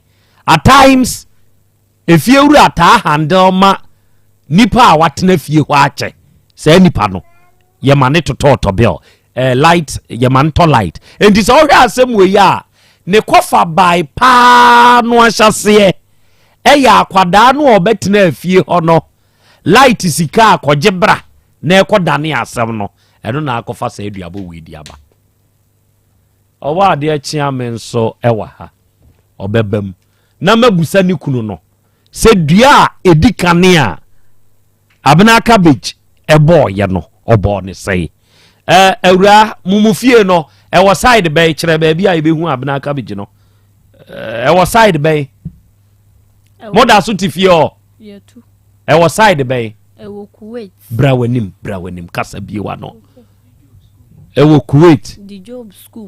at times efie wura ataa handle ma nipa a watena fie hɔ akyɛ sɛ nipa no yɛma ne totɔɔtɔ bill light yɛma ne tɔ light enti sɛ ɔhwɛ asɛm wɔ yi a ne kɔfa bae paa no ahyɛseɛ ɛyɛ akwadaa no a ɔbɛtena afie hɔ no light sika akɔgye bra na ɛkɔ dane asɛm no ɛno na akɔfa sɛ aduabɔ wei di aba ɔwɔ adeɛ kyea me nso ɛwɔ ha ɔbɛbam na mabusa ne kunu no sɛ dua a ɛdi kane a abena cabbage ɛbɔɔyɛ no ɔbɔɔ ne sɛe awura mumufie no ɛwɔ side bɛn kyerɛ baabi a yɛbɛhu abena cabbage no ɛwɔ side bɛn moda so te fie hɔ ɛwɔ side bɛn ɛwɔ Kuwait bra w'anim kasa biewa no ɛwɔ Kuwait the job school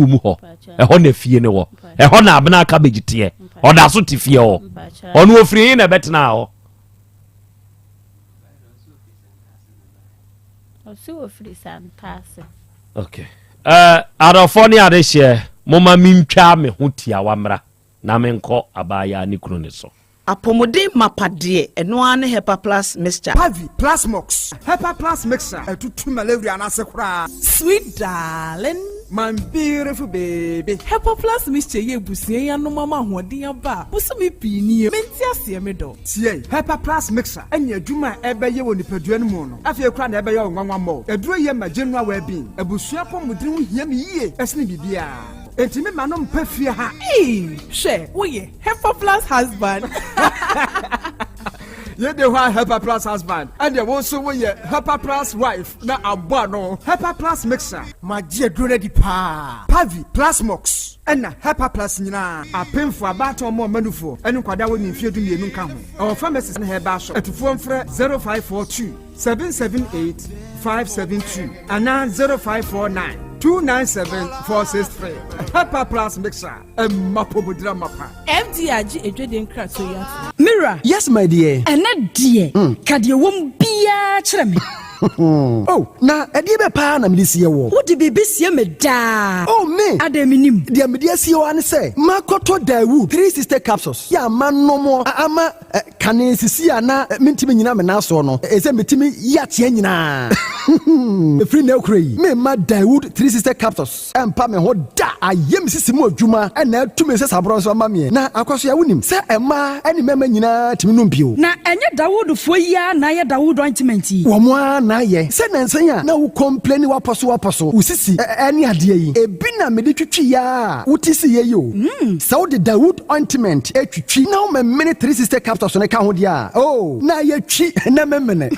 mu hɔ ɛhɔ na fie ne wɔ ɛhɔ na abena cabbage teɛ ɔda so te fie hɔ ɔno ofiri yi na ɛbɛtena hɔ okay adɔfo ne ade hyɛ moma mentwa me ho tia wamra na menkɔ abaya ne kunu ne so apɔmuden mapadeɛ ɛno ara ne Hepa Plus mixture Pavi Plus Mox Hepa Plus mixture ɛtutu malaria anase koraa sweet darling my beautiful baby Hepa Plus mixture yɛ busie ya no mama ahoɔden aba busumi pii nie menti aseɛ me dɔ tie Hepa Plus mixture anya adwuma ɛbɛyɛ wɔ nipadua no mu no afei kora na ɛbɛyɛ nwanwa mɔ aduro yɛ ma general well-being abusua pɔmuden ho hia me yie ɛsene bibia enti me ma no mpa fie ha hwɛ woyɛ Hepa Plus husband ye de hwa Hepa Plus husband and the one so we Hepa Plus wife na abo no Hepa Plus mixer ma je duro di pa Pavi Plus Mox and na Hepa Plus nyina apemfo abato mo manufo enu kwada woni mfie du mienu nka ho our pharmacies na heba shop etufo mfre 0542 778 572 and 0549 297-463. Hepa Plus mixer. Mapobudra mapa. FDRG ejwede nkrato ya. Mira. Yes, my dear. Ene dear. Kadie wom bia kyerɛ me. Oh, na ɛdeɛ bɛ paa na mede sie wɔ. Wode biribi sie me daa. Oh, me. Ada minim. Deɛ mede sie wɔ ane sɛ, makɔtɔ Dawood 360 capsules. Yɛ ama nomo ama kane sisi a na mentimi nyina me naso no. Ɛsɛ metimi yateɛ nyinaa. Efiri na ekura yi. Me ma Dawood 360 capsules. Ɛmpa me ho da. Ayɛ me sisi mu adwuma ɛna atumi sɛ saboro nso ama me. Na akɔso ya wonim sɛ ɛma ɛne mɛma nyinaa timi no mpio. Na ɛnyɛ Dawood fo yi a na yɛ Dawood ointment yi. Wɔn a na yɛ. Sɛ nansan a na wo complain waposo. Wo sisi ɛne adeɛ yi. Ebi na me de twitwi ya. Wo ti si ye yo. Sɛ wo de Dawood ointment etwitwi na wo mɛmene 360 capsules ne ka ho dia. Oh, na yɛ twi na mɛmene.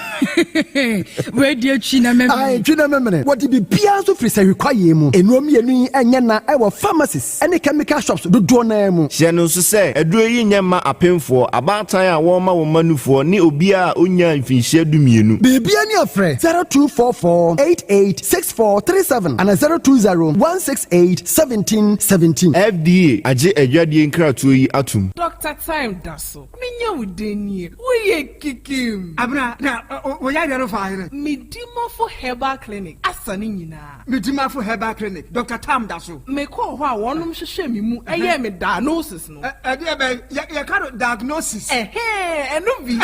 We de twi na mɛmene. Ai twi na mɛmene. Wo de bibia so firi sɛ rekwaye mu. Enuom yenu ɛnyɛ na ɛwɔ pharmacies ɛne chemical shops dodoɔ na mu. Hyɛ no so sɛ aduro yi nyɛ ma apemfoɔ abaatan a wɔn ma wɔn manufoɔ ne obi a onya mfinhyia dumienu. Bibia ne afrɛ 0244886437 and 02016871717. FDA agye adwadie nkratoɔ yi atum. Dr. Time Daso. Minya udenie. Woyɛ kikim. Abra na woyɛ yɛro fa here. Medima for Herbal Clinic. Asane nyinaa. Medima for Herbal Clinic. Dr. Time Daso. Me kɔ hɔ a wɔnom hyehyɛ me mu ɛyɛ me diagnosis no. Ɛdeɛ bɛ yɛ ka diagnosis. Ɛno bi.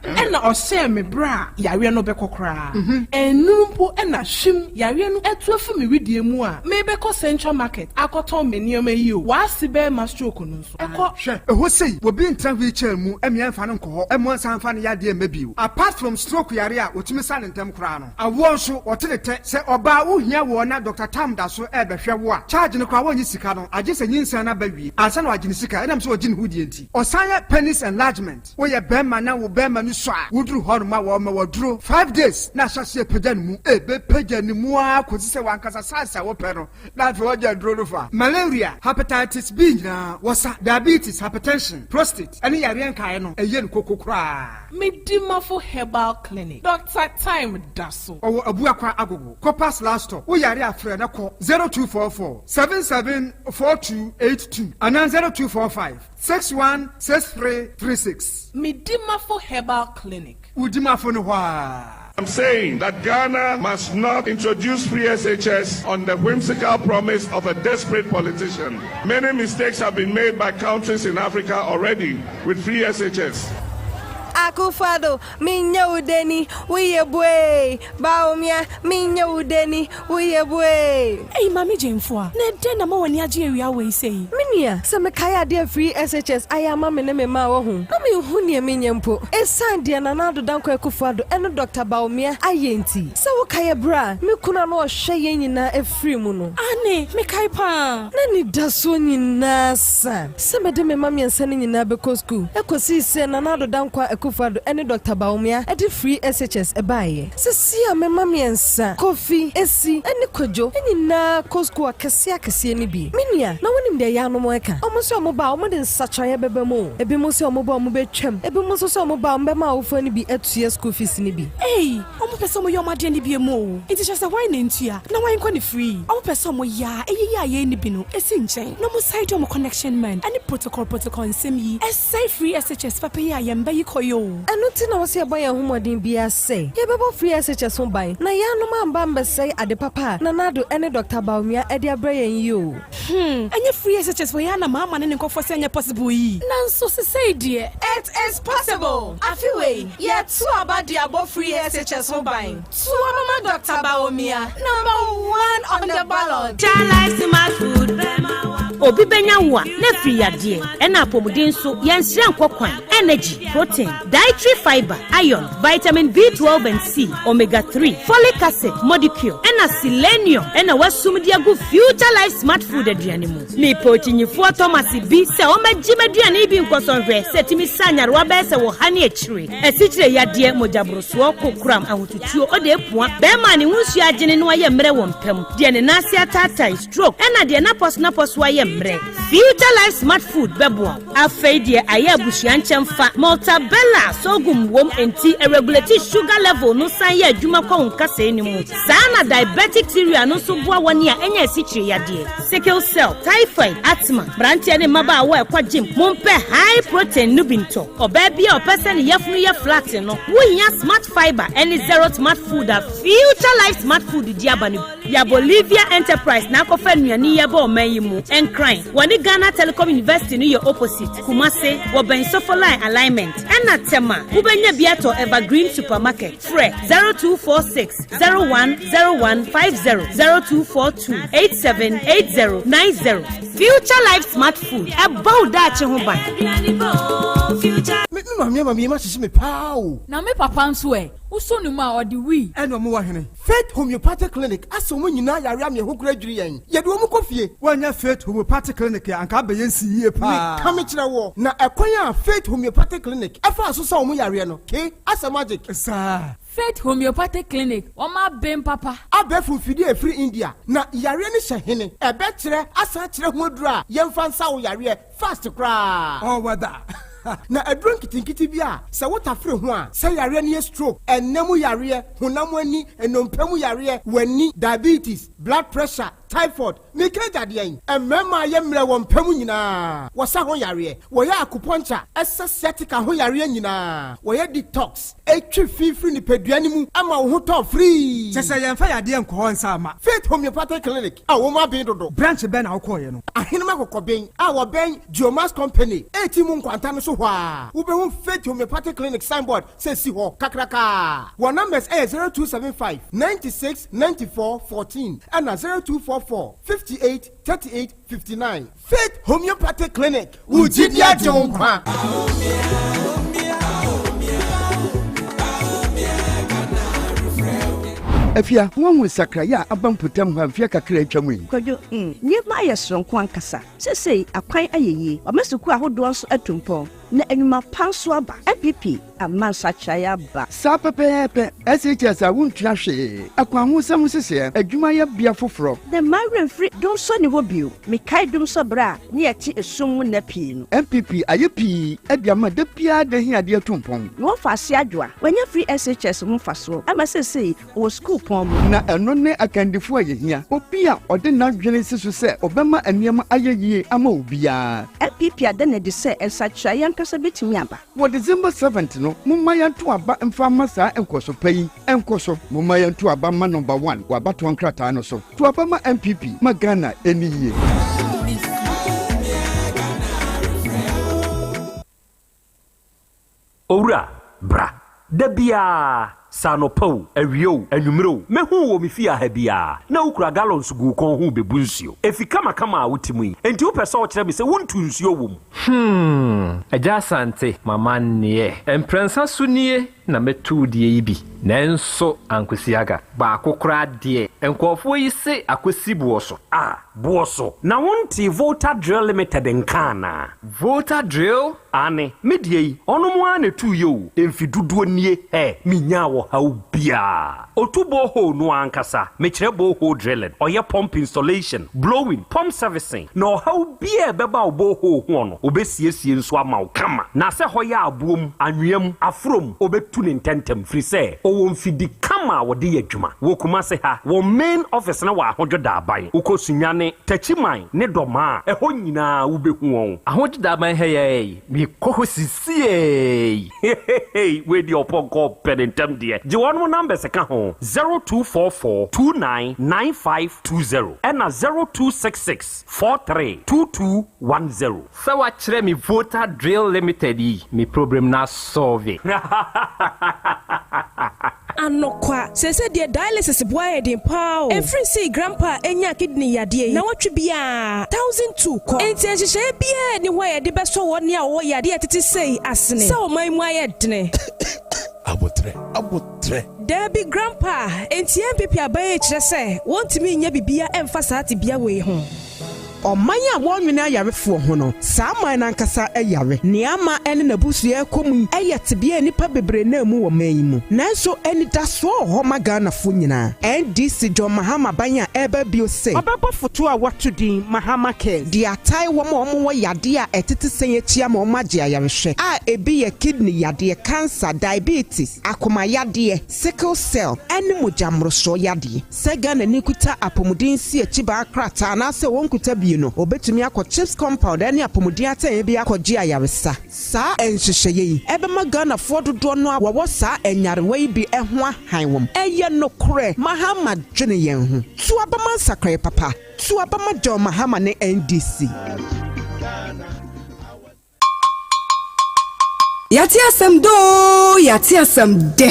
Ɛna ɔhyɛ me bra yare no bɛkɔ koraa. Ɛnu mpo ɛna hwim yare no ɛtu afi me widie mu a me bɛkɔ Central Market akɔtɔn me nneɛma yi o. Waasi bɛ ma stroke no nso. Ɛkɔ hwɛ ɛhɔ sei obi ntra wheelchair mu ɛmia mfa no nkɔ hɔ ɛmo nsan fa no yadeɛ mɛbi. Apart from stroke yare a otumi sa ne ntem koraa no. Awo nso ɔte ne tɛ sɛ ɔbaa wohia wɔ na Dr. Tam da so ɛbɛhwɛ wo a charge no koraa wɔnyi sika no agye sɛ nyinsan na ba wie ansa na wagye ne sika ɛnam sɛ ɔgye ne ho die nti. Ɔsan yɛ penis enlargement. Woyɛ bɛrima na wo bɛrima no so a woduru hɔ no ma wɔ ma wɔduru 5 days na ahyɛhyɛ pagya no mu ebe pagya no mu a kɔsi sɛ wankasa sansa wɔpɛ no na afei wɔgya duro no fa malaria hepatitis B nyinaa wɔsa diabetes hypertension prostate ɛne yareɛ nkaeɛ no ɛyɛ no koko koraa Medimafo Herbal Clinic Dr. Time Daso ɔwɔ abuakwa agogo Copas last stop woyare afrɛ na kɔ 0244 774282 anaa 0245 616336 Medimafo Herbal Clinic Udimafo no hɔ a I'm saying that Ghana must not introduce free SHS on the whimsical promise of a desperate politician. Many mistakes have been made by countries in Africa already with free SHS. Akufado, minya udeni, uye bwe. Baumia, minya udeni, uye bwe. Hey, Mami Jemfwa, ne dena ma wani aje wi awe sei. Minia, se me kaya dia free SHS aya mama ne me ma wo hu. Na me hu ne minya mpo. Esan dia na nado danko Akufado eno Dr. Baumia ayenti. Se wo kaya bra, me kuna no hwe ye nyina efri mu no. Ane, me kai pa. Na ni daso nyina sa. Se me de me mama yensa ne nyina be ko school. Ekosi se na nado danko Akufado ene Dr. Baumia edi free SHS ebaye. Se si a me mama yensa. Kofi esi ene kojo eni na ko school akese ni bi. Minia, na wonim de ya no mo eka. Omo se omo ba omo de nsachoye bebe mo. Ebi mo se omo ba omo betwam. Ebi mo so omo ba omo ma ofo ni bi etua school fees ni bi. Hey, omo pese omo yo made ni bi mo. Enti just why na ntua. Na why nko ni free. Omo pese omo ya eyeya ye ni bi no esi nchen. No mo side omo connection man. Any protocol nsem yi. Say free SHS papa ya yemba yi koyo. Enu ti na wo se ban ya homodin bia say. Ye bebo free SHS ho ban. Na ya no ma mba mba say ade papa. Na nado ene Dr. Baumia ede abra yen yi o. Anya free SHS for ya na mama ne nkofo se anya possible yi. Nanso se say dear. It is possible. Afiwe, ye tu abadi abo free SHS ho ban. Tu mama Dr. Baumia, number 1 on the ballot. Life smart food. Obi benya wa na free ade ena apomuden so yenhire nkokwan energy protein dietary fiber iron vitamin B12 and C omega 3 folic acid molecule ena selenium ena wasumdi agu future life smart food aduane mu ni pochinyifo Thomas bi se o magime aduane bi nkosonhwe setimi sanyarwa be se wo hane akire asichire yade mojabroso kokram ahotutuo o de epua be ma ne hunsu agene no aye mre wo mpam de ne nase atata stroke ena de na pos waye mre future life smart food bebo afei de aye abushia nchemfa Maltabella sogum wom enti regulate sugar level no san ye adwuma kwa nkasa ni mu sana diabetic theory no so boa wani a enya asichire yade sickle cell typhoid asthma branche ne maba wa ekwa gym mompe high protein no binto oba bia opese ne yefunu ye flat no wonya smart fiber any zero smart food a future life smart food di abani ya Bolivia enterprise na kofa nuani ye ba omanyi mu encrine wani Ghana Telecom University no ye opposite Kumase wo ben sofoline alignment ena tema ubenya biato evergreen supermarket fre 0246 010150 0242 878090 future life smart food about that ho ban me ma sisi me pao na me papa nso uso ni ma odi wi eno mo wa hene Faith Homeopathic Clinic aso mo nyina yare am ye ho kura dwiri yen ye de wo mu kofie wanya Faith Homeopathic Clinic ya anka be yen si yie pa ka me kire wo na ekwan a Faith Homeopathic Clinic afa aso sa mo yare no ke asa magic sa Faith Homeopathic Clinic oma ben papa abefu fidi e free India na yare ni hye ebe kire asa kire ho dura yemfa nsa wo yare fast kra oh wada na adron kitinkiti bia se wotafre ho a se yare ne stroke enemu yare honam ani enompemu yare wani diabetes blood pressure typhoid mikeja de yen emema ye mre wo mpemu nyina wo sa ho yare wo ya akuponcha essetic ho yare nyina wo ya detox etwi fifri ni peduani mu ama wo ho to free se se yemfa yade enko ho nsa ama Faith Homeopathic Clinic a wo ma ben dodo branch ben na wo koye no ahenema kokoben a wo ben Geomas Company etimu nkwanta no so hwa wo be ho Faith Homeopathic Clinic signboard se si ho kakraka wo numbers 0275 96 94 14 and 0244 58 38 59 Faith Homeopathic Clinic Ujidia Jonkwa Afia wonhu sakraya abamputam ho afia kakra atwamu yi kwadwo nyema ayesronko ankasa sesei akwan ayeye omesuku ahodo nso atumpon na enwuma panso aba MPP amansa chayaba saa pepepe SHS a wontwa hwe akwa ho sam sese adwuma ya bia foforo the marine free don so ni wo bio me kai dum so bra ne ya ti esum na pii no MPP ayepi abiama da pia da hia de atompon wo fa se adwa wanya free SHS mu fa so ama sese wo school pon na eno ne akandifo ayehia opia ode na dwene siso se obema aniema ayeyie ama obia MPP adane de se ensacha yankasa betimi aba wo December 7th no mumma yanto aba mfa masa enkoso payi enkoso mumma yanto aba ma number 1 wa bato nkrata no so to aba ma MPP magana eniye Owura bra dabia sanopo awio anwumro mehu wo mefia ha bia na ukura gallons gu kon hu bebu nsuo efika makama wotimu yi enti wo pese wo kire me se wontu nsuo wo mu Yaw Asante mama ne emprensa sunie na metu die yi bi nanso ankwesiaga ba akokora de enkofo yi se akwesi buoso buoso na wonti voter drill limited nkana voter drill ane medie yi ono mo ane tu yo emfiduduo nie minya wo hawo bia otubo ho no ankasa mekire bo ho drilling oye pump installation blowing pump servicing no hawo bia beba obo ho ho no obesiesie nso ama kama na se hoya abuom anwem afrom obetu ne ntentem free se owo mfidi kama wode yadwuma wo kuma se ha wo main office na wa ahojoda aban ukosunyane tachiman ne doma eho nyina wo behu won ahojoda aban heye mi kohosie we di oponko penentem de je wonu number se ka ho 0244299520 and 0266432210 so wa kire mi voter drill limited yi mi problem na solve Anokwa sese de dialysis boy de pao every see grandpa enya kidney yade na watwe bia 1002 ko enti ehye bia ni hoye de beso woni a wo yade atete sei asene se o man mu ayedne abotre Debbie grandpa enti MPP abaye kire se wontimi nya bibia emfa saati bia we ho Omanya wonwene ayarefo ho no saa man nankasa ayare neama ene nabusu ekomu ayetebia nipa bebre na mu wo man mu nanso eni daso ho magana fo nyina NDC John Mahama banya eba bio se obebo foto a watudin Mahama Care di atai wo mo yade a etete senyechia ma omagye ayarehwe a ebi ye kidney yade cancer diabetes akoma yade sickle cell ene mojamroso yade sega na nikuta apomudin si echiba akrata na se wonkuta no obetumi akọ chips compound ani apomudi atan bi akọji ayaresa saa enhyehyeye yi ebema Ghana fo dodo no awo saa enyarewa yi bi eho ahanwom eye no kore Mahama dwene yen ho tu abama sakrai papa tu abama John Mahama ne NDC Yati asem do, yati asem de.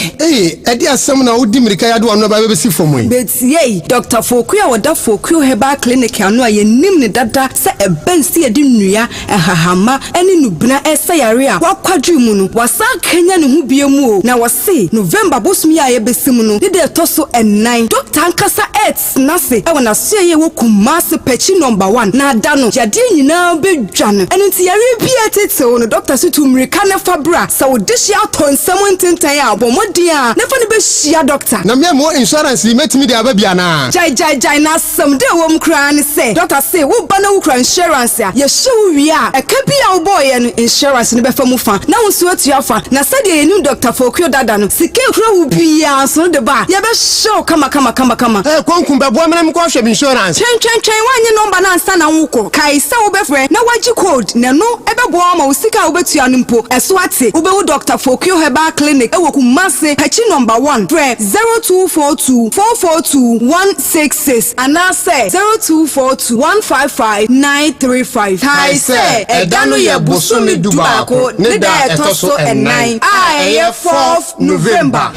Edi asem na udi mirika ya do anu ba bebesi fomu yi. Betie, Dr. Fokuya wada Fokuya Herbal Clinic anu a yenim ne dada se ebensi edi nnua ehahama eni nubna esayare a wakwadru mu no wasa Kenya ne hu biemu o na wase November bosumi a yebesimu no de toso 9 Dr. Ankasa Earth nase e wona so ye wo Kumasi pechi number 1 na ada no yade nyina bedwane eni ti yare bia tete no Dr. Situ mirika ne fa so this year ton someone tintan a bomodia nefa ne be hia doctor na me mo insurance metimi de ababia na jai na some dey wom kra ne say doctor say wo ba na wo kra insurance a ye hye wi a e ka bia wo boy no insurance ne be fa mu fa na wo so atua fa na say de enu Dr. Fokuyo dada no sike kra wo bia so de ba ye be show kama konkum be bo amene m ko hwe insurance twen wanye number na ansa na wo ko kai sa wo be frɛ na waji code na no e be bo ma wo sika wo betua no mpo eso ate Ubewu Dr. Fokuyo Herbal Clinic ewo Kumasi pechi number 1 pre 0242442166 anase 0242155935 kai se edanu ye busumi dubako ne da etoso 9 eye 4th November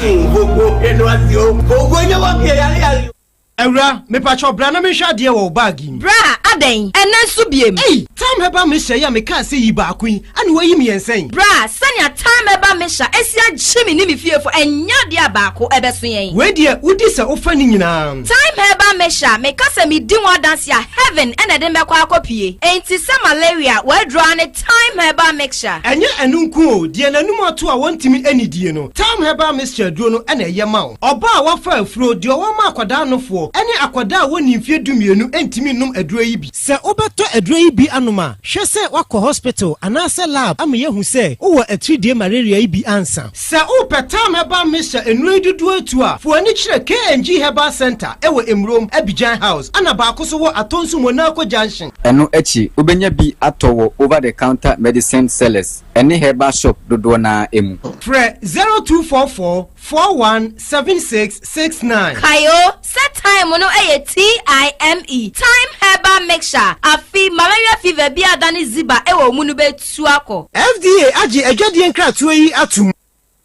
Ewra me pacho bra na me hwa de wo bag yi bra aden enen so biem ei time heba me hye ya me ka se yi ba kun ane wayi me yensen bra sanya time heba me hye esia gyemi ni me fiefo enya de abaako ebeso yen we de udi se ofa ni nyina time heba me hye me ka se me di one dance ya heaven ene de mekwa akopie enti se malaria we draw ne time heba mixture enye enunku o de nanum ato a wontimi anidie no time heba mixture duro no ene ye ma o oba a wafa afuro de o ma akwada nofo ene akwada a woni mfie dumienu entimi num aduro yi bi se obeto aduro yi bi anoma hwe se wakọ hospital anase lab am ye hu se wo atridie malaria yi bi ansa se o petam heba mixture enuro dudu atu a fo ani kire KNG Herbal Center ewo Emrom Abidjan House ana ba ko so wo atonsu Monaco Junction eno echi obenya bi atowo over the counter medicine sellers any herbal shop dodo na emu Fre 0244 417669 Kayo set time no TIME time herbal mixture afi malaria fever bi adani ziba ewo munu betu akọ FDA agi adwade nkratoa yi atum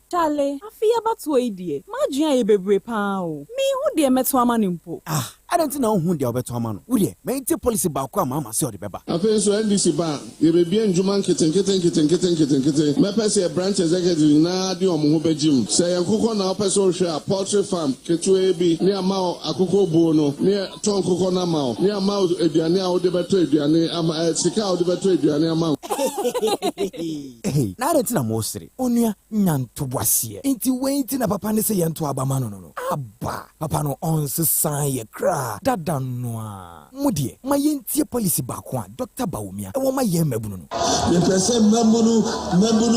Chale, afia batu idie. Majia ye bebre pa o. Mi hu de meto amane mpo. I don't know who they are better man. Would you maintain policy about Mama saw the Beba? I think so. NDC ban. You be bien Juman kitten. My person branch executive na di omo bejim. Say akuko na person share poultry farm. Ketu ebi near Mao akuko bono near Ton Koko na Mao near Mao ediane a ode beto ediane ama sika ode beto ediane ama. Hey, na reti na mosiri. Onua nyantoboasie. Enti wenti na papa ne se yento abama no. Aba, papa no onsesan ye kra. Dada noa. Mudie, ma yentie policy baako a Dr. Baumia. E wo ma ye mabunu no. The person membunu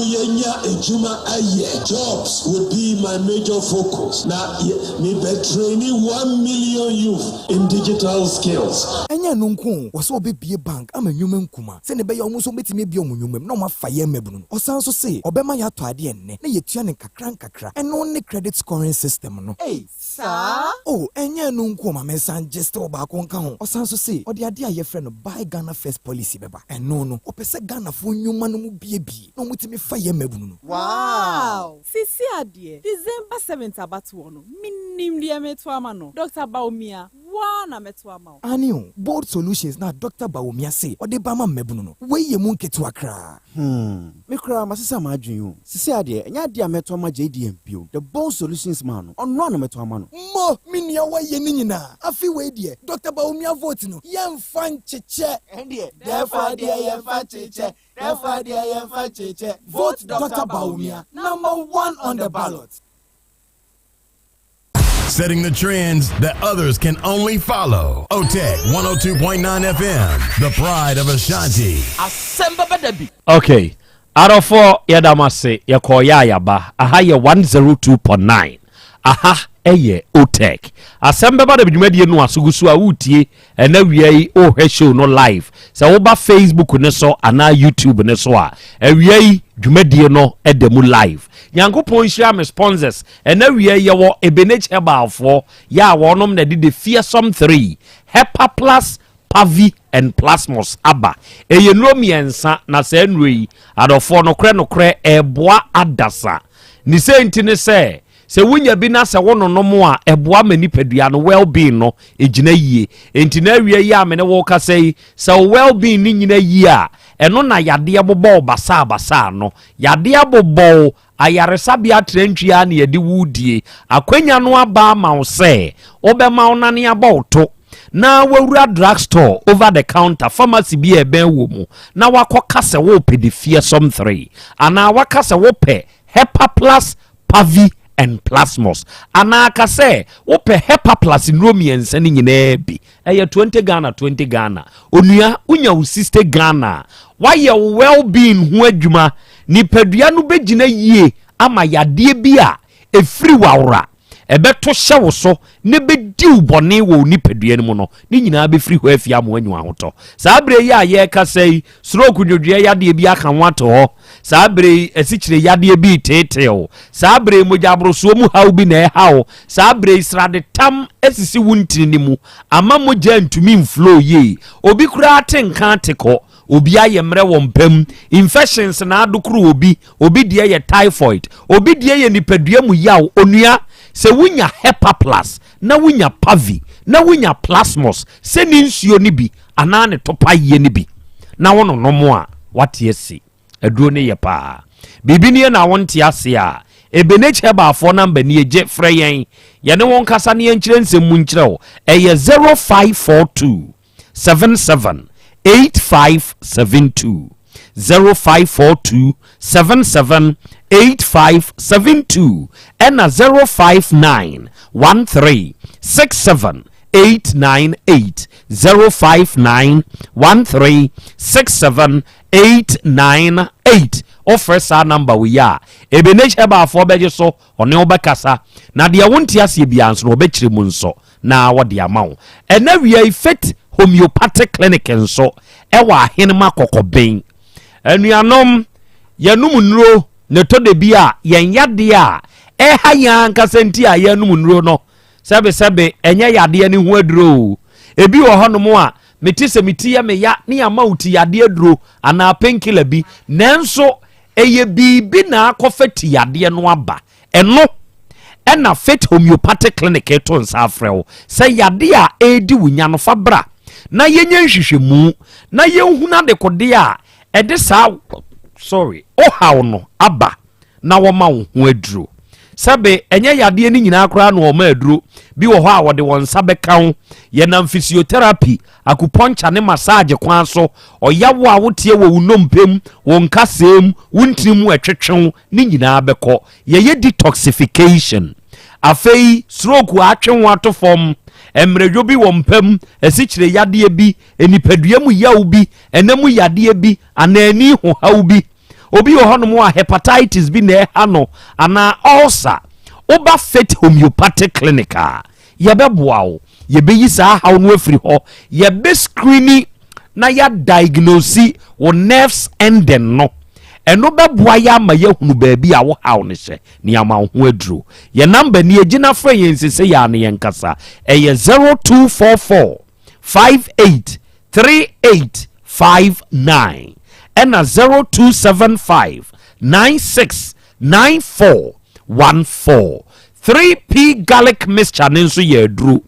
yenya ejuma aye. Jobs would be my major focus. Now me be training 1 million youth in digital skills. Enya nunku, wo so obebie bank ama nwuma nkuma. Se ne be ya omo so betime bie omo nwumam na o ma fa ye mabunu no. Osan so se, obema ya to ade enne na yetua ne kakra. Eno ne credit scoring system no. Hey, sir. Oh, enya nunku ma san just baako nka ho osan so say odi ade a ye friend no buy Ghana first policy beba eno no opese Ghana fo nyuma no mu bie no mutimi fa ye mabunu no wow sisi ade December 7th abatu no minim de meto ama no Dr. Baumia na meto ama ani bold solutions na Dr. Baumia say odi ba ma mabunu no we ye mu nketu akra me kra masesa ma adwen o sisi ade enya ade a meto ama JDM bio the bold solutions man no ono na meto ama no mo minia wa ye ni nyina afi we die Dr. Baumia vote no yemfa cheche endie therefore die yemfa cheche vote Dr. Baumia #1 on the ballot. Setting the trends that others can only follow. OTEC 102.9 FM, the pride of Ashanti. Asem Beba Dabi. Okay. Out of 4, Yadamase, Yakoya Yaba, aha ye 102.9. Aha, eye OTEC. Asem Beba Dabi Jumedi no asugusu a wutie, ena wiei o he show no live. Sa oba Facebook ne so ana YouTube ne so a. Wiei Jumedi no edemu live. Nyankopon hia me sponsors ena wiei ye wo Ebenech Herbal for ya wonom na de fearsome 3 Hepa Plus Pavi and Plasmos aba eye no miensa na se nroi adofo no kre eboa adasa ni se ntine se wunya bi na se wononom a eboa manipadua no well being no ejina yie entina wie ya me ne wo ka sei se well being ni nyina yie a eno na yade bobo basa no yade bobo ayaresabia trentria na yedi wudie akwanya no aba ma wo se obema onane aboto na wawura drugstore over the counter pharmacy bi eben wo mu na wakoka se wo pedi fearsome 3 ana wakase wo pe Hepa Plus Pavi and Plasmos ana kase wo pe Hepa Plus nromiense ni nyina bi eye 20 Ghana onua unya wo sister Ghana why well being ho adwuma nipadua no begina yie ama yade bi a efri wawra ebeto hye so ne bedi ubone wo nipadua no no ni nyina be free ho afia mo anyu ahoto saa bre ya ye ka sei stroke nyodua yade bi aka wato ho saa bre esichire yade bi teteo saa bre mojabroso mu haw bi na haw saa bre israde tam esisi wuntini ni mu ama moja ntumi mflow ye obi kura atenka teko obi ayemre wo mpam infections na adokuru obi die ye typhoid obi die ye nipadua mu yaw onua se wunya Hepa Plus na wunya Pavi na wonya plasmos se ni nsuo ni bi ana ne topa ye ni bi na wono nomo a watie si aduro ne ye pa bibi ne na wonte ase a ebeneche ba afo number ne eje frɛ yɛn yɛne won kasa ne yɛnkyerɛ nsɛm mu nkyerɛw ɛyɛ 0542 77 8572 0542 77 8572 and 059 13 67 898 059 13 67 898 offer sa number we ya ebeneche ba afo beje so one obekasa na de wonti ase bia nso obekire mu nso na wode amawo ena wi fit homeopathic clinic nso ewa ahenema kokoben anuanom yanum nuro ne to de bia yen yade a ha yan kasenti a yanum nuro no sebe enye yade ne ho aduro ebi wo honom a metise metiye me ya ne amauti yade aduro ana penkiller bi nanso eye bibi na akofeti yade no aba eno ena fit homeopathic clinic eto nsa afrewo se yade a edi wunya no fabra na yenye nhwehwemu na yenhuna de kode a ede sa sorry o hawo no aba na wo ma wo ho aduro sabe enye yade ni nyina akora no o ma aduro bi wo ho a wo de won sabe kan ye na physiotherapy acupuncture ne massage kwan so oyawo a wotie wo unompem won kasem wuntimu atwetwen ni nyina beko ye detoxification afei stroke atwen wato form emrejo bi wompem esikyire yade bi enipadua mu yawo bi enamu yade bi anani ho hawo bi obi wo hono a hepatitis bi na hano ana ulcer oba fit homeopathic clinic yebeboa wo yebeyi sa hawo no afiri ho yebe screening na ya diagnose wo nerves ending no eno beboa ya ma yahunu baabi a wo hawo ne hye ne ama ho aduro ye number ni egina fra yen sese ya ne yen kasa eye 0244 58 3859 and 0275 96 9414 3p garlic mixture nenso ye aduro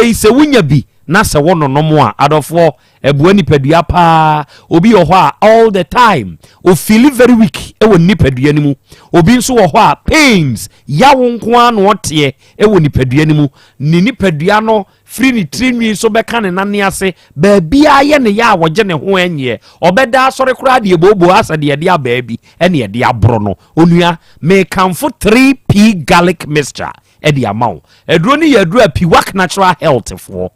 yi se wunya bi na se wono nomo a adofo ebua nipadua pa obi wo ho a all the time o feel very weak e wo nipadua ni mu obi nso wo ho a pains ya wo nko an wote e wo nipadua ni mu ni nipadua no free ni trinwi so beka ne nane ase ba bia ye ne ya woje ne ho enye obeda asore kura de bobo asa de de abaabi ene de abro no onua me kamfo 3p garlic mixture e de amawo eduro ni ya eduro piwak natural health for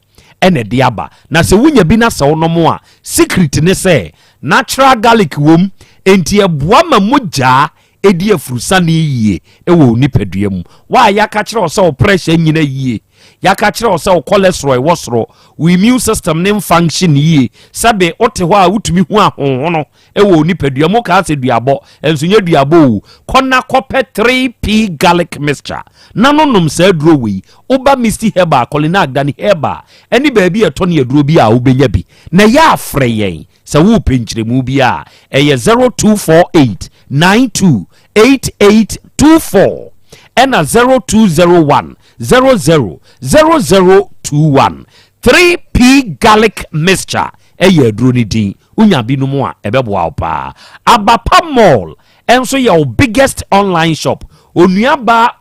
ene diaba na se wunya bi na se wonomo a secret ne se natural garlic wom enti eboa ma mogya edi afurusa ne yie ewo nipadua mu wa ya ka kire o se pressure nyina yie ya ka kire o se cholesterol wosoro we immune system ne function yie sabe ote ho a wutumi hu ahonhono ewo nipadua mu ka se duabo enso nya duabo kona kope 3p garlic mixture nanonom sa aduro we oba misty herba colina dani herba eni baabi eto ne aduro bi a obenya bi na ya afre yen sa wo penkyeremu bi a eye 0248 928824 and 0201 000021 3p garlic mixture eye aduro ni din unya bi no mu a ebeboa pa abapa mall enso your biggest online shop onuaba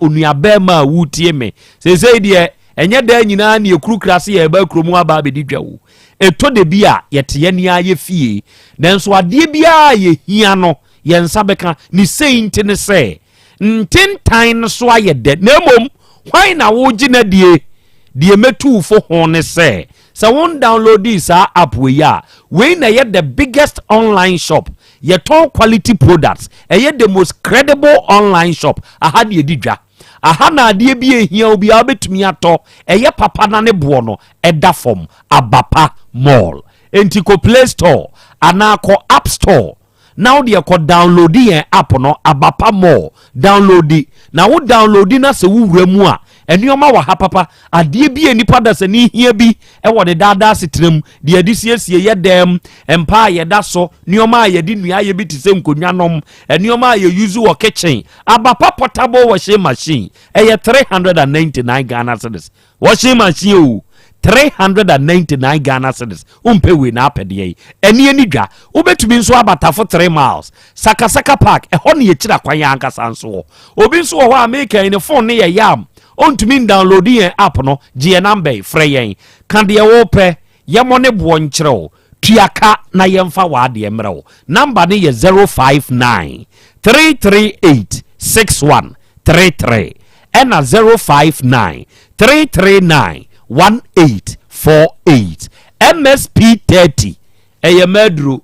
ma wutie me sesei de enye da nyina na ekuru krase ye ba kromu aba bedi dwawo eto de bia yete ye ni aye fie nanso ade bia ye hia no ye nsa beka ni seinti ne se ntintan no so aye de na mom hwan na wo gina die metu fo ho ne se won download this app we ya we na ye the biggest online shop ye ton quality products ye the most credible online shop aha de didwa aha na ade bi ehia obi a betumi ato ye papa na ne bo no eda form abapa mall entiko play store anako app store now they ko download the app no abapa mall download it na wo download na se wo wura mu a enioma wa ha papa ade bi enipa da se ni hia bi e wo de dada setrem de adisiesie ye dem empa ye da so nioma ye di nua ye bi te se nkonwanom enioma ye use wo kitchen abapa portable washing machine ye 399 Ghana cedis washing machine o 399 Ghana cedis umpe we na apede eni dwa obetumi nso abata for 3 miles Sakasaka Park ho ne ye kira kwan ya ankasa nso obi nso ho America ne phone ne ye yam ontumi download yen app no gye number frɛ yen ka de wo pɛ ye mo ne bo nkyerɛw tuaka na yemfa wa de mmerɛw number ne ye 059 338 6133 ɛna 059 339 1848 MSP 30 eye madru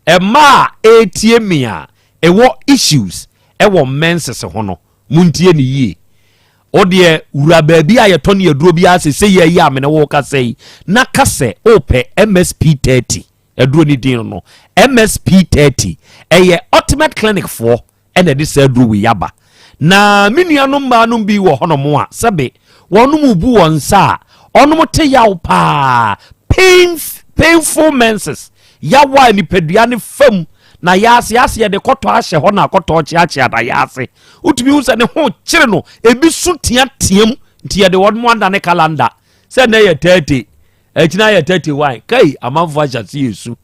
ema etiemia ewo issues ewo menses ho no muntie ni yie odie wura baabi a yeto ne aduro bi asese ye yi amene wo ka sei na kase ope MSP 30 aduro ni din no MSP 30 eye ultimate clinic for ene de se aduro wi yaba na minuanom maanum bi wo hono mo a sebe wonum bu won sa onum te yaw pa painful menses yawa ni pedua ne fam na yase de koto ahye ho na koto chiachia da yase utumi hu se ne ho kire no ebi su tiam ntia de won anda ne calendar se na ye 30 ekina ye 31 kai amanfo ahye yesu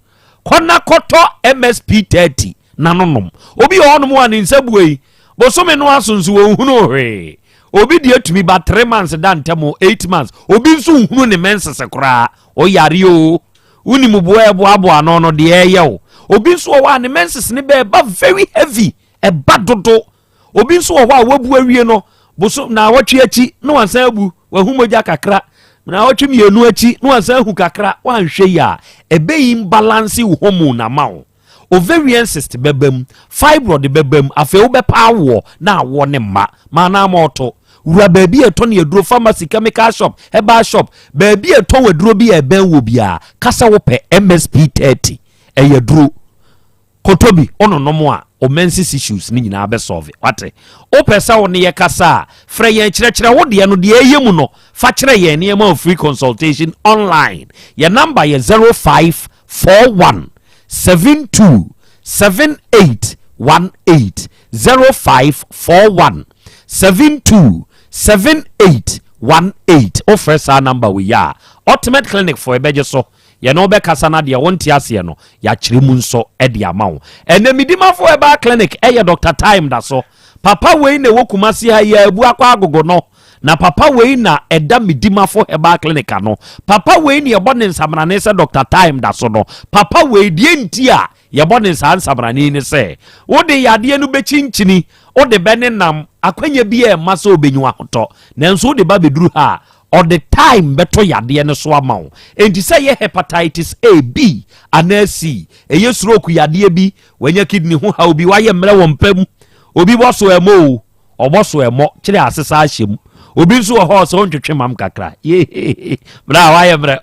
kona koto MSP 30 nanonom obi honum wa ne nsabuei bosome no asonso wo hunu hwe obi de atumi ba 3 months dan temo 8 months obi nso hunu ne menses kora o yare o uni mubo ebo ano no de eyew obi nso wa ne menses ne be ba very heavy e ba dodo obi nso wa wabu awie no boso na watwe achi no wansan abu wahumoja kakra na watwe mienu achi no wansan hu kakra wanhwe ya ebe imbalance wo hormone na mawo ovarian cyst bebem fibroid bebem afi wo be pawo na wo ne ma mana moto wura baabi eto ne aduro pharmacy chemical shop herbal shop baabi eto waduro bi e ben wo bia kasa wo pe MSP 30 eyaduro kotobi ononomo a o menses issues ni nyina be solve wate o pesa wo ne ye kasa frɛ ye kyerɛkyerɛ wo de no de eyemu no fa kyerɛ ye ne ma free consultation online your number ye 0541 72 7818 0541 72 7818 offer sa number we ya ultimate clinic for ebeje so ye no be kasa na de wonti ase no ya kyerɛ mu nso e de amawo ene midima for eba clinic e Dr. Time da so papa we ne wokumasi ha ya abu akwa agogo no na papa we na eda midima for eba clinic no papa we ne yebone nsamrane se Dr. Time da so no papa we die ntia yebone nsamrane ne se wo de yade no be chinchini o de bene nam akwanya bi e masa obenyu ahoto nanso o de ba beduru ha all the time beto yade ne so amawo enti se ye hepatitis A B and C eye stroke yade bi wanya kidney ho ha obi waye mre wo mpam obi boso emo oboso emo kire asesa ahyem obi nso wo ho so ntwetwe mam kakra ye bra waye mre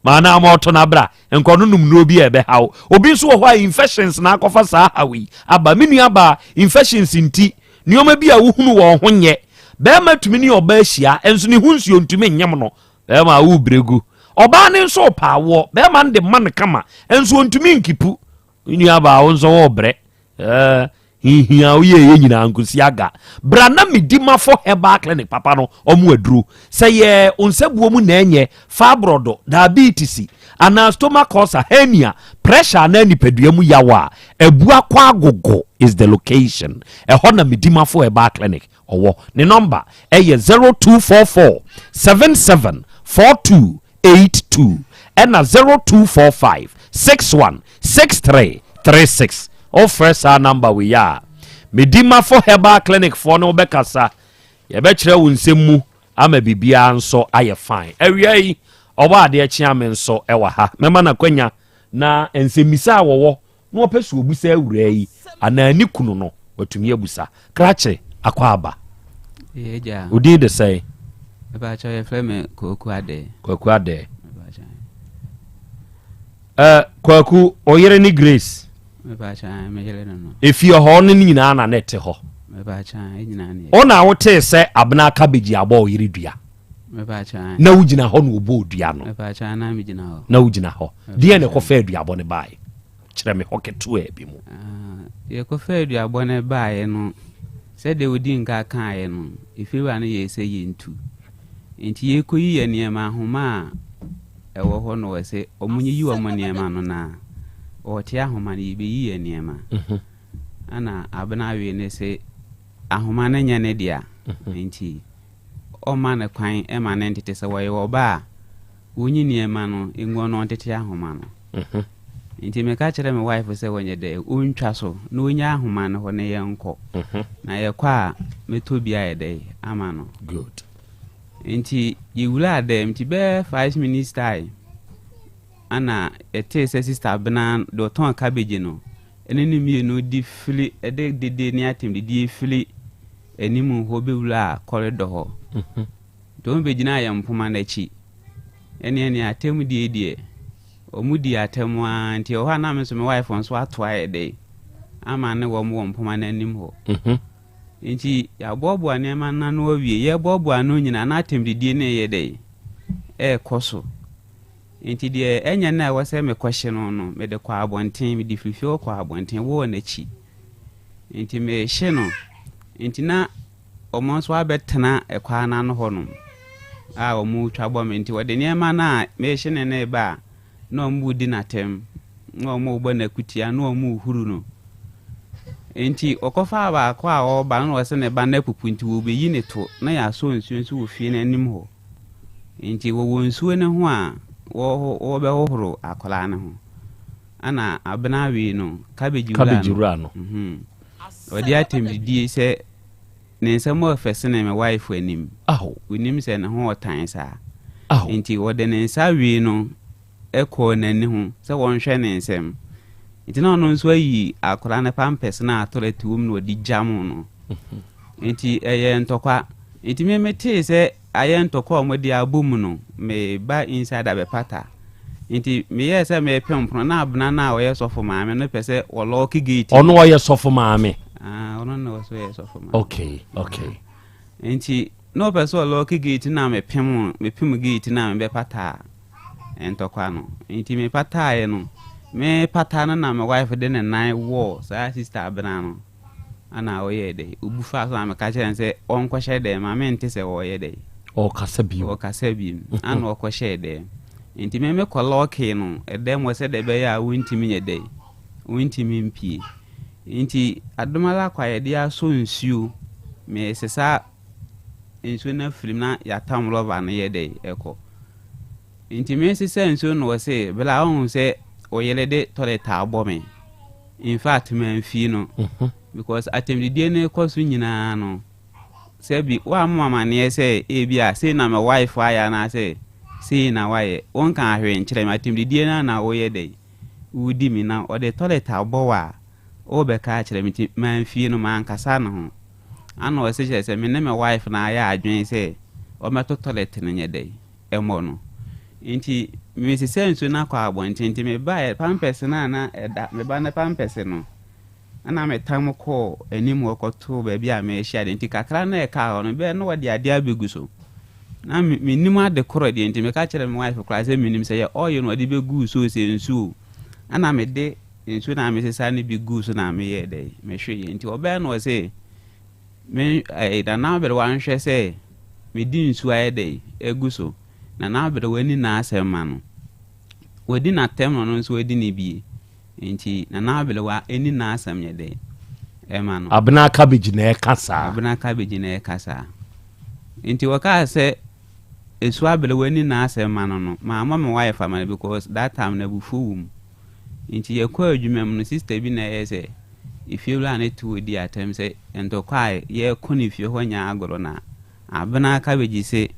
mana moto na bra enkono num no obi ebe haw obi nso wo ho infections na akofa sa hawi aba menu aba infections nti nioma bi a wo hunu wo ho nye be ma tumi ni oba ahia enso ni hunsuo ntumi nyem no be ma wo bregu oba ne nso paawo be ma nde man kama enso ntumi nkipu ni aba wo nso wo bre hihia oye nyina ankusi aga bra na midima for herbal clinic papa no omu aduru se ye onsebuo mu na enye fibroid diabetes ana stomach ulcer hernia pressure na nipadua mu yawa ebua kwa agogo is the location na midima for herbal clinic owo ne number eye 0244 774282 na 0245 616336 offer sa number we ya medima for herbal clinic for no bekasa ye be kire wo nsemu ama bibia nso aye fine awiai oba ade akia me nso ewa ha mema na kwanya na ensemisa wowo no opesu obusa awura yi anani kunu no watumi abusa krache akwa aba eja odi de say eba cha ye flame koku ade kwaku oyere ni Grace me ba cha me yele no if you ho ne nyina na net ho me ba cha enyina ne ona wote se abna cabbage abo yiri dua me ba cha na wugina ho no obo dua no me ba cha na me gina ho na wugina ho de ne ko fa dua bo ne bae kire me hoketo e bi mu ye ko fa dua bo ne bae no se de odi nka kan ye no ifiwa no ye se ye ntu enti ye ko yi niema homa ewo ho no we se omunyi yi wo niema no na o ti ahoma ne be yi niema ana abna we ne se ahoma na nya ne dia enti o ma ne kwan e ma ne ntete se wo ye oba wonyi niema no enwo no ntete ahoma no enti me ka kire me wife se wonye de ontwa so na onya ahoma no ho ne ye nko na ye kwa metobia ye de ama no good enti yiwula de enti be 5 minutes time ana ete se sister bena do ton cabbage no eneni mi no di fili de ni atem di fili enimu ho be wula corridor ho don be gina ya mpoma na chi eni atem die omudi atem anti o ha na me so me wife on so atoa ye de ama ne wo mo mpoma na anim ho enti ya bobo anema na no wie ye bobo anu nyina na atem die ne ye de koso enti de enya na wo se me question no me de kwa abonten me di fifio kwa abonten wo na chi enti me hye no enti na omo so abetena ekwa na no ho no a omu twabo me enti wo de niema na me hye ne na ba na omu di na tem na omu bo na kutia na omu huru no enti okofa ba kwa o ba no wo se ne ba na pupu enti wo be yi ne to na ya so nsuo wo fie na anim ho enti wo nsuo ne ho a wo be hohoro akola ne ho ana abna wi no cabbage ura no odi atemdidi se ne nsemo ofese ne me wife anim unim se ne ho otan sa enti wode ne nsa wi no eko nani ho se wonhwe ne nsem enti na ono nso ayi akola ne pampers na atolete wom no odi jam no enti eye ntokwa enti me mete se aye ntokwa omodi abum no me ba inside abepata enti me yesa me pempro na abna na oye sofo maame no pese o lock gate ono oye sofo maame ono no so ye sofo maame okay enti no pese o lock gate na me pem gate na me bepata entokwa no enti me pata ye no me pata na me wife de ne nine war sa sister abna no ana oye de ubufa so am ka kire nse onkwhye de maame ntese oye de o kasa bi ana okwhye de enti me koloke no edem wo se de be ya wontimi nye de wontimi mpie enti adomala kwa ye dia so nsuo me sesa nsuo na film na ya tam lover na ye de eko enti me sesa nsuo no wo se bela ohun se oyele de toilet abo me in fact me mfi no because atemdidie ne koso nyina no se bi wa mama ne se e bia se na my wife aya na se see na waye on kan ahwe nkyere ma atemdidie na wo ye de wudi mi na o de toilet abo wa o be ka kyere mi man fie no man kasa no ho ana o se kyere se me ne my wife na aya adwen se o meto toilet no nye de emo no nti mi se senso na kwa abonte nti me ba pampers na eda me ba na pampers no ana me tam ko anim okoto ba bia me hia de nti kakra na e ka ho no be no wode ade abegu so na me nim ade koro de nti me ka kire me wife kra se me nim se ye oyo no wode begu so se nsu ana me de nsu na me se sa ne begu so na me ye de me hwe nti obe no se me da na be wan hwe se me di nsu aye de egu so na be wani na asema no wadi na tem no nso wadi ne bie enti na be wa eni na asem ye de ema no abna cabbage na e kasa enti waka se esu abele wani na asema no ma mama wife am because that time na bufu enti ye kwa adwumam no sister bi na ye se ifie la na tu odi atem se entokwa ye koni fie ho nya agoro na abna cabbage se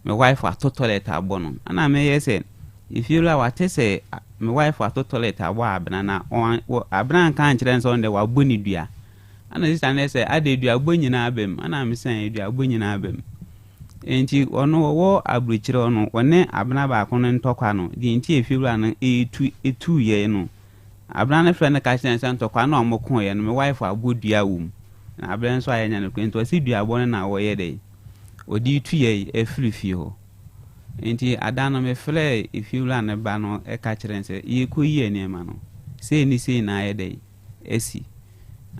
my wife wa toilet abono ana me ye se ifie la wa tese my wife wa toilet abo abna na abna kan kire nso nde wa boni dua ana sister na se ade dua bonyina abem ana me san dua bonyina abem enti ono wo abruchire ono wone abna ba kono ntokwa no di enti efiwura no etu ye no abna na frɛ na ka kire nso ntokwa na omokon ye no my wife abodua wum na abren so ayenya no kwento asi duabo no na wo ye dey odi tu ye efiri fi ho enti adano me fle ifiula ne ba no e ka kire nse ye ko yi ene ma no sei ni sei na ye dey esi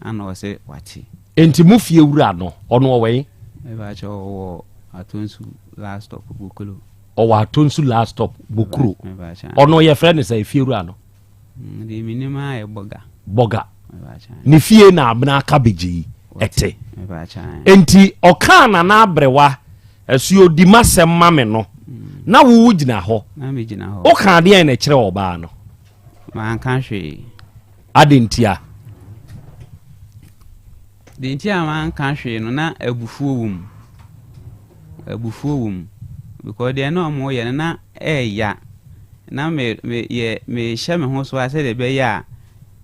ana o se wachi enti mu fie wura no ono we e ba cho wo atonsu last stop bukulu o wa atonsu last stop bukuru ono ye friend say fie wura no di minima e boga ni fie na abna cabbage ete enti okana na abrewa esuo di masem mame no na wo gina ho na me gina ho o kan de na kire oba no man kan hwe adentia dentia man kan hwe no na abufuo wum because they no mo ye na ya na me hye me ho so ase de be ya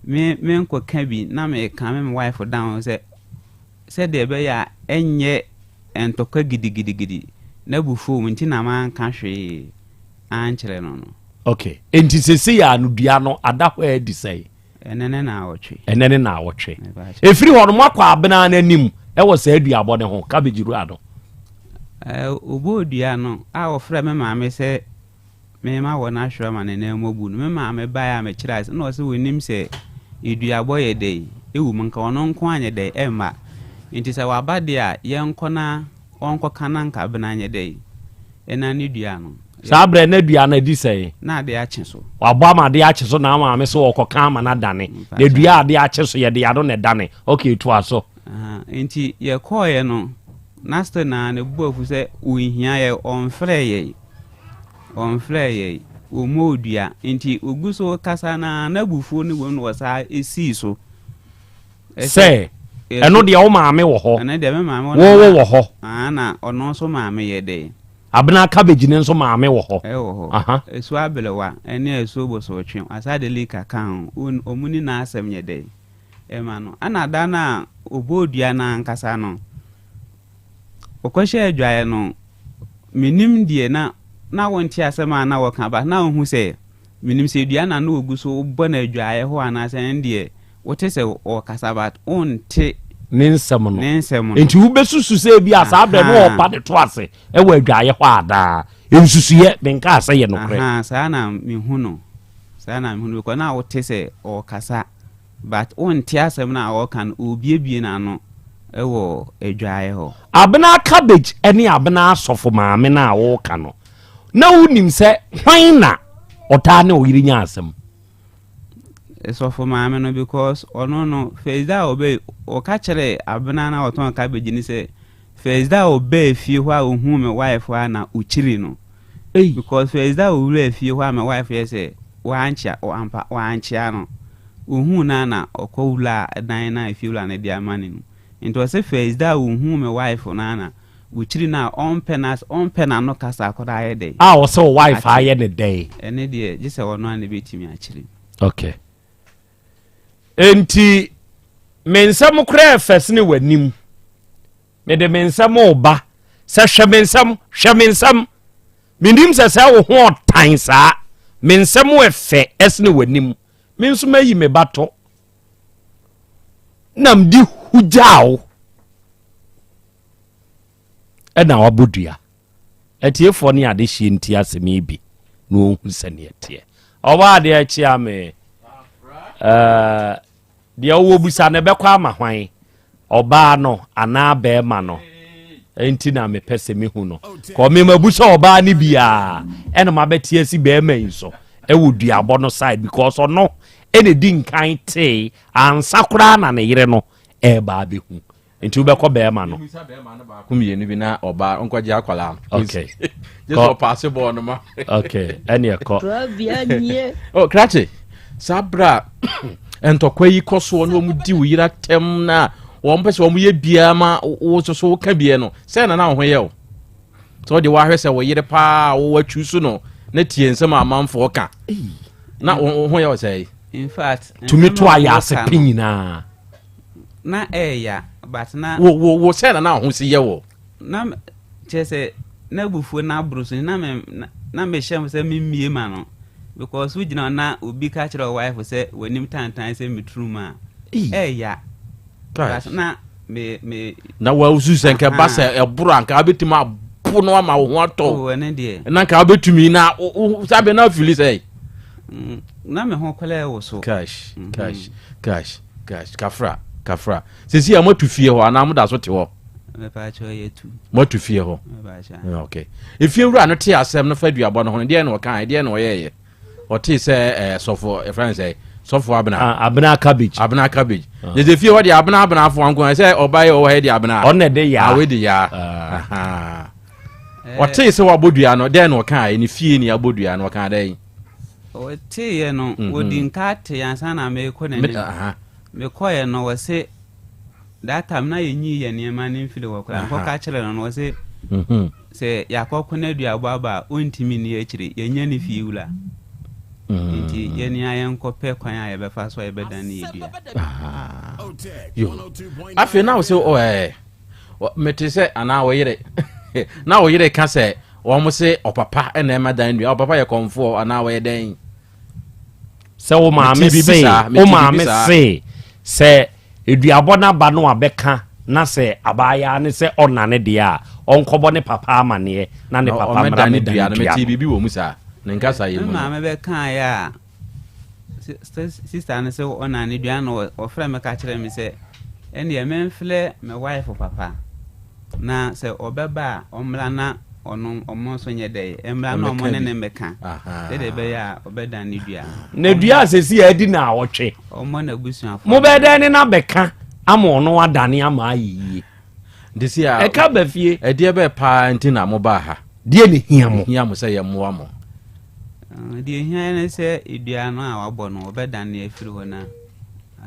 me nko ka bi na me kan me wife down se de be ya enye entoka gidigidi na bufu mu nti na man ka hwe ankyere no okay enti sese ya no dua no adahwa edi sei enene na awotwe efiri ho no makwa abena na nim e wo sa adua bode ho cabbage ru ado obo dua no a ofra me maame se me ma wo na hwera ma ne mobu no me maame ba ya me kira se no se wonim se idua boye dey ewu manka ono nko anye dey ema nti se wabade a ye nko na onko kananka abena anye dey ena ni dua no sabre na dua na di sei na de ache so wabwa ma de ache so na maame so okoka ma na dane de dua de ache so ye de ado ne dane okay to aso nti ye koye no nasto na ne buafu se uhia ye onfre ye omodua nti oguso kasa na bufu ni won wasa esi so se eno de o maame wo ho eno de me maame wo ho na ono so maame ye de abena cabbage ne nso maame wo ho aha esu abelewa ene esu oboso twen asade lika kan omuni na asem ye de ema no ana da na obodua na nkasa no okoshe adwaye no minim die na wonti asema na woka ba na ohu se minim se dua na oguso bona adwaye ho ana se ndie wote se o kasabat onte ninsem no enti wo besusu se bi asa abre no opa de to ase e wa adwaye ho ada ensusu ye benka ase ye no kre sa na mihu ko na wote se o kasa but onte asem na o kan obiebie na no ewo adwaye ho abena cabbage eni abena asofo maame na wo ka no na unim se hwan na ota na oyiri nya asem esofo maame no because ono no feizda obe o ka kire abena na oton cabbage ni se feizda obe fie ho a ohu me wife ha na uchiri no because feizda owura fie ho a me wife ye se wanchia no ohu na okowula dan na fiula na dia mani no into se feizda ohu me wife na uchiri na onpe na no kasa akoda ye dey o se wife aye ne dey ene de je se wono na betimi achiri okay enti mensam kra fes ne wanim me de mensam oba se hwemensam mindim se wo ho tan saa mensam efe esne wanim menso mayi me bato nam di hujao ena wabodua etiefo ne ade hie nti asemi bi no hu sene etie oba de achi ame de owo busa ne bekwa ama hwan oba no ana be ma no enti na me pese me hu no ko me mabusa oba ne bia ena mabetie si be ma yin e wodua bo no side because ono ene di nkan te ansakura na ne yire no e ba be hu enti ubekọ be ma no kumye ni bi na oba onkoje akwala okay just possible no ma okay ene ekọ oh krache sabra entokwa yi koso no mu di uyira tem na wo mpese wo mu ye bia ma wo so ka bia no se na ho ye o so de wa hwese wo yire pa wo watwu su no na tie nsem amanfo ka na ho ye o say in fact tumi to ayase pinyina na ya but na wo se na ho si ye wo na chese na bufu na brusu na me shem se mimie ma no because we jina na obi ka kire wife se wanim tantan se mitruma ya but na me na wa usu nka ba se ebro anka abetima bo no ama wo ho ato o ene de na nka abetumi na sabe na feel say na me ho kwele wo so cash kafra sisi ya motu fie ho ana moda so te ho me pa cho yetu motu fie ho okay if you run no te asem no fa duabo no ho de na o kan de na o ye o te say sofo e friend say sofo abena cabbage de fie ho de abena afo anko say obaye o he de abena on de ya we de ya aha o te say wa bodua no de na o kan ni fie ni abodua no o kan de o te ye no wodi nka te yansa na me ko ne me ko ye no wose that time na yenyi ye ne ma ne mfile wo kra ko ka kire no wose se yakoko na dua baba ontimi ni akire yenya ne fie wula nti ye ni ayen ko pe kwan a ye be fa so ye be dan ne dua yo afi na wo se mete se ana wo yire na wo yire ka se wo mo se opapa na e ma dan dua opapa ye konfo ana wo ye den se wo ma me se se eduabo na ba no abeka na se abaya ne se onane de a onkobo ne papa amane na ne papa mra me dua me ti bibi wo musa ne nkasa ye mu ma me be kan ya sister ne se onane dua no o fra me ka kire me se ene ye menfle me wife papa na se obeba omra na onu omo so nye dey emra na omo ne meka de be ya obeda ne dua na dua asesi adi na awotwe omo na busuafo mo be de ne na beka ama onu adane ama ayi desi a e ka ba fie e de be pa ntina mo ba ha de ne hia mo se ye mo amo de hia ne se edua no a wabo no obeda ne afiri ho na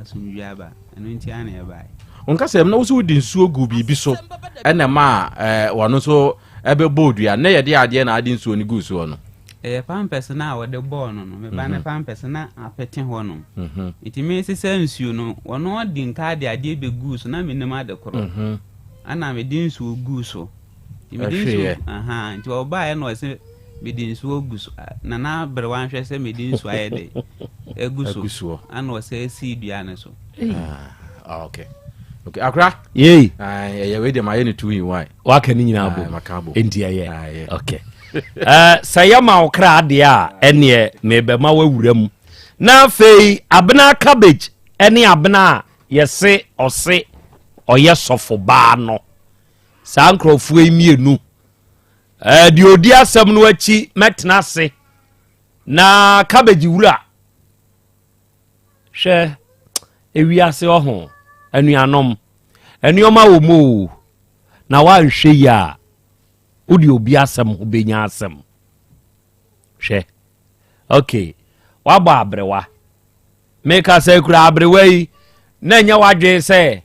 asumdua ba eno nti ana e bai onka se na wo so di nsuo gu bibi so ene ma wano so ebe bodua na ye de ade na ade nsuo ni gu so no pampers na wo de ball no me ba na pampers na apete ho no iti me sese nsuo no wono di nka de ade be gu so na me nem ade koro ana me di nsuo gu so me di nsuo nti wo ba ye no se me di nsuo gu so na bre wan hwe se me di nsuo aye de egu so ana wo se si dua ne so okay akra ye ye we de maye ne 2 in 1 wa ka ni nyina abo makabo enti ye okay sayama okra de a ene me be ma wawuram na fei abena cabbage ene abena yese ose oye sofo ba no sa nkrofo emienu di odi asem no achi metena se na cabbage wura hwe ewiase oho anuanom enuoma wo mo na wa nhwe ya odi obi asem ho benya asem hwe okay wa ba abrewa meka se kura abrewa yi na nya wadwe se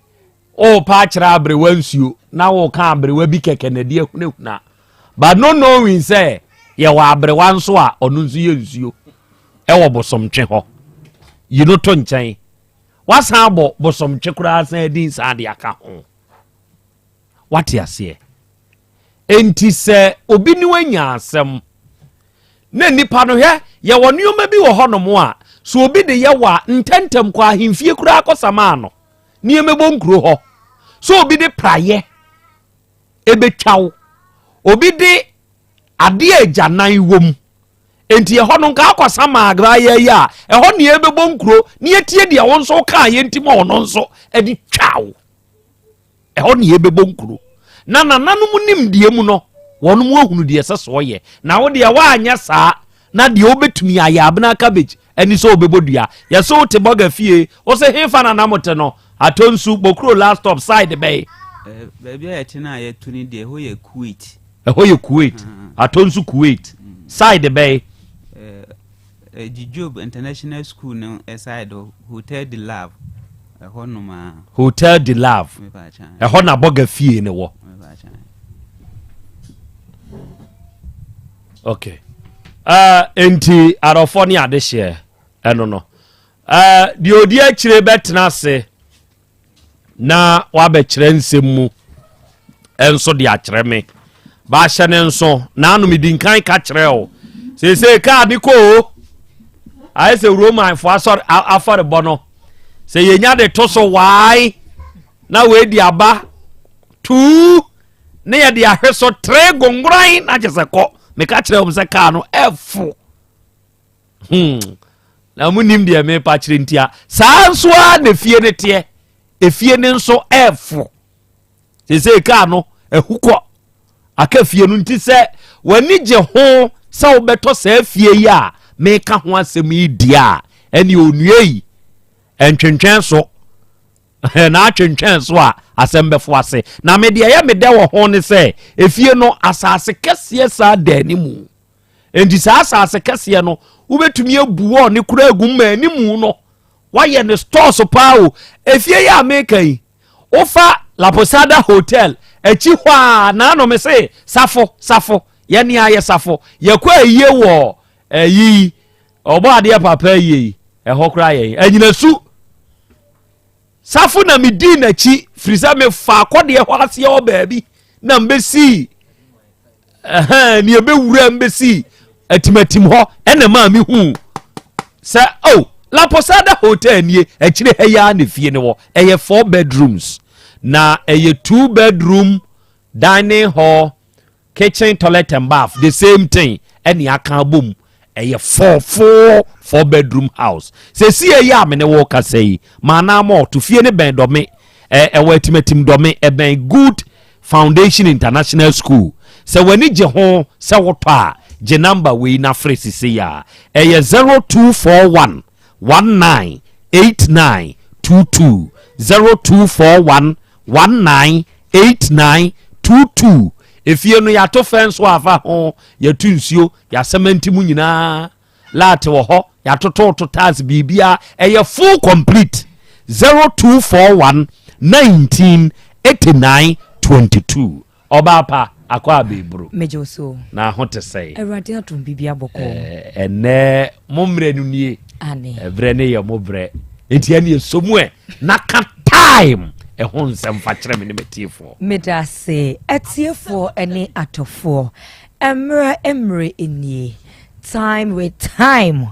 o pa kira abrewa nsuo na wo ka abrewa bi keke na die hunahuna ba no knowing se ye wa abrewa nso a onu nsu ye nsuo e wo bosomtwe ho yino to nkyɛn wasan abo bosomtwe kura san din sa de aka ho wate ase enti se obi ni wanya asɛm na nipa no hɛ ye wo nneoma bi wo honom a so obi de ye wa ntentem kwa ahemfie kura akosama no niemebo nkuro ho so obi de praye ebetwaw obi de ade agyanan wom enti ho no nka akosama agra ye ya ho ne ebebo nkuro ne etie de wo nso ka ye ntimo ono nso edi twaw ho ne ebebo nkuro na nananum nimdie mu no wonum ohunu de seso ye na wo de wa anya saa na de obetumi aya abena cabbage eni so obebodua ye so te boga fie o se hefa na namote no atonsu bokro last stop side bay baby atina ye tuni de ho ye Kuwait atonsu Kuwait side bay Job International School no side Hotel de Love honoma Hotel de Love ho na boga fie ne wo okay enti arofoni adehye eno no di odi akire betena se na wa be kire nsemu enso de akire me ba hye ne nso na anu mi dinkan ka kire o se ka ni ko ai se roman fo asor afare bono se yenya de to so wai na we di aba 2 na ye di ahweso 3 gongran na je se ko me ka kire o se ka no efo na munim de me pa kire ntia saa nso a na fie ne te efie ne nso efo se ka no ehukọ aka fie no nti se wani je ho se wo beto se fie yi a me ka ho asem yi dia eni onue yi entwentwen so na atwentwen so a asem befo ase na me de ya me de wo ho ne se efie no asase kese sa da ni mu enti sa asase kese no wo betumi abuo ne kura agum ma ni mu no waye ne store so pawo efie ya America yi ofa La Posada Hotel echi hwa na no me se safo ye ni aye safo ye kwa yiye wo yi obo ade papa yi hokra ye anyina su safo na medi na chi frisa me fa akode ho ase ye obaabi na mbesi ni ebe wura mbesi atimatim ho ena ma mi hu se La Posada Hotel nie echire heya na fie ne wo eye 4 bedrooms na eye 2 bedroom dining hall kitchen toilet and bath the same thing any aka bom eye 4 bedroom house se si ya me ne wo ka sei mana mo to fie ne ben do me etimatim do me ben Good Foundation International School se wani je ho se woto a je number we na fresi se ya eye 0241 198922 0241 198922 efie no ya to fence wa afa ho ya tunsuo ya sementi mu nyina late wo ho ya toto tas bibia eye full complete 0241 198922 obapa akwa bebro mejoso na hote say erade atom bibia boko ene momre nu nie ane evre ne ye mobre enti ane somue na ka time ehon nsem fa kire me ne metiefo medase atiefo ene atofo emre enie time with time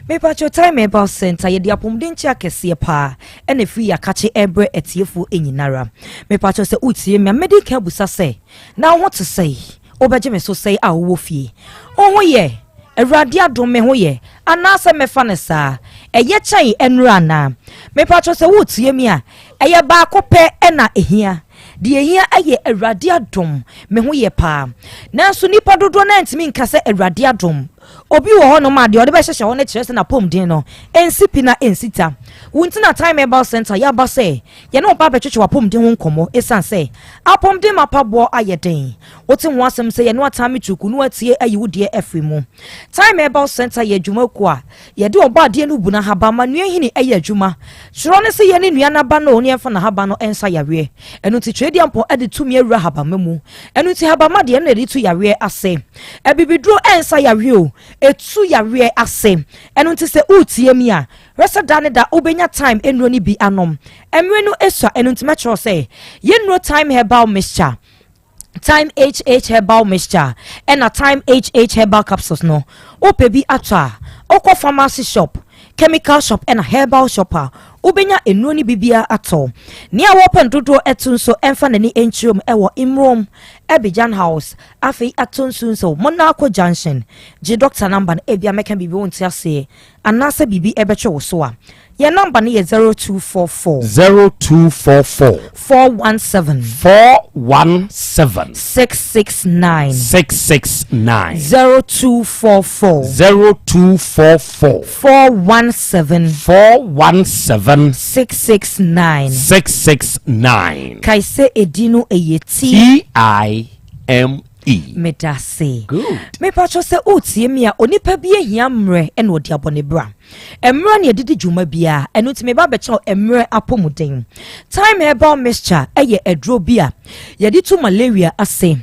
me pacho time about center ye dia pomden chia kese pa ene free akache ebre atiefo enyinara me pacho se utie me medical busa se na what to say obeje me so say a wo fie ohun ye Eradi adom me ho ye anase me fa ne saa eye chai enra na me patro se wotie mi a eye ba kope na ehia de ehia eye eradi adom me ho ye pa nanso nipa dodo na ntimi nka se eradi adom obi wo ho no ma de ode be hyehye ho ne kire se na pom din no ensipi na ensita wunti na time about center ya ba se ye no pa betwetwe wa pom din ho nkomo esan se apom din mapabo ayeden woti ho asem se ye no atami chuku no atie ayi wudie afimu time about center ye dwuma ku a ye de oba de no bu na haba ma nua hini eye adwuma hiro ne se ye ne nua na ba no oni enfa na haba no ensa yawe enu ti twedi ampo ade tumi awura haba mamu enu ti haba ma de na de tu yawe ase ebibidro ensa yawe o etu yawe ase enu ti se utie mi a resa dane da obenya time enro ni bi anom emre no esua enu ti metro say ye no time herbal mixture time HH herbal mixture and a time HH herbal capsules no ope bi atwa okwa pharmacy shop chemical shop and a herbal shopper obenya enro ni bibia ato ni a open dodo etunso emfa nani enchiom ewo imrom Abidjan House afi atonsunso Monaco Junction G doctor number ebia meka bibi wonti ase anase bibi ebeche wo so a your number ni 0244 417 669 0244 417 669 kaise edino eyeti Medase. Good. Me pacho se utie mi a onipa bi ehia mre ene odi abone bra. Emre ne edidi dwuma bia eno ti me ba be cho emre apomuden. Time herbal mixture eye edro bia. Ye di to malaria ase.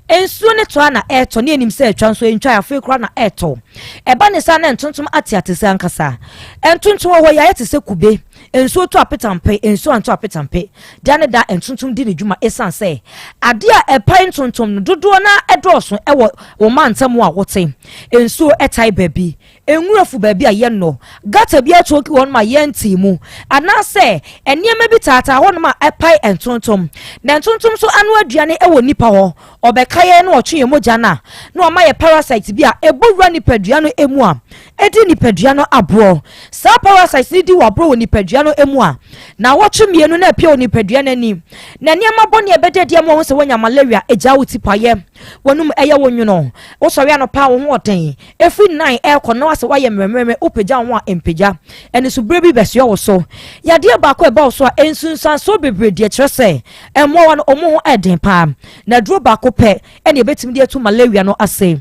Ensuo ne to na eto ne enim se atwa so entwa afi kra na eto. Eba ne sa na entontom ate se ankasa. Entontom ho ya yete se kube. ensuo to apetampe ensuo anto apetampe da ne da entontom di ne dwuma esan say ade a epan tontom no dodo na edoso ewo wo mantam a wote ensuo etai baabi enwurafu baabi a ye no gata bi atoki won ma ye ntimu ana say eniema bi tata won ma epai entontom na entontom so anu aduane ewo nipa ho obekaye no otwe moja na o ma ye parasite bi a ebowura nipadua no emu a edi nipadua no abo sa parasite ni di wabro nipadua no emu a na wotwe mienu na apia nipadua nani na niam boni ebedede mo ho se wonya malaria eja wuti paye wonum eye wonwono wo sori anopa wo ho oden efi 9 ekono ase waye mmemme upeja ho a empeja eni so brebi besio wo so yade ba ko eba wo so a ensunsan so bebre de kyerese emo won omo ho eden pa na duro ba ko pe eni ebetimi de atu malaria no ase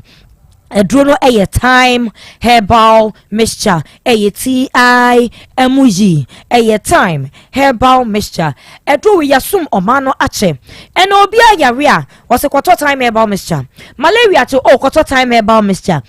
eduro no eye time herbal mixture eye TI emuji eye time herbal mixture eduro we yasum omano ache ena obi ayare a wose kwato time herbal mixture malaria to kwato time herbal mixture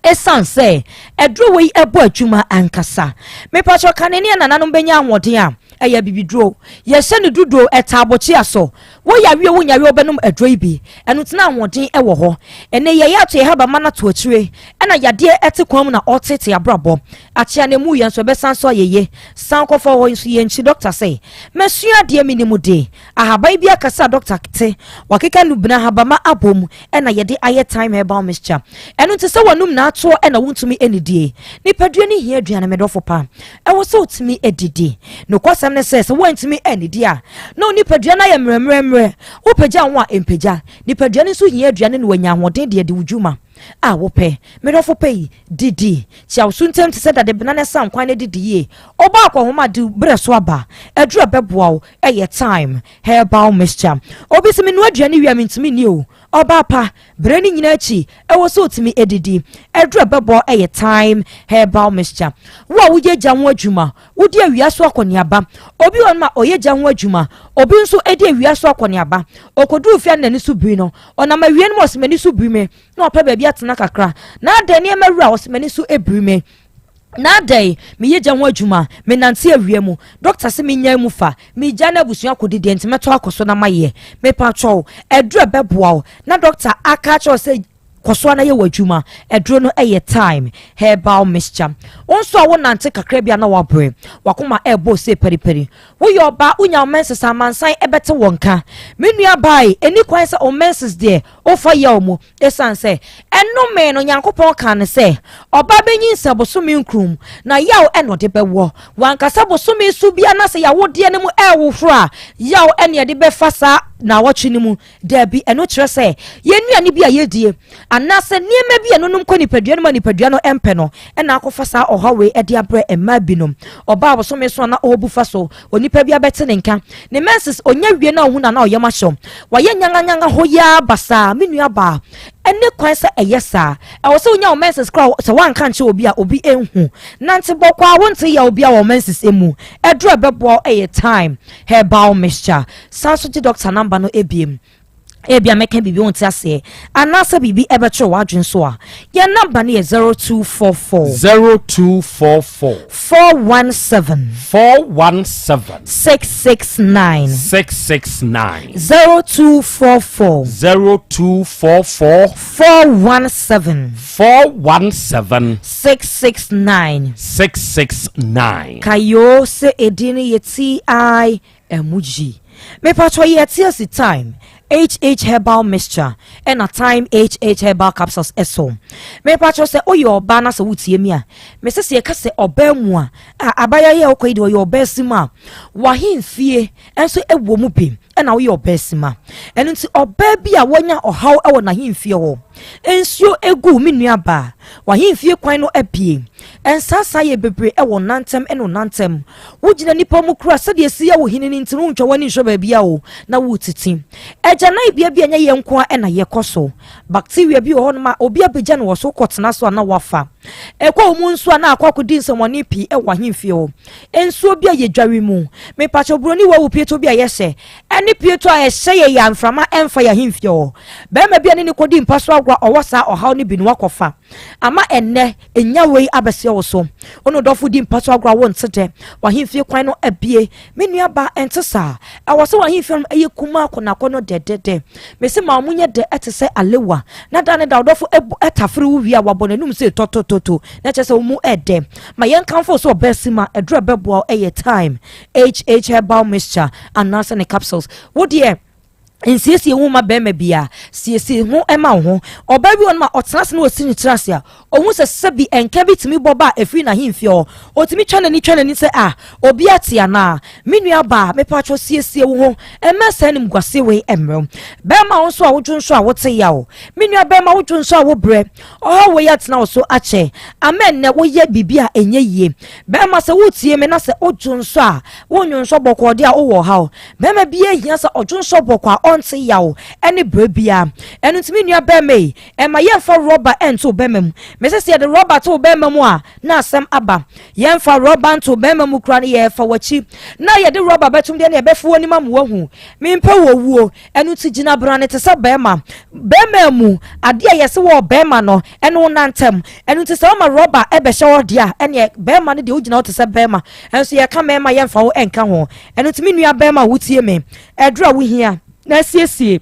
esan say eduro we ebo adwuma ankasa me pacho kaneni nananom benya anwode a eya bibidro ye hye ne dudo etabochi aso wo yawe wo nyawe obenum adroi bi eno tena anwodin ewo ho ene ye ya to ye haba mana to akire ena yade ete kwam na otete abrabo achia ne mu yenso besan so yeye san kofo ho nso ye nchi doctor say mesua de minimu de ahaba bi akasa doctor kete wakeka nu bina haba ma abom ena yede aye time herbal mixture eno te se wonum na ato ena wontumi enidie nipadua ni hia aduane medofo pa ewo so otimi edidi no kwasa ne says wantimi enidi a no nipadua na ye mremremre wo pagya ho a empeja nipadua ni so hia aduane no wanya hoden de wudwuma a wo pe medofo pe didi chia suntem te se da de banana san kwan ne didi ye oba akwahoma de breso aba edura beboa eye time herbal mixture obi se me no aduane wi amintimi ni o oba pa breni nyina chi ewo so otimi edidi edura beboa eye time herbal mixture wo wugyeja ho adwuma wodi awia so akoniaba obi won ma oyeja ho adwuma obi nso edi awia so akoniaba okodu ofia na ni so bi no onama wie no osemani so bi me na opa baabi atena kakra na de ne mawura osemani so ebri me na day me yeja ho adwuma me nante awie mu doctor se me nya mu fa me jana busua kodide ntimeto akoso na maye me patcho edura beboa na doctor aka cho se koso na ye wadwuma eduro no eye time herbal mixture onso a wonante kakra bia na wabre wakoma ebo se periperi wo yo ba unya menses amansan ebete wonka menua bai eni kwan se o menses de ofa yaw mu esan se eno me no yankopon kan se oba benyin se bosome nkrum na yaw eno de bewo wankasa bosome su bia na se yawo de ne mu ewo fro a yaw ene de be fasa na watchini mu de bi eno kire se yenua ni bia yedie anase niema bi enonum ko nipadua no ma nipadua no empe no ena akofa sa ohawe ede abre ema binom oba bosome so na obufa so onipa bi abete ne nka ne menses onya wie na ohuna na oyema hyo waye nyanga hoya basa menua ba ene kwan se eyesa e wo se onya o menses kra se wan kan che obi a obi enhu nante bokwa wonte ya obi a o menses emu edro bebo eye time herbal mixture sanso di doctor number no ebiem ebia meka bibi wonte ase anasa bibi ebetro wadwen so a ya number ne 0244 417 669 0244 417 669 kayo se edini yeti I emuji me patro yeti si time HH herbal mixture and a time HH herbal capsules eso me patro se oyo ba na se wutie mi a me se se ka se oba mu a abaya ye okoide oyo obesima wa himfie enso ewo mu bi na oyo obesima eno nti oba bi a wonya ohaw ewo na himfie ho ensio egu mi nua ba wa himfie kwan no apie ensasa ye bebre ewo nantem eno nantem wugina nipa mu kura se de esi ya wo hinini nti runtwa wani hwo ba bia o na wutiti eja na ibia bia nya ye nko a na ye koso bacteria bi ho no ma obi abegya no wo so kotena so na wafa ekwa mu nso na akwakodi nsomoni pi ewa himfie ho ensuo bia ye dware mu me pacho broni wa wo pieto bia ye hye ene pieto a ye hye ye yamframa emfa ya himfie ho be ma bia ne kodi mpaso agwa owosa ohaw ne binu akofa ama enne enya wei abese wo so ono dofo di mpaso agora wo ntede wa himfie kwan no abie menua ba entesa awose wa himfie eye kuma akona kono dedede mesi ma munye de etese alewa na da ne da dofo etafre wo wi a wabonanum se totototo na chese wo mu ede ma yen kanfo so obesima edro bebo eye time HH herbal mixture and nasane capsules wo de insiesie hu ma bema bia siesie hu ema ho oba bi on ma otenase na osini trase a ohun se sebi enka bitimi boba efri na himfio otimi twana ni se obi atia na menua ba me pacho siesie wo emesa nim gwase we emro bema won so a wodwonso a wote ya o menua bema wodwonso a wo bre o we yatena wo so ache amen ne wo ye bibia enye yie bema se wotie me na se odwonso a wonwonso bokode a wo ha o bema bia hia se odwonso bokwa onse yawo ene brebia enu timi nua bema ema yemfa rubber ento bema mu mesese de rubber to bema mu a na asem aba yemfa rubber to bema mu kra ne yefa wachi na ye de rubber betum de na yebefu oni mamu wahu mimpe wowuo enu ti gina brane te se bema mu ade a yese wo bema no enu nantem enu ti se ma rubber ebe hye wo de a ene bema ne de ugina wo te se bema enso ye ka mema yemfa wo enka ho enu timi nua bema wutie me edra wo hia na siesie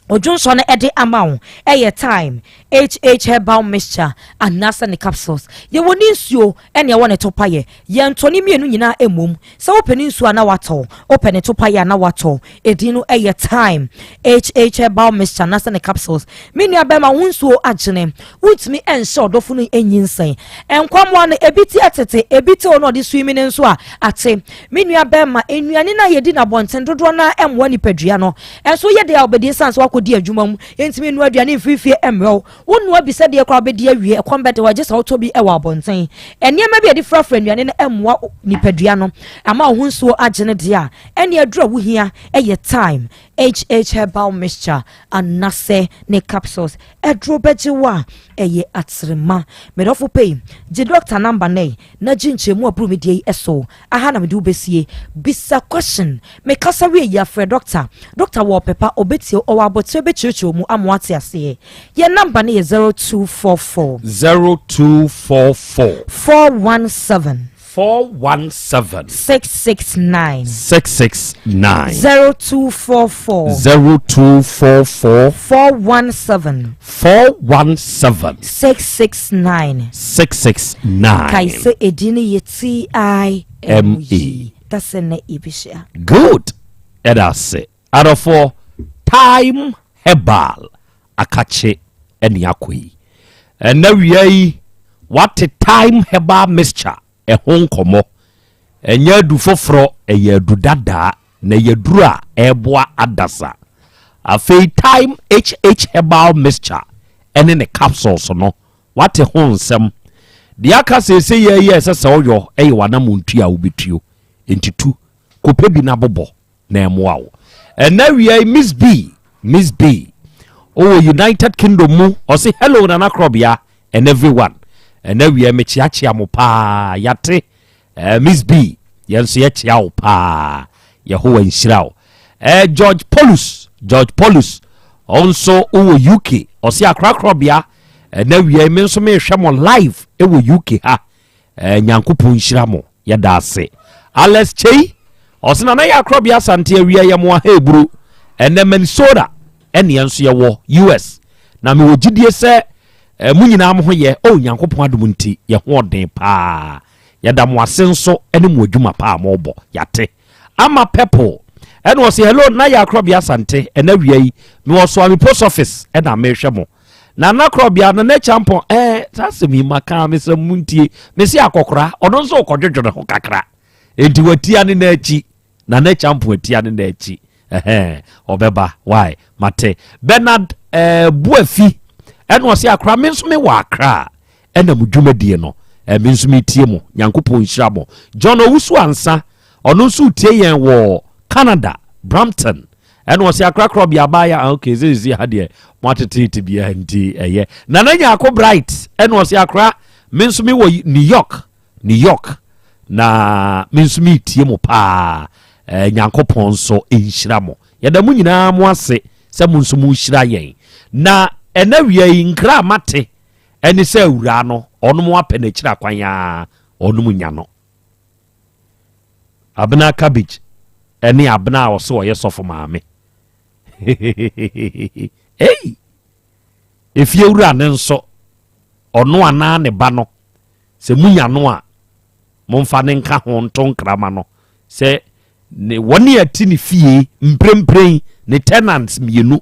Ojonso na ede amount eye time HH herbal mixture and nasane capsules ye woni nsuo ene ye wona topa ye ntoni mienu nyina emom se openi nsuo na wato openi topa ye na wato edinu eye time HH herbal mixture nasane capsules menu abema wonsuo agene wutimi ense odofo no enyinsen enkwamwa na ebiti atete ebiti ono de swimming nso a ate menu abema enuane na yedi na bonten dodo na emwa nipadua no enso ye de obedience kodi adwuma mu entimi nu aduane mfifie emro wonu abisa de kwa obedi awie ekombete waje sa otobi ewa abonten eniema bi ade frafra aduane na emwa nipadua no ama ohunsuo agene de a ene adura wo hia eye time HH herbal mixture and nase ne capsules edro bejewa eye atrema medofo pay je doctor number ne na jinchemu approve die eso aha na mede ubesie bisa question me kasa we ya fre doctor wo pepa obetio o abotio be chicho mu amwate ase ye number ne 0244 417 669 0244 417 669 kaise edini yeti IME tasene ibisha good edase adofo time herbal akache eni akoi na wiai what time herbal mixture ehon komo enya du foforo eya du dada na yaduru a eboa adasa afei time HH herbal mixture ene ne capsules no what honsem dia ka sese ye sese oyo eye wana muntu a obetuo entitu kope bi na bobo na emoa wo na wi Miss B United Kingdom mu o say hello na Krobea and everyone na wi me chiachia mo pa yate Miss B yenso ye chia wo pa Yehowa nshirawo George Paulus also UK o say Krobea na wi me nso me hwe mo live ewo UK ha nyankopon nshiramo ye da ase Alex Chei o say na ya Krobea Asante awia ye mo ha eburu ene Minnesota ene yenso ye wo US na me wogidie se munyina am ho ye o nyankopon adom nti ye ho den pa ye da mo asenso ene mo adwuma pa mo bo yate ama people ene o say hello na ya Krobea Asante ene wiai me wo so am post office ene me hwe mo na Krobea na champion sase mi maka me se muntie me se akokora ono nso okodwodwo ho kakra enti watia ne na achi na champion atia ne na achi obeba why mate Bernard Buafi eno o se akra me nso me wa akra ena mudwumadie no me nso me tie mo nyankopon hyiramo John Owusu ansa ono nso tie yen wo Canada Brampton eno o se akra Krobea baya okay zezi ha de mwatete bia nti eye na nya akọ bright eno o se akra me nso me wo New York na me nso me tie mo pa nyankopon so enhyiramo yada mu nyina mo ase se mu nso mu hyira yen na ena wiai nkra mate ɛne sɛ awura no ɔnom apɛ n'akyiri akwan a ɔnom nya no abena cabbage ɛne abena a ɔsɛ ɔyɛ sɔfo maame ei efie wura ne nso ɔno anaa ne ba no sɛ munya no a momfa ne nka ho nto nkrama no sɛ ne wɔne ati ne fie mprempren ne tenants mienu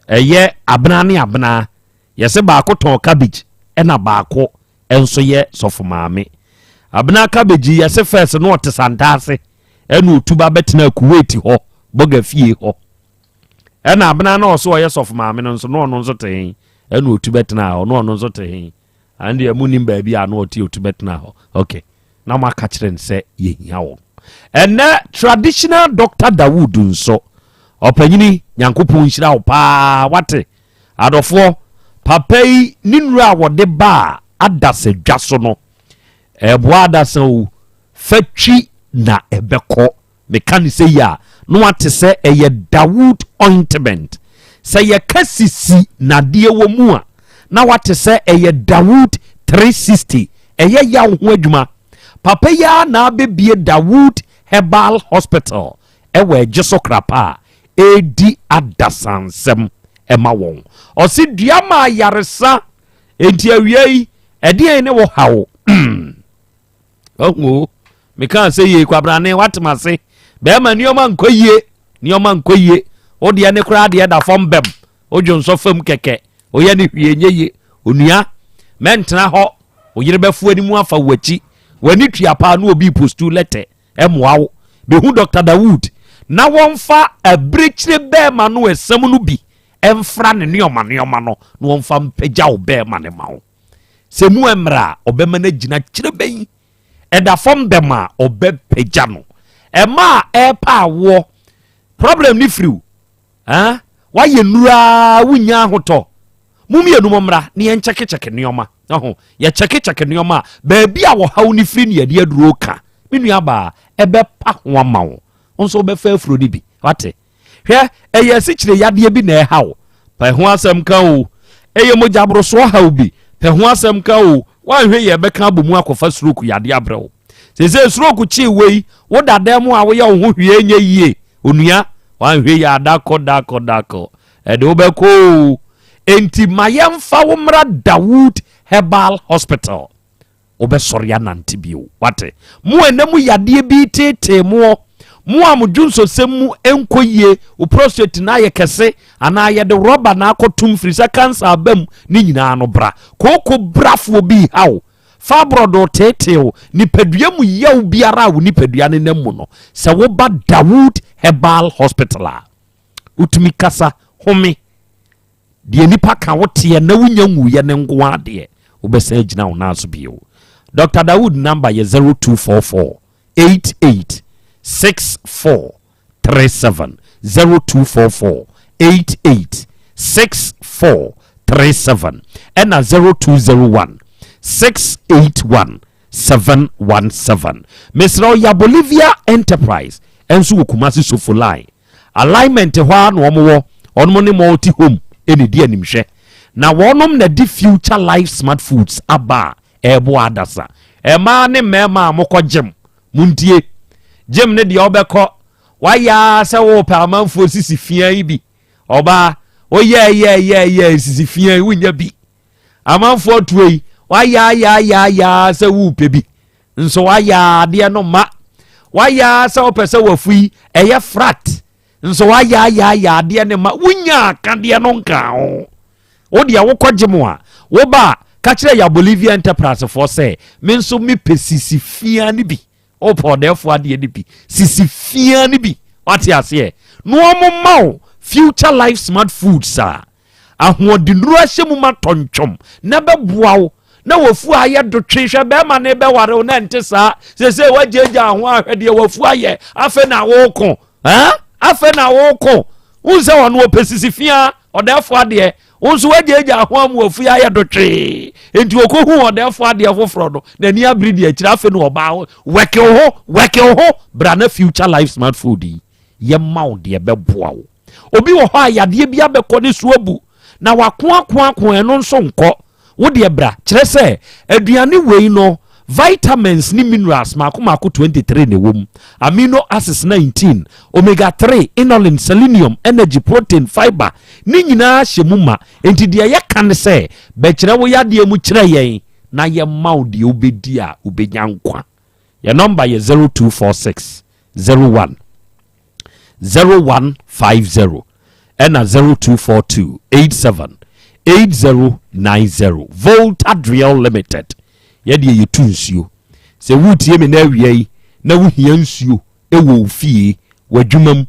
ɛyɛ abena ne abena yɛsɛ baako tɔn cabbage ɛna baako ɛnso yɛ sɔfo maame abena cabbage yɛsɛ first no ɔte santase ɛna otuba bɛtena Kuwait hɔ boga fie hɔ ɛna abena na ɔso ɔyɛ sɔfo maame no nso no ɔno nso te ɛna otuba tena hɔ no ɔno nso te ande emu nim baabi a no ɔte otuba tena hɔ okay na ma ka kyerɛ nsɛ yehia wo ɛnɛ traditional Dr. Dawood nso ɔpanyini nyankopɔn nhyira wo paa wate adɔfoɔ papa yi ne nnura a wɔde ba a adasa dwa so no ɛboa adasa o fatwi na ɛbɛkɔ meka ne sɛ yi a no wate sɛ ɛyɛ Dawood ointment sɛ yɛka sisi nadeɛ wɔ mu a na wate sɛ ɛyɛ Dawood 360 ɛyɛ yaw ho adwuma papa yi a na abɛbie Dawood Herbal Hospital ɛwɔ agye so krapa a ɛdi adasansɛm ɛma wɔn ɔsi dua ma yaresa enti awia yi ɛdeɛn ne wɔ hawo ɔnwo meka sɛ yie kwabrane watemase bɛɛma nneɔma nkɔ yie wodeɛ ne koraa deɛ da fam bɛm wodwo nsɔ fam kɛkɛ woyɛ ne hwie nyɛ yie onua mɛntena hɔ woyere bɛfo animu afa w'akyi w'ani tua paa no obi postu lɛtɛ ɛmoa wo behu Dr. Dawood na wɔmfa abirikyire bɛɛma no ɛsɛm no bi ɛmfra ne nneɔma no na wɔmfa mpagya wo bɛɛma ne ma wo sɛ mu ɛmmerɛ a ɔbɛma no gyina kyerɛ bɛyi ɛda fam bɛm a ɔbɛpagya no ɛma a ɛɛpa awoɔ problem ne firiw wayɛ nnuraa wonya ahotɔ mumienu mmra ne yɛnkyɛkekyɛke nneɔma yɛkyɛkekyɛke nneɔma a baabi a wɔhaw ne firi ne yɛde aduro ka me nuabaa ɛbɛpa ho ama wo nso wobɛfa afuro no bi wate hwɛ ɛyɛ asikyire yadeɛ bi na ɛhaw pɛ ho asɛm ka o ɛyɛ mogya borosoɔ haw bi pɛ ho asɛm ka o woanhwɛ yɛ bɛka abɔ mu akɔfa stroke yadeɛ abrɛ wo sɛ stroke kyee wei wo dada mu a woyɛ wo ho hwie nyɛ yie onua woanhwɛ yɛ adakɔ ɛde wobɛkɔ enti ma yɛmfa wo mmra Dawood Herbal Hospital wobɛsɔre anante bio wate mo ɛnɛ mu yadeɛ bi tetee moɔ mo a mo dwonsosɛm mu ɛnkɔ yie wo prostate na ayɛ kɛse anaa yɛde rɔba na akɔtom firi sɛ cancer abam ne nyinaa no bra kooko brafoɔ bi haw fibroid tetew nipadua mu yaw biara a wo nipadua ne nam mu no sɛ woba Dawood Herbal Hospital a utumi kasa home deɛ nipa ka wo teɛ na wonya nwuyɛ ne nko adeɛ wobɛsa gyina wo naso bio Dr. Dawood number yɛ 0244 88 6437 0244 88 6437 ɛna 0201 681 717 Mr. Ya Bolivia Enterprise enso wokumasi sofo line alignment hɔ a no ɔmo ne multi home eni di animhwɛ na wɔnom na di future life smart foods aba ɛbo adasa ɛma ne mɛma mokɔ gym muntie gym ne de ɔbɛkɔ waya sɛ wo pɛamanfo sisi fia yi bi ɔba oyɛ sisi fia yi wonya bi amanfo tuoi waya sɛ wo pɛ bi nso waya de no ma waya sɛ opɛ sɛ wafu yi ɛyɛ frat nso waya de ne ma wonya ka de no nka ho wo de wokɔ gym a wo ba ka kyerɛ Ya Bolivia Enterprise for sɛ me nso me pɛ sisi fia ne bi opo defo ade ne bi sisi fia ne bi wate ase no omma future life smart foods a ahoɔdenuru ahyɛ mu ma tontwom na bɛboa wo na wafu ayɛ dotwe hwɛ bɛma ne bɛware na nte saa sɛ wagyeagya ho ahwɛdeɛ wafu ayɛ afe na woko afe na woko unse wɔno opesisi fia ɔdefo ade unso wagyeagya ho am wafu ayɛ dotwe enti okohu ɔdefo ade foforo no na ni abridi akyira afe no ɔba weke ho bra na future life smart food ye mawo de bɛboa wo obi wɔ hɔ ayade bi abɛkɔ ne suabu na wakoakoako ɛno nso nkɔ wo de bra kyerɛ sɛ aduane wei no vitamins ni minerals mako 23 ne wom, amino acids 19, omega 3, inulin, selenium, energy, protein, fiber ni nyinaa hyɛ mu ma enti de yɛ kan sɛ bɛkyerɛ wo yadeɛ mu kyerɛ yɛn na yɛ maw de obedi a obenya nkwa. Your number is 0246 01 0150 and 0242 87 8090. Volta Drill Limited. Yedi ye tu nsuo. Se wutie me na awie yi na wo hia nsuo e wo fie wadwumam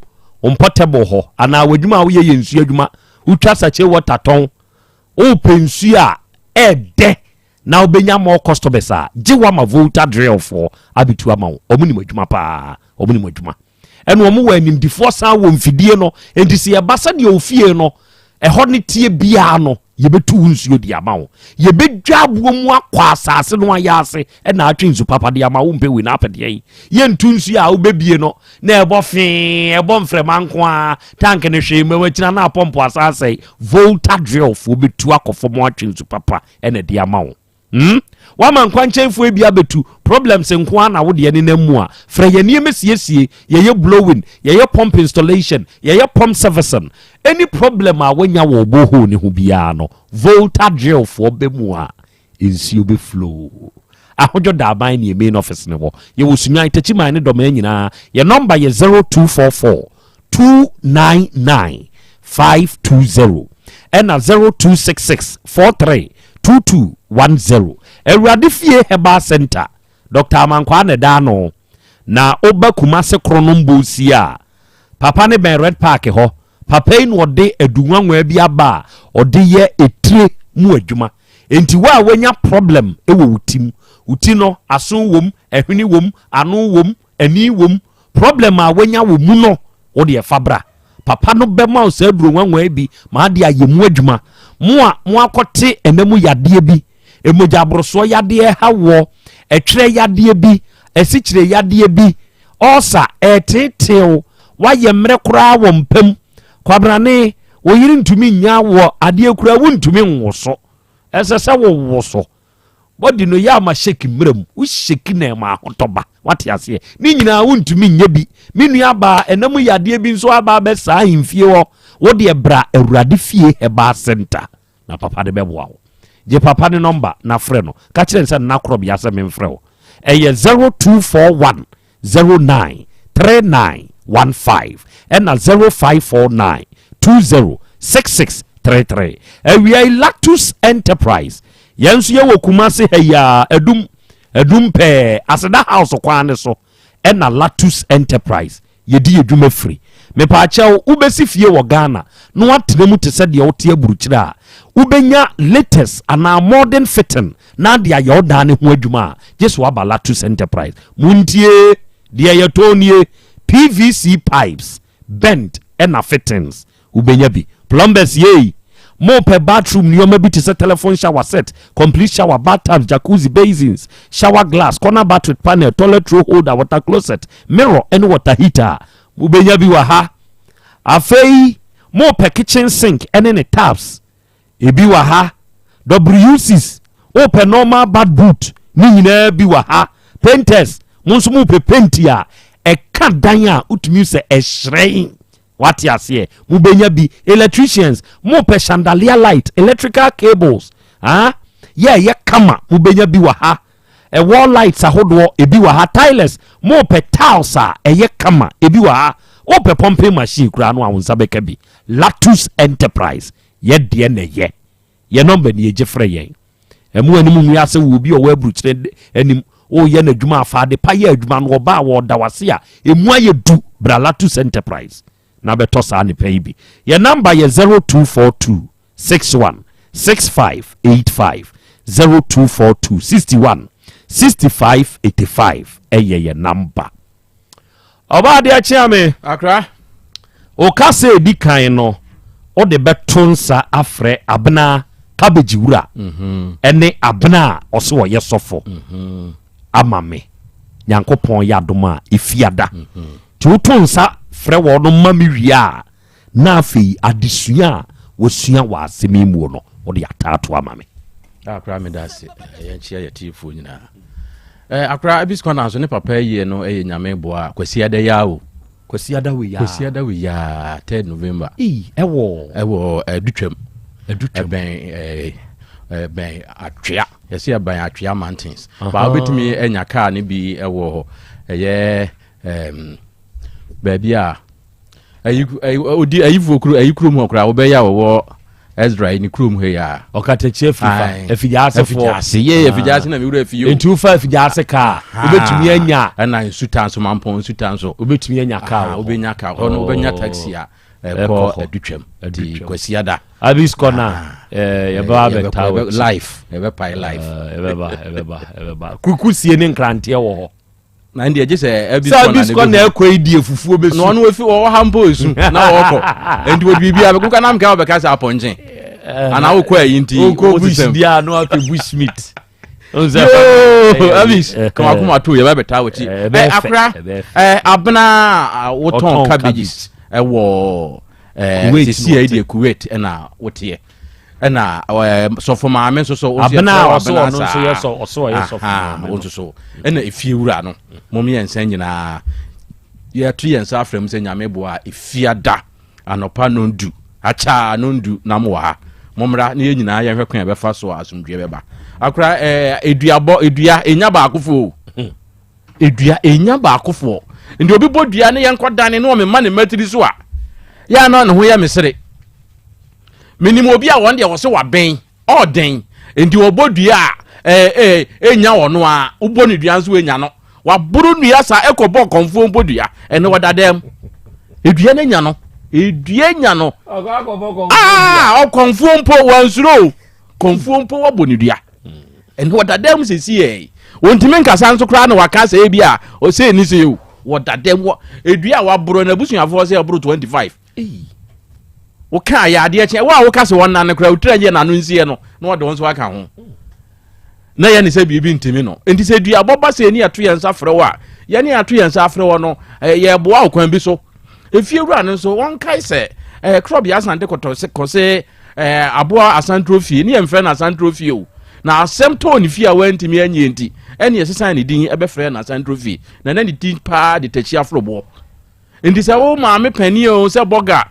portable ho ana wadwuma wo ye nsuo adwuma utwa sache water ton o pensuo a ede na obenya more customers a jiwa ma Volta Drill for abitu ama wo omuni madwuma pa omuni madwuma eno omo wa animdifo san wo mfidie no enti se yebasa de ofie no ɛhɔ ne tie bia no yebetu nsuo di ama wo yebedwa abo mu akwa asase no ayase na atwe nsu papa di ama wo mpewe na apede yi yentu nsuo a wo bebie no na ebo fe ebo mfrema nko a tank ne hwe mewachina na pompo asase Volta Drill fo betu akofo mo atwe nsu papa na di ama wo wama nkwanchenfo ebia betu problems nko na wo de ne namu a fra ye nieme siesie ye blowing ye pump installation ye pump servicing any problem a wanya wo boho ne ho bia no Volta Drill for bemu a ensio be flow ahojo da ban ne main office ne ho ye wo sunyan tachiman ne doma nyina ye number ye 0244 299 520 and 0266 43 2210. Ewurade fie Herbal Center Dr. Amankwa ne da no na oba Kumase kronombo si a papa ne ben Red Park ho papa yi no de adunwanwa bi aba ode ye etire mu adwuma enti wa wanya problem ewo utim uti no aso wom ehwini wom ano wom ani wom problem a wanya wo mu no wo de fabra papa no be ma o se adunwanwa bi ma de ayemu adwuma mo akote enemu yade bi emoja abroso yade hawo etwere yade bi esikyire yade bi osa etetew waye mre kura wo mpam kwabrane wo yiri ntumi nya wo ade kura wo ntumi nwoso esese wo woso body no ya ma shake mrem wo shake na ma hotoba wate ase ni nyina wo ntumi nya bi minu aba enemu yade bi nso aba be saa himfie wo de bra Awurade fie Herbal Center na papa de bebo wo je papa ne number na frɛ no ka kire nsa na Krobea Asem mfrɛ wo eye 0241 09 3915 and 0549 206633 we are Lactus Enterprise yenso ye wo Kumase heya edum pe aseda house kwane so and Lactus Enterprise yedi edwuma free me pa achew ubesi fie wo Ghana no atremu te se de wote aburukyira ubenya latest and modern fitting na de ayo dan ne ho adwuma just wa Lactus Enterprise muntie de ayetonie PVC pipes bent and fittings ubenya bi plumbers ye mo per bathroom nyoma bi te se telephone shower set complete shower bathtub jacuzzi basins shower glass corner bath with panel toilet roll holder water closet mirror and water heater ubenya bi wa ha afei mo per kitchen sink and any taps ebi wa ha WCs o per normal bad boot ni nyina bi wa ha painters mo nso mo per paint a e ka dan a utumi se e hrein wati ase mo benya bi electricians mo per chandelier light electrical cables ye kama mo benya bi wa ha e wall lights ahodo ebi wa ha tilers mo per tiles a ye kama ebi wa ha o per pumping machine kura no awonsa beka bi Lactus Enterprise ye de na ye number ni ejefre yen emu animu nwi ase wo bi o wa abrukyire anim o ye na dwuma afa de pa ye adwuma no oba wo da wase a emu aye du bra Lactus Enterprise na beto sa ne pay bi ye number ye 0242 61 6585 0242 61 6585 ye number oba de achiame akra o kase di kan no o de betonsa afre abna cabbage wura ene abna oso ye sofo amame nyankopon ya doma ifiada ti utonsa frɛ wo no mami wia na afei adesua wo sua wa asemi mu no wo de atato amame akra me dase yenchia ya tifo nyina akra abisko na so ne papa yie no nyame boa kwasiada yawo kwasiada we ya 3 November ewo dutwam ben atwea yesi ban atwea mountains ba obetimi enya car ne bi ewo ho baby a odi ayivo kru ayikrum okra obeya wo Ezra ni krum he ya okatachi afijase ye afijase na miwura afiyo entu fa afijase ka obetumi anya na nsutanso mampon nsutanso obetumi anya ka obenya ka ono obenya taxi a ko adutwam di kwasiada abisko na yeba betawo life yeba pai life yeba kukusie ne nkrantie wo ho na ndi eje se abisko na ekwa idie fufuo besu no no efi wo hampo esu na woko endi wodibia be kuka na mka obeka sa aponje ana wokwa yinti wo bush dia no ape bushmeat abis kama kuma to yeba betawo ti akra abna woton cabbages wo sisi idie Kuwait na wotie na so for maame so abna so yeso so na efiewura no mom yensan nyina ya tu yensa afrem se nyame boa efiada anopa nondu acha nondu namwa momra na nyina ya hwekwan be fa so asumdwe beba akura edua enya ba akofo edua enya ba akofo ndi obi bodua ne yenkodane no me ma ne matiri so a ya no ne ho ya mesere minimo obi a won de wo se wa ben oden ndi obodua enya wono a ubo ne dua nso enya no wa buru nua sa ekobo konfo bodua ene wadadam edua ne nya no edua nya no konfo mpo wansuro konfo mpo wabo ne dua ene wadadam sesi e wontime nkasa nso kra na wakasa e bia o se ni se yo wadadam edua wa buru na busuafo se buru 25 wo ka ya ade eche wa wo ka se won nan kra utra je nanu nsie no na wo de won so aka ho na ya ni se bibi ntimi no enti se dua boba se ni ato yensa frɛ wa ya ni ato yensa frɛ wo no ye boa okwan bi so efiewura no so won kai se Krobea Asante ko se aboa Asante Trophy ni emfrɛ na Asante Trophy o na asɛm to ni fi a wantimi anye enti ene yesesa ni din ebe frɛ na Asante Trophy na ni tin pa de tachi afrobo enti se wo maame pani o se boga